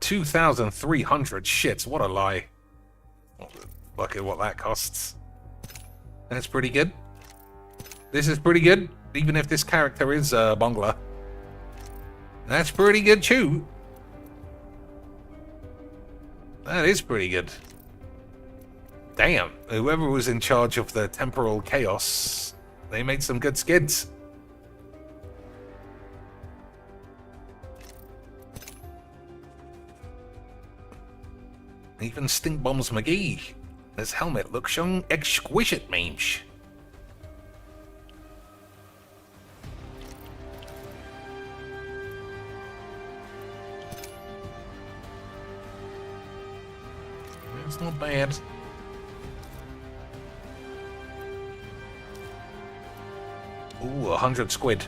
2,300 shits. What a lie. Look at what that costs. That's pretty good. This is pretty good, even if this character is Bongler. That's pretty good too. That is pretty good. Damn, whoever was in charge of the temporal chaos, they made some good skids. Even Stink Bombs McGee. His helmet looks young, exquisite memes. It's not bad. Ooh, 100 squid.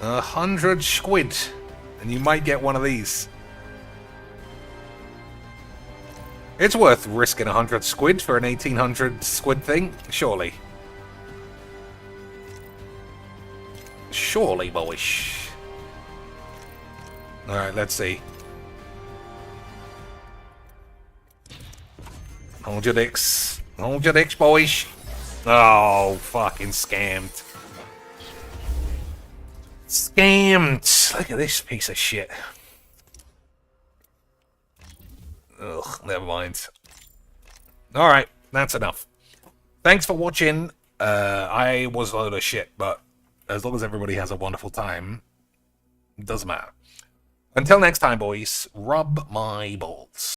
100 squid. And you might get one of these. It's worth risking 100 squid for an 1800 squid thing, surely. Surely, boyish. Alright, let's see. Hold your dicks. Hold your dicks, boys. Oh, fucking scammed. Scammed! Look at this piece of shit. Ugh, never mind. Alright, that's enough. Thanks for watching. I was a load of shit, but as long as everybody has a wonderful time, it doesn't matter. Until next time, boys, rub my balls.